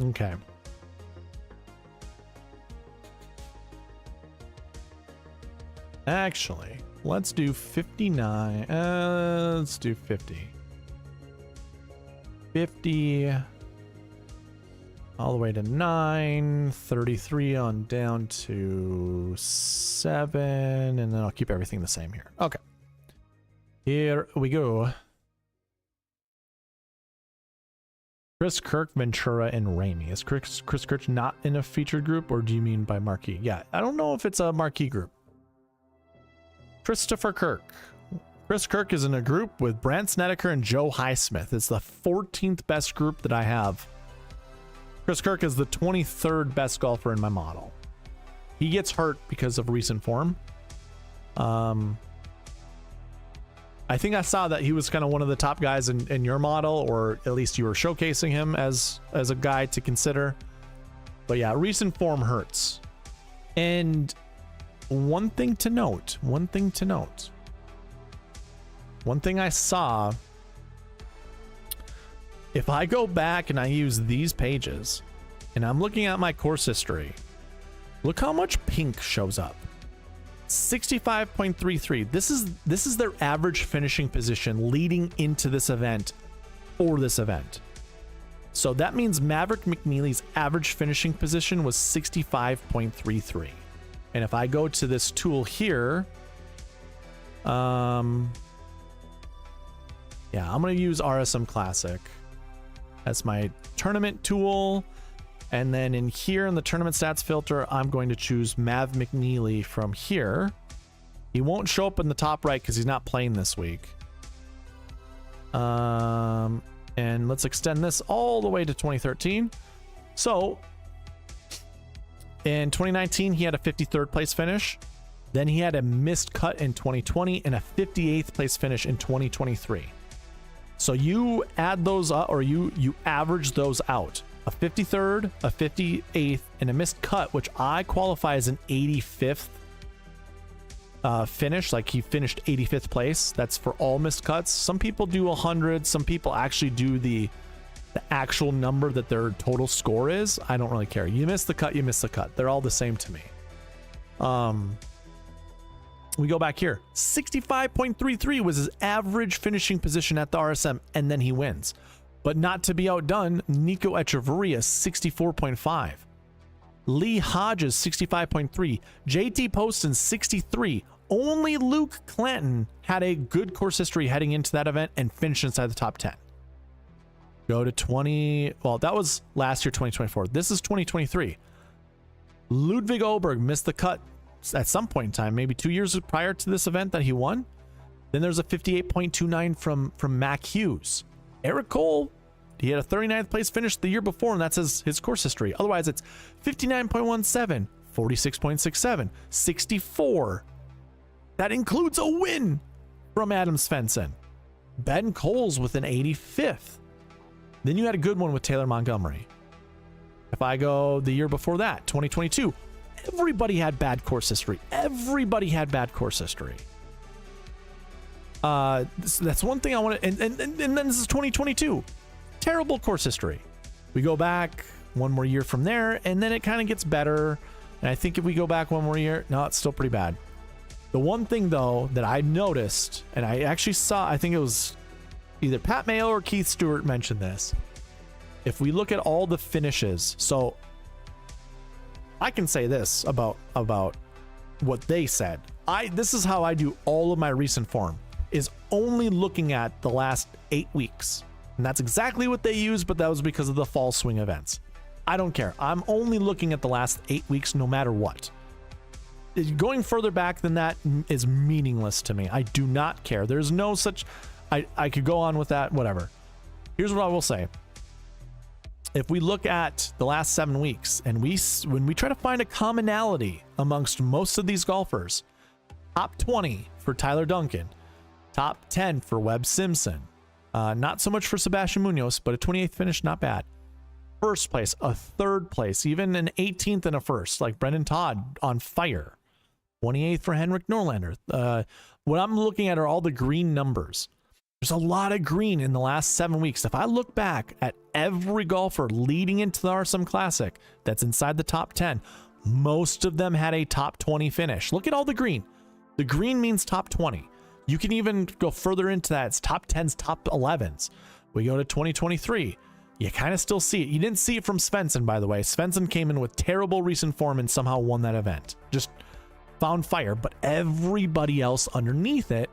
Okay. Actually, let's do 59. Let's do 50. 50 all the way to 9, 33 on down to 7, and then I'll keep everything the same here. Okay. Here we go. Chris Kirk, Ventura, and Ramey. Is Chris Kirk not in a featured group, or do you mean by Marquee? Yeah, I don't know if it's a Marquee group. Christopher Kirk. Chris Kirk is in a group with Brant Snedeker and Joe Highsmith. It's the 14th best group that I have. Chris Kirk is the 23rd best golfer in my model. He gets hurt because of recent form. I think I saw that he was kind of one of the top guys in your model, or at least you were showcasing him as a guy to consider. But yeah, recent form hurts. And one thing I saw, if I go back and I use these pages and I'm looking at my course history, look how much pink shows up. 65.33. This is their average finishing position leading into this event for this event. So that means Maverick McNeely's average finishing position was 65.33. And if I go to this tool here, yeah, I'm going to use RSM Classic as my tournament tool. And then in here in the tournament stats filter, I'm going to choose Mav McNeely from here. He won't show up in the top right because he's not playing this week. And let's extend this all the way to 2013. So in 2019, he had a 53rd place finish. Then he had a missed cut in 2020 and a 58th place finish in 2023. So you add those up, or you average those out. A 53rd, a 58th, and a missed cut, which I qualify as an 85th finish. Like he finished 85th place. That's for all missed cuts. Some people do 100. Some people actually do the actual number that their total score is. I don't really care. You miss the cut, you miss the cut. They're all the same to me. We go back here. 65.33 was his average finishing position at the RSM, and then he wins. But not to be outdone, Nico Echeverria, 64.5. Lee Hodges, 65.3. JT Poston, 63. Only Luke Clanton had a good course history heading into that event and finished inside the top 10. Go to 20. Well, that was last year, 2024. This is 2023. Ludwig Oberg missed the cut at some point in time, maybe 2 years prior to this event that he won. Then there's a 58.29 from Mac Hughes. Eric Cole, he had a 39th place finish the year before, and that's his course history. Otherwise, it's 59.17, 46.67, 64. That includes a win from Adam Svensson. Ben Coles with an 85th. Then you had a good one with Taylor Montgomery. If I go the year before that, 2022, everybody had bad course history. Everybody had bad course history. That's one thing I want to, and then this is 2022. Terrible course history. We go back one more year from there, and then it kind of gets better. And I think if we go back one more year, no, it's still pretty bad. The one thing though that I noticed, and I actually saw, I think it was either Pat Mayo or Keith Stewart mentioned this. If we look at all the finishes, so I can say this about what they said. This is how I do all of my recent form, is only looking at the last 8 weeks. And that's exactly what they used, but that was because of the fall swing events. I don't care. I'm only looking at the last 8 weeks no matter what. Going further back than that is meaningless to me. I do not care. There's no such... I could go on with that, whatever. Here's what I will say. If we look at the last 7 weeks, and when we try to find a commonality amongst most of these golfers, top 20 for Tyler Duncan, top 10 for Webb Simpson, not so much for Sebastian Munoz, but a 28th finish, not bad. First place, a third place, even an 18th and a first, like Brendan Todd on fire. 28th for Henrik Norlander. What I'm looking at are all the green numbers. There's a lot of green in the last 7 weeks. If I look back at every golfer leading into the RSM Classic that's inside the top 10, most of them had a top 20 finish. Look at all the green. The green means top 20. You can even go further into that. It's top 10s, top 11s. We go to 2023. You kind of still see it. You didn't see it from Svensson, by the way. Svensson came in with terrible recent form and somehow won that event. Just found fire. But everybody else underneath it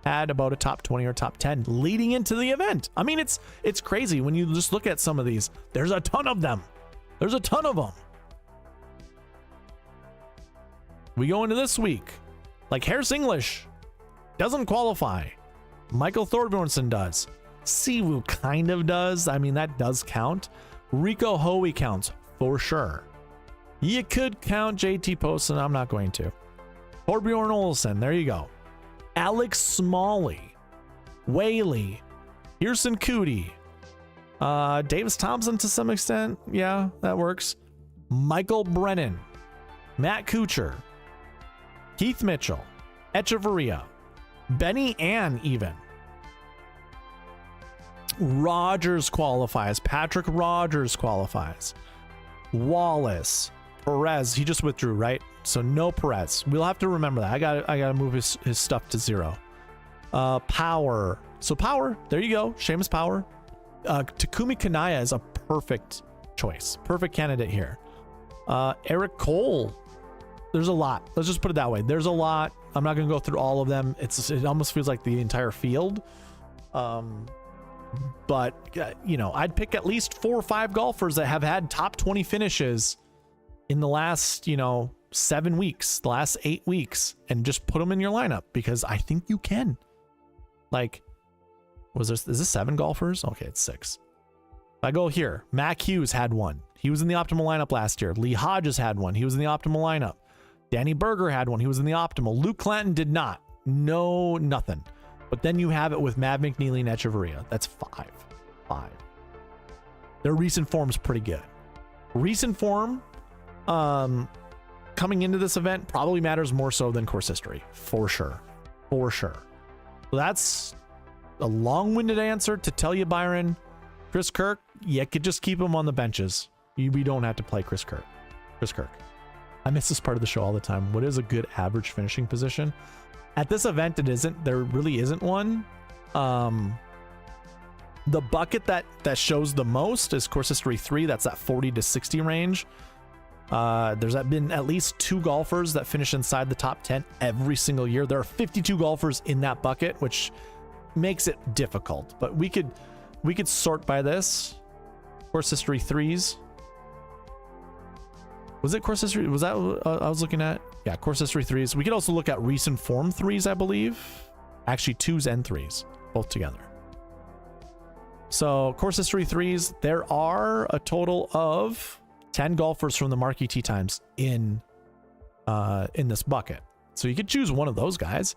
had about a top 20 or top 10 leading into the event. I mean, it's crazy when you just look at some of these. There's a ton of them. There's a ton of them. We go into this week. Like Harris English doesn't qualify. Michael Thorbjornsson does. Siwoo kind of does. I mean, that does count. Rico Hoey counts for sure. You could count JT Poston. I'm not going to. Torbjorn Olsen. There you go. Alex Smalley. Whaley. Pearson Cootie. Davis Thompson to some extent. Yeah, that works. Michael Brennan. Matt Kuchar. Keith Mitchell. Echeverria. Benny Ann even. Rogers qualifies. Patrick Rogers qualifies. Wallace. Perez. He just withdrew, right? So no Perez. We'll have to remember that. I gotta move his stuff to 0. Power. So Power. There you go. Seamus Power. Takumi Kanaya is a perfect choice. Perfect candidate here. Eric Cole. There's a lot. Let's just put it that way. There's a lot. I'm not going to go through all of them. It almost feels like the entire field. But, you know, I'd pick at least 4 or 5 golfers that have had top 20 finishes in the last, 7 weeks, the last 8 weeks, and just put them in your lineup because I think you can. Like, is this 7 golfers? Okay, it's 6. If I go here, Mac Hughes had 1. He was in the optimal lineup last year. Lee Hodges had 1. He was in the optimal lineup. Danny Berger had 1. He was in the optimal. Luke Clanton did not. No, nothing. But then you have it with Matt McNeely and Echeverria. That's 5. Their recent form's pretty good. Recent form, coming into this event probably matters more so than course history. For sure. So that's a long-winded answer to tell you, Byron. Chris Kirk, you could just keep him on the benches. We don't have to play Chris Kirk. I miss this part of the show all the time. What is a good average finishing position? At this event, it isn't. There really isn't one. The bucket that shows the most is course history 3. That's that 40 to 60 range. There's been at least 2 golfers that finish inside the top 10 every single year. There are 52 golfers in that bucket, which makes it difficult. But we could sort by this. Course history 3s. Was it course history? Was that what I was looking at? Yeah, course history 3s. We could also look at recent form 3s, I believe. Actually, 2s and 3s, both together. So course history 3s, there are a total of 10 golfers from the Marquee Tee Times in this bucket. So you could choose one of those guys.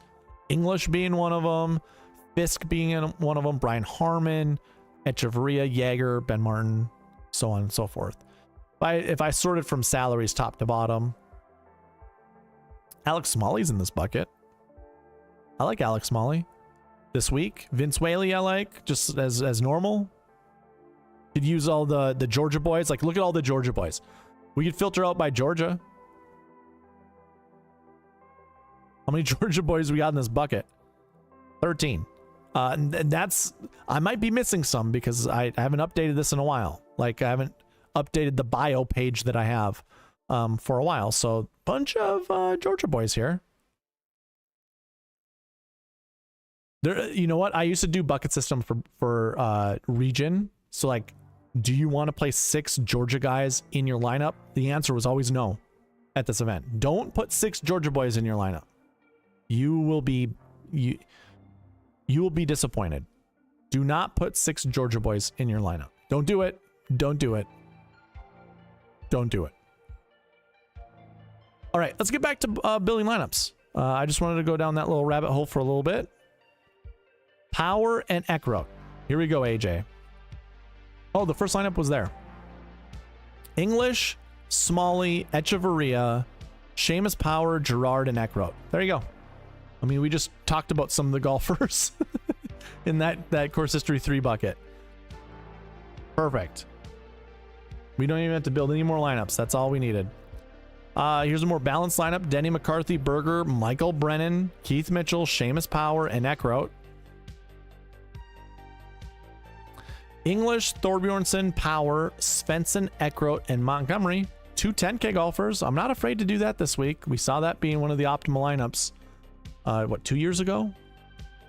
English being one of them, Fisk being one of them, Brian Harmon, Echeverria, Jaeger, Ben Martin, so on and so forth. If I sorted from salaries top to bottom, Alex Smalley's in this bucket. I like Alex Smalley this week. Vince Whaley I like, just as normal. Could use all the Georgia boys. Like, look at all the Georgia boys. We could filter out by Georgia. How many Georgia boys we got in this bucket? 13. And that's, I might be missing some because I haven't updated this in a while. Like, I haven't updated the bio page that I have for a while. So bunch of Georgia boys here. There, you know what? I used to do bucket system for region. So like, do you want to play 6 Georgia guys in your lineup? The answer was always no at this event. Don't put 6 Georgia boys in your lineup. You will be disappointed. Do not put 6 Georgia boys in your lineup. Don't do it. Don't do it. Don't do it. All right, let's get back to building lineups. I just wanted to go down that little rabbit hole for a little bit. Power and Eckroat. Here we go, AJ. Oh, the first lineup was there. English, Smalley, Echeverria, Seamus Power, Gerard, and Eckroat. There you go. I mean, we just talked about some of the golfers. in that course history 3 bucket. Perfect. We don't even have to build any more lineups. That's all we needed. Here's a more balanced lineup. Denny McCarthy, Berger, Michael Brennan, Keith Mitchell, Seamus Power, and Eckroat. English, Thorbjornsen, Power, Svensson, Eckroat, and Montgomery. 2 10K golfers. I'm not afraid to do that this week. We saw that being one of the optimal lineups. What, 2 years ago?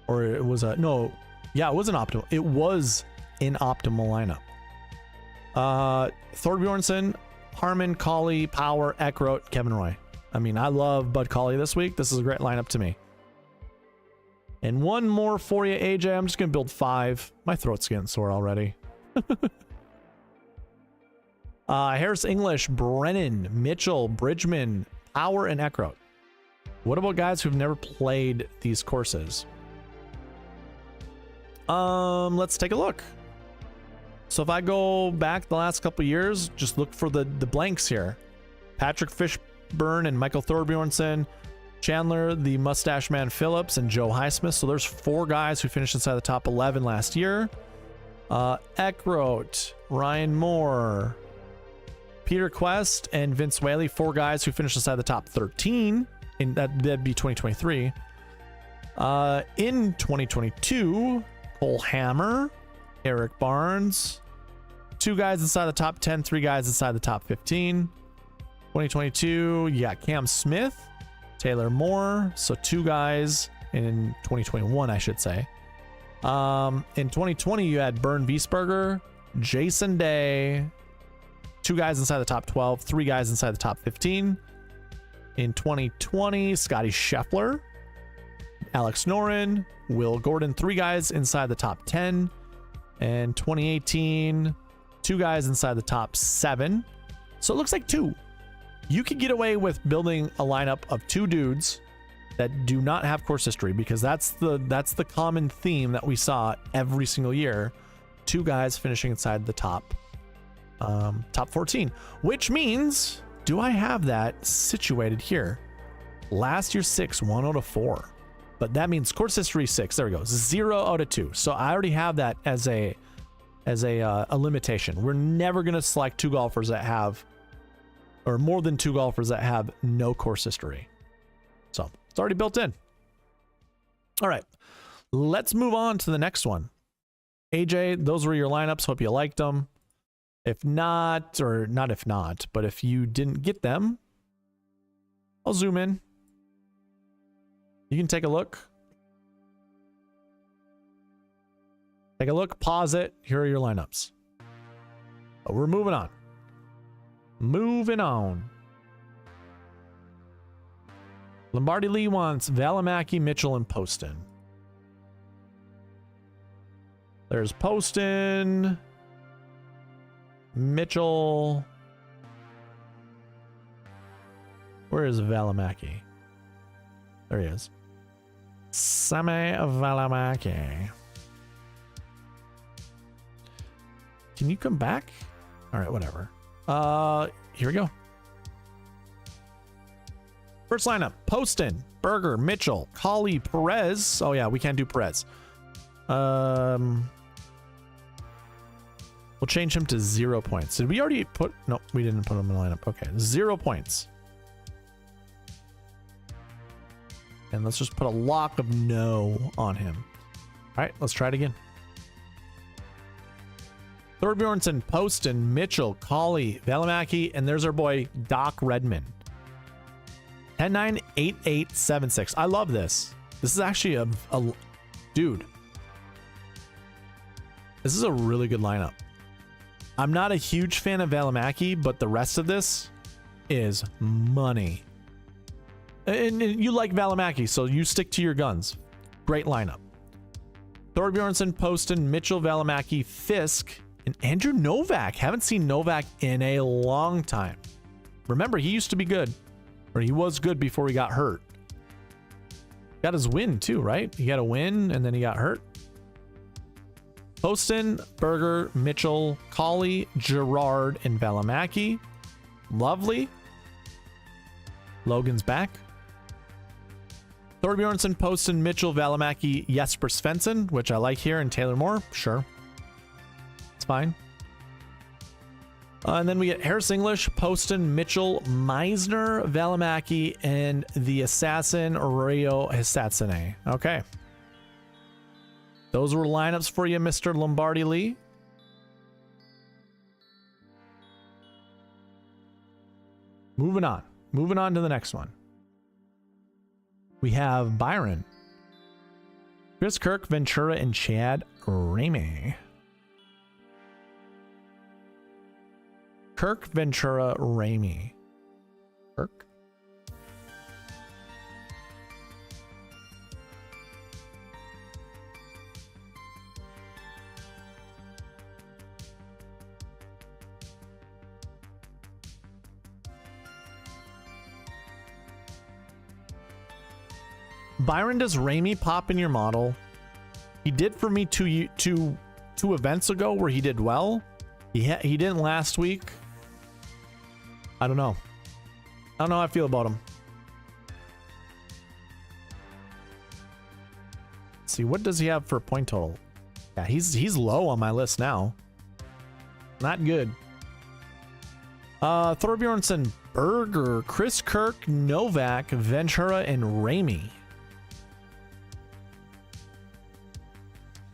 Or it was a... No. Yeah, it was an optimal. It was an optimal lineup. Thorbjornsen, Harmon, Cauley, Power, Eckroat, Kevin Roy. I mean, I love Bud Cauley this week. This is a great lineup to me. And one more for you, AJ. I'm just going to build 5. My throat's getting sore already. Harris English, Brennan, Mitchell, Bridgman, Power, and Eckroat. What about guys who've never played these courses? Let's take a look. So if I go back the last couple years, just look for the blanks here. Patrick Fishburne and Michael Thorbjornsen, Chandler, the Mustache Man Phillips, and Joe Highsmith. So there's 4 guys who finished inside the top 11 last year. Eckroat, Ryan Moore, Peter Quest, and Vince Whaley, 4 guys who finished inside the top 13. And that'd be 2023. In 2022, Cole Hammer, Eric Barnes, 2 guys inside the top 10, 3 guys inside the top 15. 2022, you got Cam Smith, Taylor Moore, so 2 guys in 2021, I should say. In 2020, you had Bern Wiesberger, Jason Day, 2 guys inside the top 12, 3 guys inside the top 15. In 2020, Scotty Scheffler, Alex Noren, Will Gordon, 3 guys inside the top 10. And 2018, 2 guys inside the top 7. So it looks like 2. You could get away with building a lineup of 2 dudes that do not have course history, because that's the common theme that we saw every single year. 2 guys finishing inside the top 14, which means, do I have that situated here? Last year 6, 1 out of 4. But that means course history 6. There we go. 0 out of 2. So I already have that as a limitation. We're never going to select 2 golfers that have, or more than 2 golfers that have no course history. So it's already built in. All right, let's move on to the next one. AJ, those were your lineups. Hope you liked them. If not, or not if not, but if you didn't get them, I'll zoom in. You can take a look. Take a look, pause it. Here are your lineups. But we're moving on. Moving on. Lombardi Lee wants Valimaki, Mitchell, and Poston. There's Poston, Mitchell. Where is Valimaki? There he is. Sami Valimaki. Can you come back? All right, whatever. Here we go. First lineup: Poston, Berger, Mitchell, Cauley, Perez. Oh yeah, we can't do Perez. We'll change him to 0 points. Did we already put? No, we didn't put him in the lineup. Okay, 0 points. And let's just put a lock of no on him. All right, let's try it again. Thorbjornsen, Poston, Mitchell, Cauley, Valimaki, and there's our boy Doc Redman. 10-9-8-8-7-6. I love this. This is actually a dude. This is a really good lineup. I'm not a huge fan of Valimaki, but the rest of this is money. And you like Valimaki, so you stick to your guns. Great lineup. Thorbjornsen, Poston, Mitchell, Valimaki, Fisk, and Andrew Novak. Haven't seen Novak in a long time. Remember, he used to be good. Or he was good before he got hurt. Got his win too, right? He got a win and then he got hurt. Poston, Berger, Mitchell, Cauley, Gerard, and Valimaki. Lovely. Logan's back. Thorbjornsen, Poston, Mitchell, Valimaki, Jesper Svensson, which I like here, and Taylor Moore. Sure. It's fine. And then we get Harris English, Poston, Mitchell, Meisner, Valimaki, and the Assassin, Rio Hisatsune. Okay. Those were lineups for you, Mr. Lombardi Lee. Moving on. Moving on to the next one. We have Byron, Chris Kirk, Ventura, and Chad Ramey. Kirk, Ventura, Ramey. Kirk. Byron, does Ramey pop in your model? He did for me two events ago where he did well. He didn't last week. I don't know. I don't know how I feel about him. Let's see, what does he have for point total? Yeah, he's low on my list now. Not good. Thorbjornsen, Berger, Chris Kirk, Novak, Ventura, and Ramey.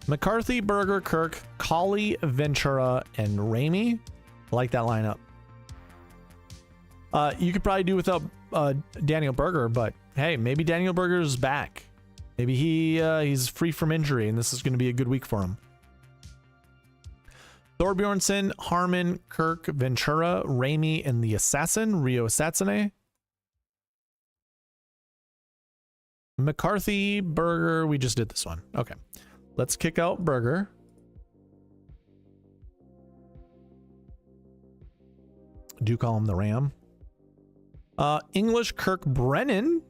McCarthy, Berger, Kirk, Colley, Ventura, and Ramey. I like that lineup. You could probably do without Daniel Berger, but hey, maybe Daniel Berger's back. Maybe he's free from injury, and this is going to be a good week for him. Thorbjornsen, Harmon, Kirk, Ventura, Ramey, and the Assassin, Rio Hisatsune. McCarthy, Berger, we just did this one. Okay. Let's kick out Berger. Do call him the Ram. English, Kirk, Brennan.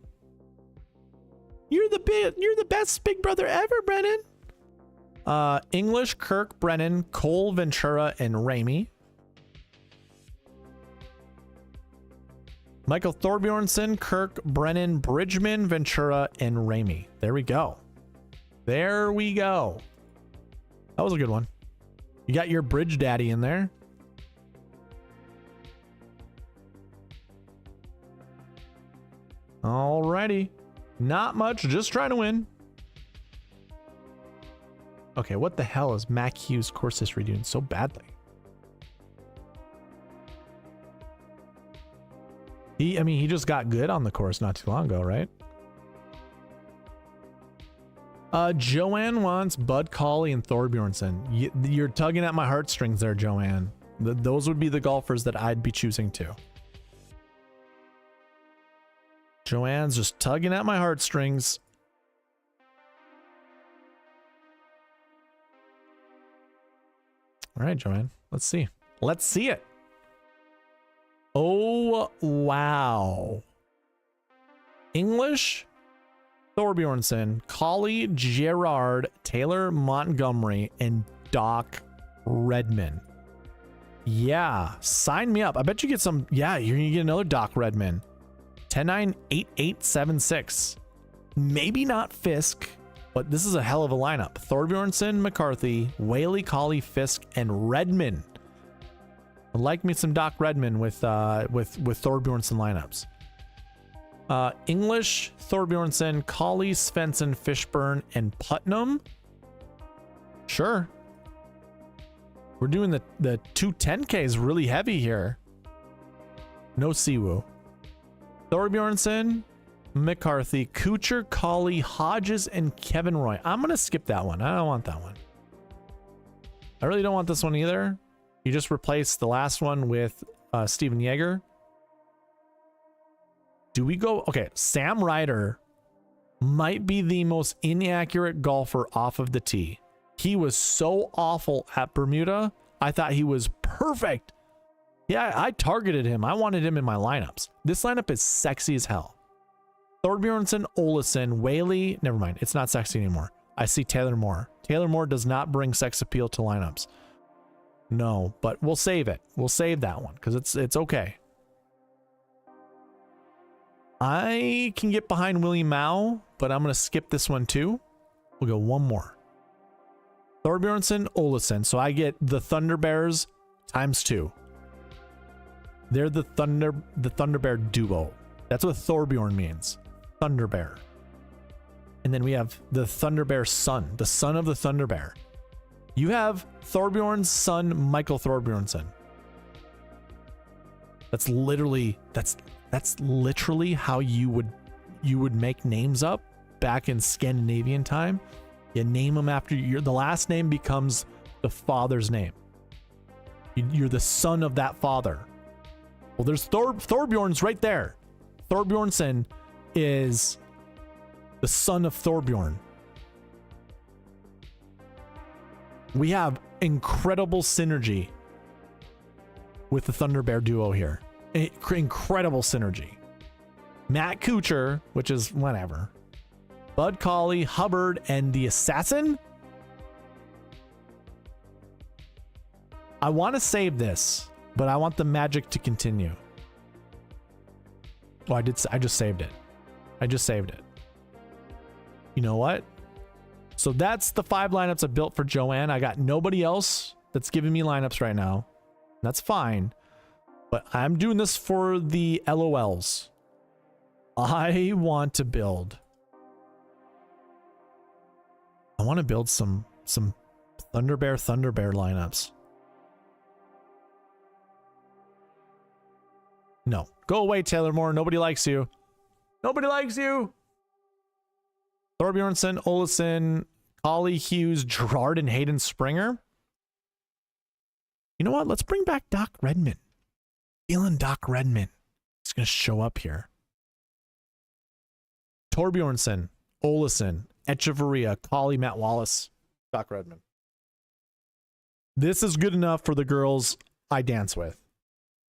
You're the best big brother ever, Brennan. English, Kirk, Brennan, Cole, Ventura, and Ramey. Michael Thorbjornsen, Kirk, Brennan, Bridgman, Ventura, and Ramey. There we go. There we go. That was a good one. You got your bridge daddy in there. Alrighty. Not much, just trying to win. Okay, what the hell is Mac Hughes' course history doing so badly? He just got good on the course not too long ago, right? Joanne wants Bud Colley and Thorbjornsen. You're tugging at my heartstrings there, Joanne. Those would be the golfers that I'd be choosing too. Joanne's just tugging at my heartstrings. All right, Joanne. Let's see. Let's see it. Oh, wow. English, Thorbjornsen, Colley, Gerard, Taylor Montgomery, and Doc Redman. Yeah, sign me up. I bet you get some. Yeah, you're going to get another Doc Redman. 10-9-8-8-7-6. Maybe not Fisk, but this is a hell of a lineup. Thorbjornsen, McCarthy, Whaley, Colley, Fisk, and Redman. I like me some Doc Redman with Thorbjornsen lineups. English, Thorbjornsen, Colley, Svensson, Fishburne, and Putnam. Sure. We're doing the 210Ks really heavy here. No Siwoo. Thorbjornsen, McCarthy, Kuchar, Colley, Hodges, and Kevin Roy. I'm going to skip that one. I don't want that one. I really don't want this one either. You just replaced the last one with Steven Yeager. Do we go? Okay, Sam Ryder might be the most inaccurate golfer off of the tee. He was so awful at Bermuda. I thought he was perfect. Yeah, I targeted him. I wanted him in my lineups. This lineup is sexy as hell. Thorbjornsen, Olesen, Whaley. Never mind. It's not sexy anymore. I see Taylor Moore. Taylor Moore does not bring sex appeal to lineups. No, but we'll save it. We'll save that one because it's okay. I can get behind Willie Mao, but I'm going to skip this one too. We'll go one more. Thorbjornsen, Olesen. So I get the Thunder Bears times 2. They're the Thunder Bear duo. That's what Thorbjorn means. Thunder Bear. And then we have the Thunder Bear son, the son of the Thunder Bear. You have Thorbjorn's son, Michael Thorbjornsen. That's literally how you would make names up back in Scandinavian time. You name them after the last name becomes the father's name. You're the son of that father. Well, there's Thorbjorn's right there. Thorbjornsen is the son of Thorbjorn. We have incredible synergy with the Thunder Bear duo here. Incredible synergy. Matt Kuchar, which is whatever. Bud Colley, Hubbard, and the Assassin. I want to save this, but I want the magic to continue. Oh, I just saved it. I just saved it. You know what? So that's the 5 lineups I built for Joanne. I got nobody else that's giving me lineups right now. That's fine. But I'm doing this for the LOLs. I want to build. I want to build some Thunder Bear lineups. No. Go away, Taylor Moore. Nobody likes you. Nobody likes you. Thorbjornsen, Olesen, Ollie Hughes, Gerard, and Hayden Springer. You know what? Let's bring back Doc Redman. Feeling Doc Redman. He's going to show up here. Thorbjornsen, Olesen, Echeverria, Colley, Matt Wallace, Doc Redman. This is good enough for the girls I dance with.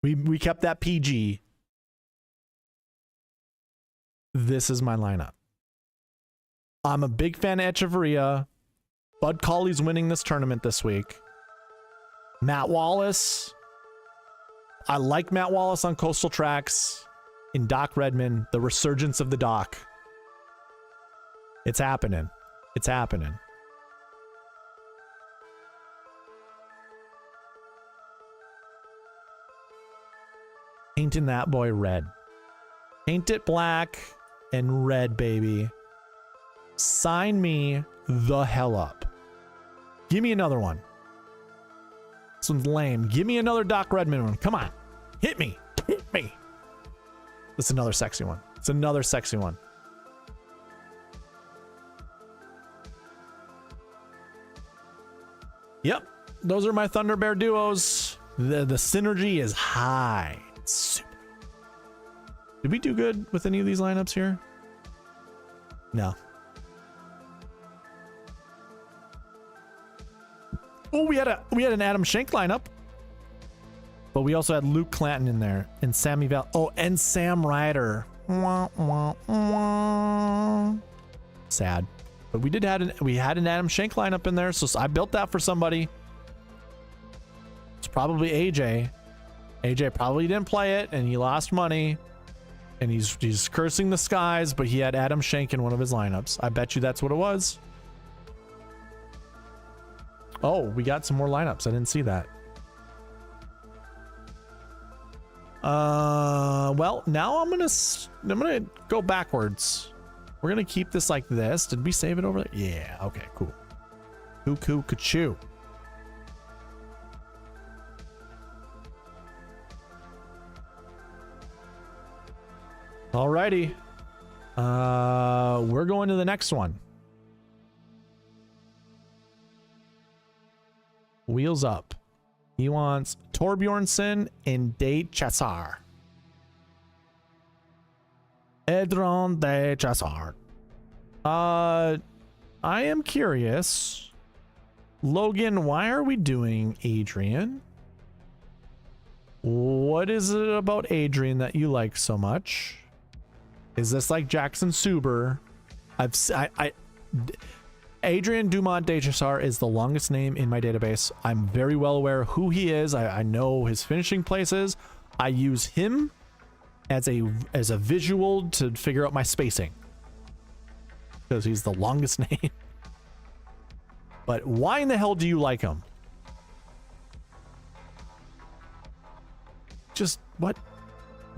We kept that PG. This is my lineup. I'm a big fan of Echeverria. Bud Colley's winning this tournament this week. Matt Wallace. I like Matt Wallace on Coastal Tracks. In Doc Redman, the resurgence of the Doc. It's happening. It's happening. Painting that boy red. Paint it black and red, baby. Sign me the hell up. Give me another one. This one's lame. Give me another Doc Redman one. Come on. Hit me. Hit me. This is another sexy one. It's another sexy one. Yep. Those are my Thunder Bear duos. The synergy is high. It's super. Did we do good with any of these lineups here? No. Oh, we had an Adam Schenk lineup. But we also had Luke Clanton in there and Sammy Val. Oh, and Sam Ryder. Wah, wah, wah. Sad. But we had an Adam Schenk lineup in there, so I built that for somebody. It's probably AJ. AJ probably didn't play it and he lost money. And he's cursing the skies, but he had Adam Schenk in one of his lineups. I bet you that's what it was. Oh, we got some more lineups. I didn't see that. Well, now I'm gonna go backwards. We're gonna keep this like this. Did we save it over there? Yeah. Okay. Cool. Cuckoo, ka-choo. Alrighty. We're going to the next one. Wheels up. He wants Thorbjornsen and De Chassar. Edron De Chassar. I am curious. Logan, why are we doing Adrian? What is it about Adrian that you like so much? Is this like Jackson Suber? Adrian Dumont De Chassar is the longest name in my database. I'm very well aware who he is. I know his finishing places. I use him as a visual to figure out my spacing, because he's the longest name. But why in the hell do you like him? Just what?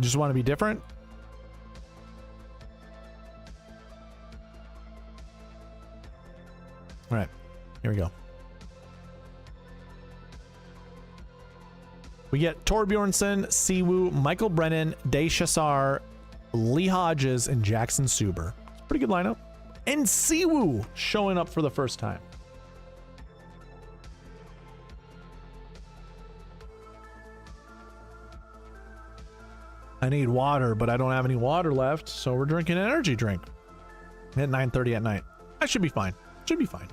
Just want to be different? All right, here we go. We get Torbjornsson, Siwoo, Michael Brennan, Day Chassar, Lee Hodges, and Jackson Suber. It's a pretty good lineup. And Siwoo showing up for the first time. I need water, but I don't have any water left, so we're drinking an energy drink at 9:30 at night. I should be fine. Should be fine.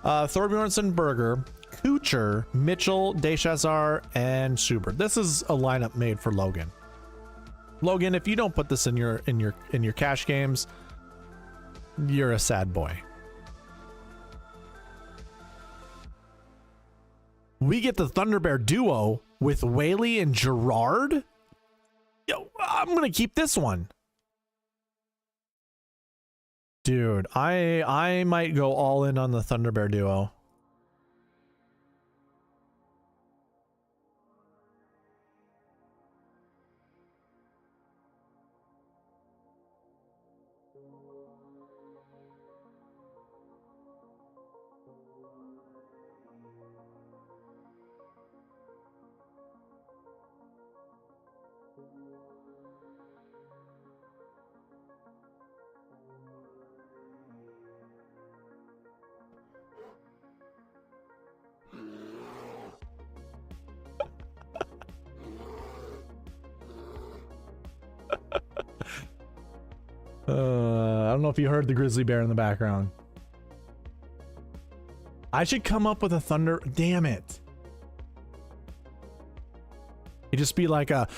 Thorbjornsson, Berger, Kuchar, Mitchell, Deschazar, and Suber. This is a lineup made for Logan. Logan, if you don't put this in your cash games, you're a sad boy. We get the Thunder Bear duo with Whaley and Gerard. Yo, I'm gonna keep this one. Dude, I might go all in on the Thunder Bear duo. I don't know if you heard the grizzly bear in the background. I should come up with a thunder. Damn it. It'd just be like a.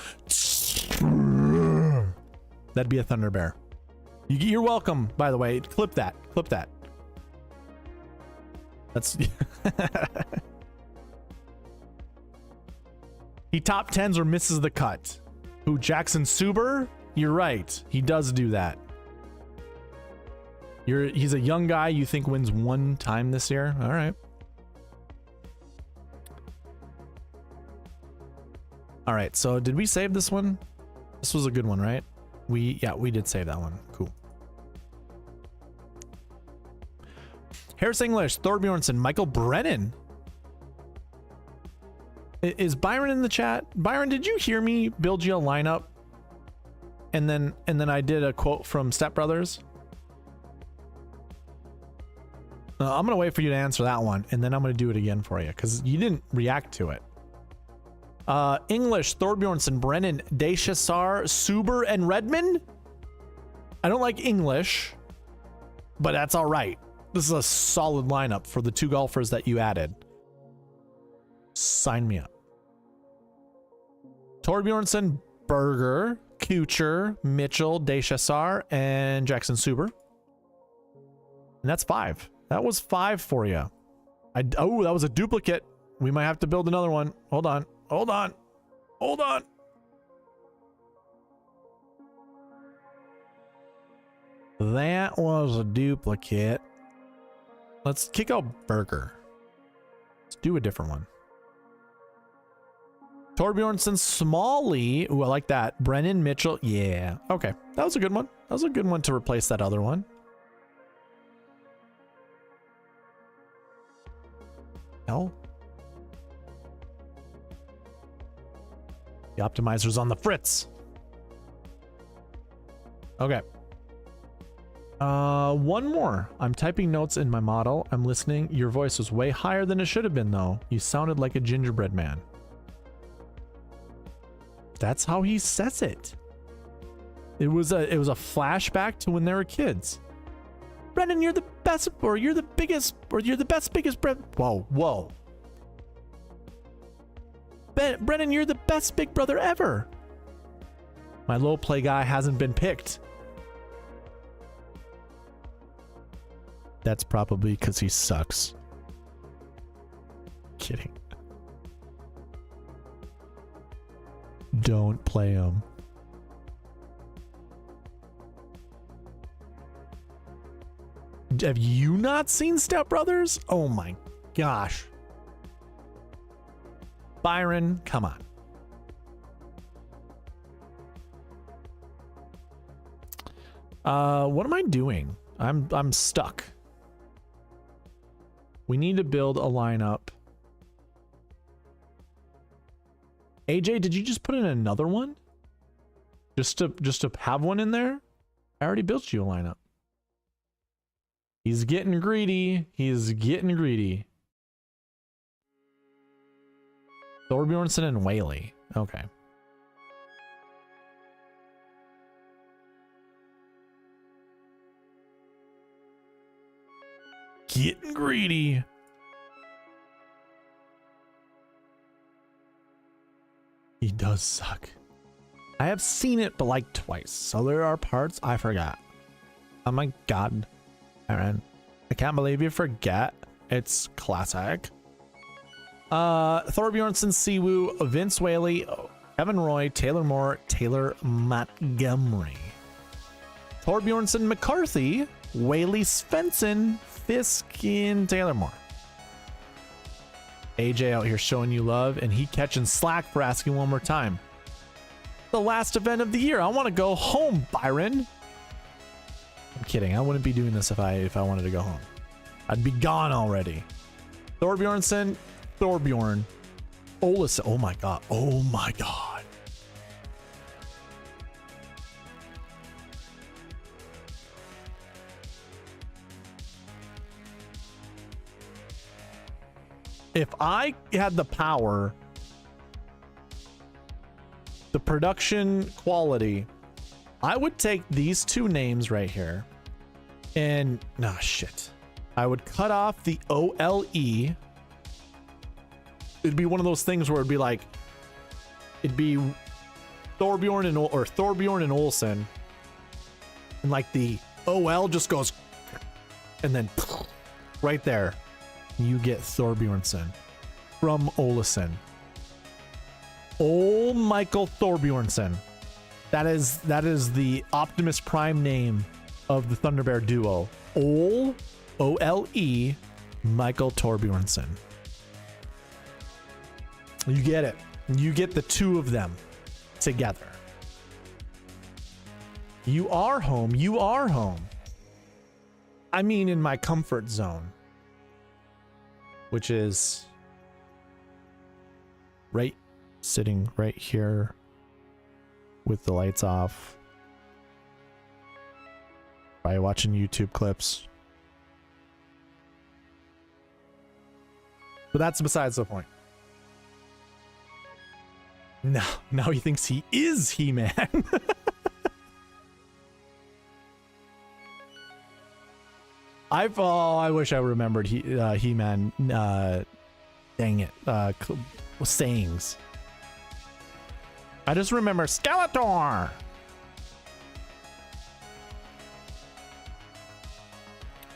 That'd be a thunder bear. You're welcome, by the way. Clip that. Clip that. That's. He top tens or misses the cut. Who, Jackson Suber? You're right. He does do that. He's a young guy you think wins one time this year? All right. All right, so did we save this one? This was a good one, right? Yeah, we did save that one. Cool. Harris English, Thorbjornsson, Michael Brennan. Is Byron in the chat? Byron, did you hear me build you a lineup? And then I did a quote from Step Brothers. I'm gonna wait for you to answer that one, and then I'm gonna do it again for you because you didn't react to it. English, Thorbjornsson, Brennan, Deschazar, Suber, and Redmond. I don't like English, but that's all right. This is a solid lineup for the two golfers that you added. Sign me up. Torbjornsson, Berger, Kuchar, Mitchell, Deschazar, and Jackson Suber. And that's 5. That was 5 for you. Oh, that was a duplicate. We might have to build another one. Hold on. Hold on. Hold on. That was a duplicate. Let's kick out Berger. Let's do a different one. Torbjornsson, Smalley. Ooh, I like that. Brennan, Mitchell. Yeah. Okay. That was a good one. That was a good one to replace that other one. Hell. The optimizer's on the fritz. Okay. One more. I'm typing notes in my model. I'm listening. Your voice was way higher than it should have been, though. You sounded like a gingerbread man. That's how he says it. It was a flashback to when they were kids. Brendan, you're the best, or you're the biggest, or you're the best, biggest Whoa, whoa. Brendan, you're the best big brother ever. My low play guy hasn't been picked. That's probably because he sucks. Kidding. Don't play him. have you not seen Step Brothers? Oh my gosh. Byron, come on. What am I doing? I'm stuck. We need to build a lineup. AJ, did you just put in another one? Just to have one in there? I already built you a lineup. He's getting greedy. He's getting greedy. Thorbjornsen and Whaley. Okay. Getting greedy. He does suck. I have seen it, but like twice. So there are parts I forgot. Oh my god. Aaron, I can't believe you forget. It's classic. Thorbjornsen, Siwoo, Vince Whaley, Evan Roy, Taylor Moore, Taylor Montgomery. Thorbjornsen, McCarthy, Whaley, Svensson, Fisk, and Taylor Moore. AJ out here showing you love, and he catching slack for asking one more time. The last event of the year. I want to go home, Byron. I'm kidding. I wouldn't be doing this if I wanted to go home. I'd be gone already. Thorbjornsen, Thorbjorn, Olesen. Oh my god. Oh my god. If I had the power, the production quality, I would take these two names right here and shit. I would cut off the OLE. It'd be one of those things where it'd be like, it'd be Thorbjorn and Olsen, and like the OL just goes, and then right there, you get Thorbjornsen from Olesen. Ole Michael Thorbjornsen. That is the Optimus Prime name of the Thunder Bear duo. Ole, O-L-E, Michael Thorbjornsen. You get it. You get the two of them together. You are home. You are home. I mean, in my comfort zone, which is sitting right here with the lights off, by watching YouTube clips. But that's besides the point. Now he thinks he is He-Man. I wish I remembered He-Man. Dang it. Sayings. I just remember Skeletor.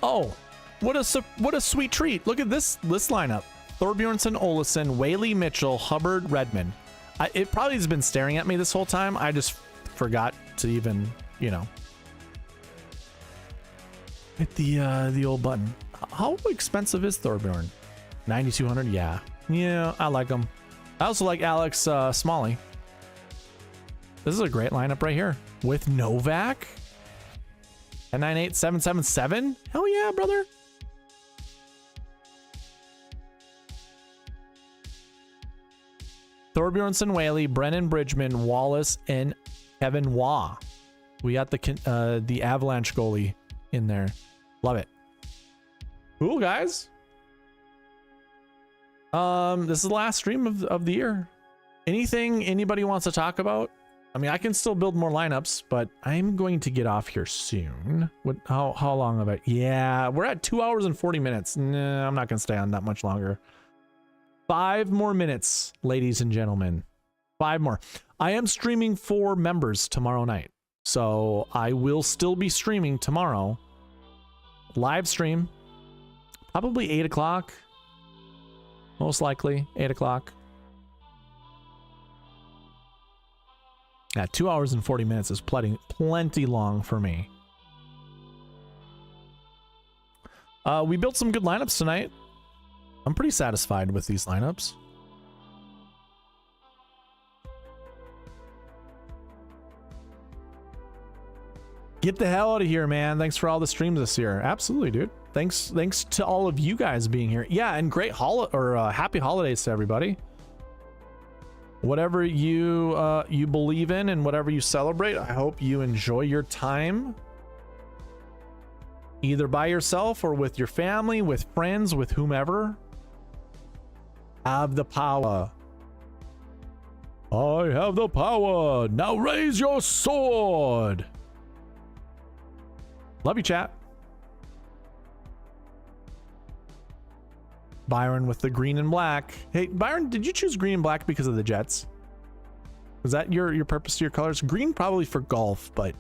Oh, what a sweet treat. Look at this lineup. Thorbjornsen, Olesen, Whaley, Mitchell, Hubbard, Redmond. It probably has been staring at me this whole time. I just forgot to even, hit the old button. How expensive is Thorbjorn? 9,200. Yeah, I like him. I also like Alex Smalley. This is a great lineup right here with Novak. 1098-777. Hell yeah, brother. Thorbjornsen, Whaley, Brennan Bridgman, Wallace, and Kevin Waugh. We got the Avalanche goalie in there. Love it. Cool, guys. This is the last stream of the year. Anything anybody wants to talk about? I mean, I can still build more lineups, but I'm going to get off here soon. How long have I? Yeah, we're at 2 hours and 40 minutes. Nah, I'm not going to stay on that much longer. 5 more minutes, ladies and gentlemen. 5 more. I am streaming for members tomorrow night. So I will still be streaming tomorrow. Live stream. Probably 8 o'clock. Most likely 8 o'clock. Yeah, 2 hours and 40 minutes is plenty long for me. We built some good lineups tonight. I'm pretty satisfied with these lineups. Get the hell out of here, man. Thanks for all the streams this year. Absolutely, dude. Thanks to all of you guys being here. Yeah, and great happy holidays to everybody. Whatever you you believe in and whatever you celebrate, I hope you enjoy your time either by yourself or with your family, with friends, with whomever. Have the power. I have the power. Now raise your sword. Love you, chat. Byron with the green and black. Hey, Byron, did you choose green and black because of the Jets? Was that your purpose to your colors? Green probably for golf, but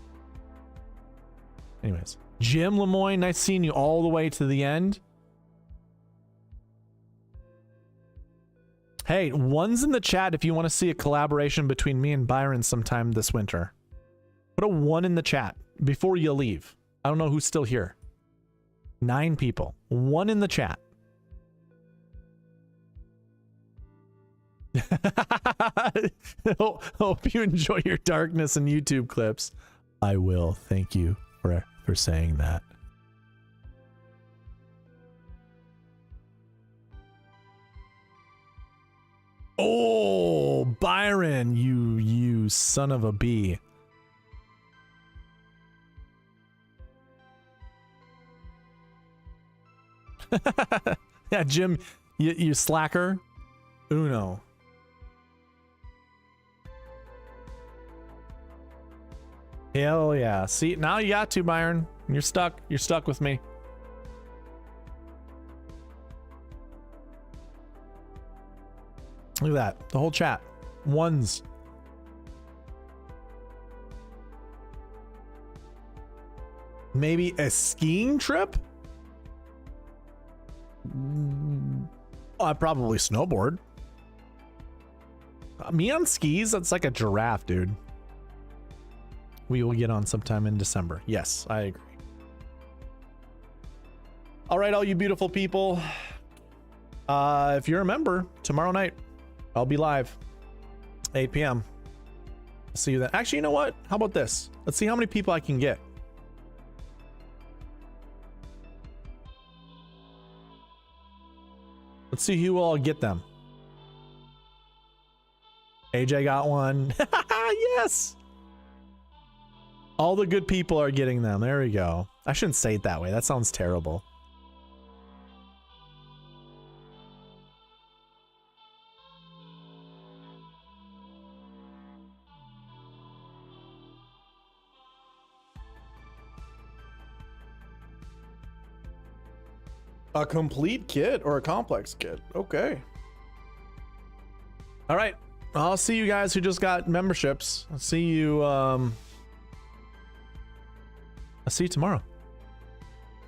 anyways. Jim Lemoyne, nice seeing you all the way to the end. Hey, one's in the chat if you want to see a collaboration between me and Byron sometime this winter. Put a 1 in the chat before you leave. I don't know who's still here. 9 people. 1 in the chat. Hope you enjoy your darkness and YouTube clips. I will. Thank you for saying that. Oh, Byron, you son of a bee. Yeah, Jim, you slacker. Uno. Hell yeah. See, now you got to, Byron. You're stuck. You're stuck with me. Look at that. The whole chat. 1s. Maybe a skiing trip? I'd probably snowboard. Me on skis? That's like a giraffe, dude. We will get on sometime in December. Yes, I agree. All right, all you beautiful people. If you're a member, tomorrow night, I'll be live. 8 p.m. I'll see you then. Actually, you know what? How about this? Let's see how many people I can get. Let's see who will get them. AJ got one. Yes. All the good people are getting them. There we go. I shouldn't say it that way. That sounds terrible. A complete kit or a complex kit? Okay. All right. I'll see you guys who just got memberships. I'll see you. I'll see you tomorrow.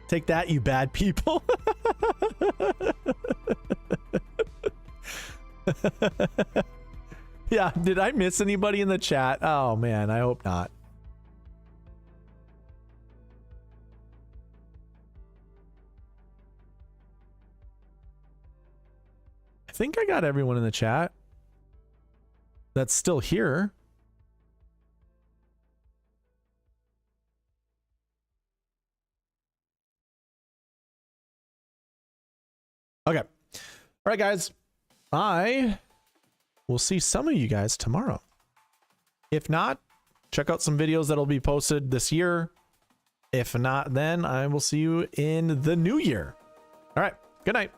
Take that, you bad people. Yeah. Did I miss anybody in the chat? Oh man, I hope not. I think I got everyone in the chat that's still here. Okay. All right, guys. I will see some of you guys tomorrow. If not, check out some videos that'll be posted this year. If not, then I will see you in the new year. All right. Good night.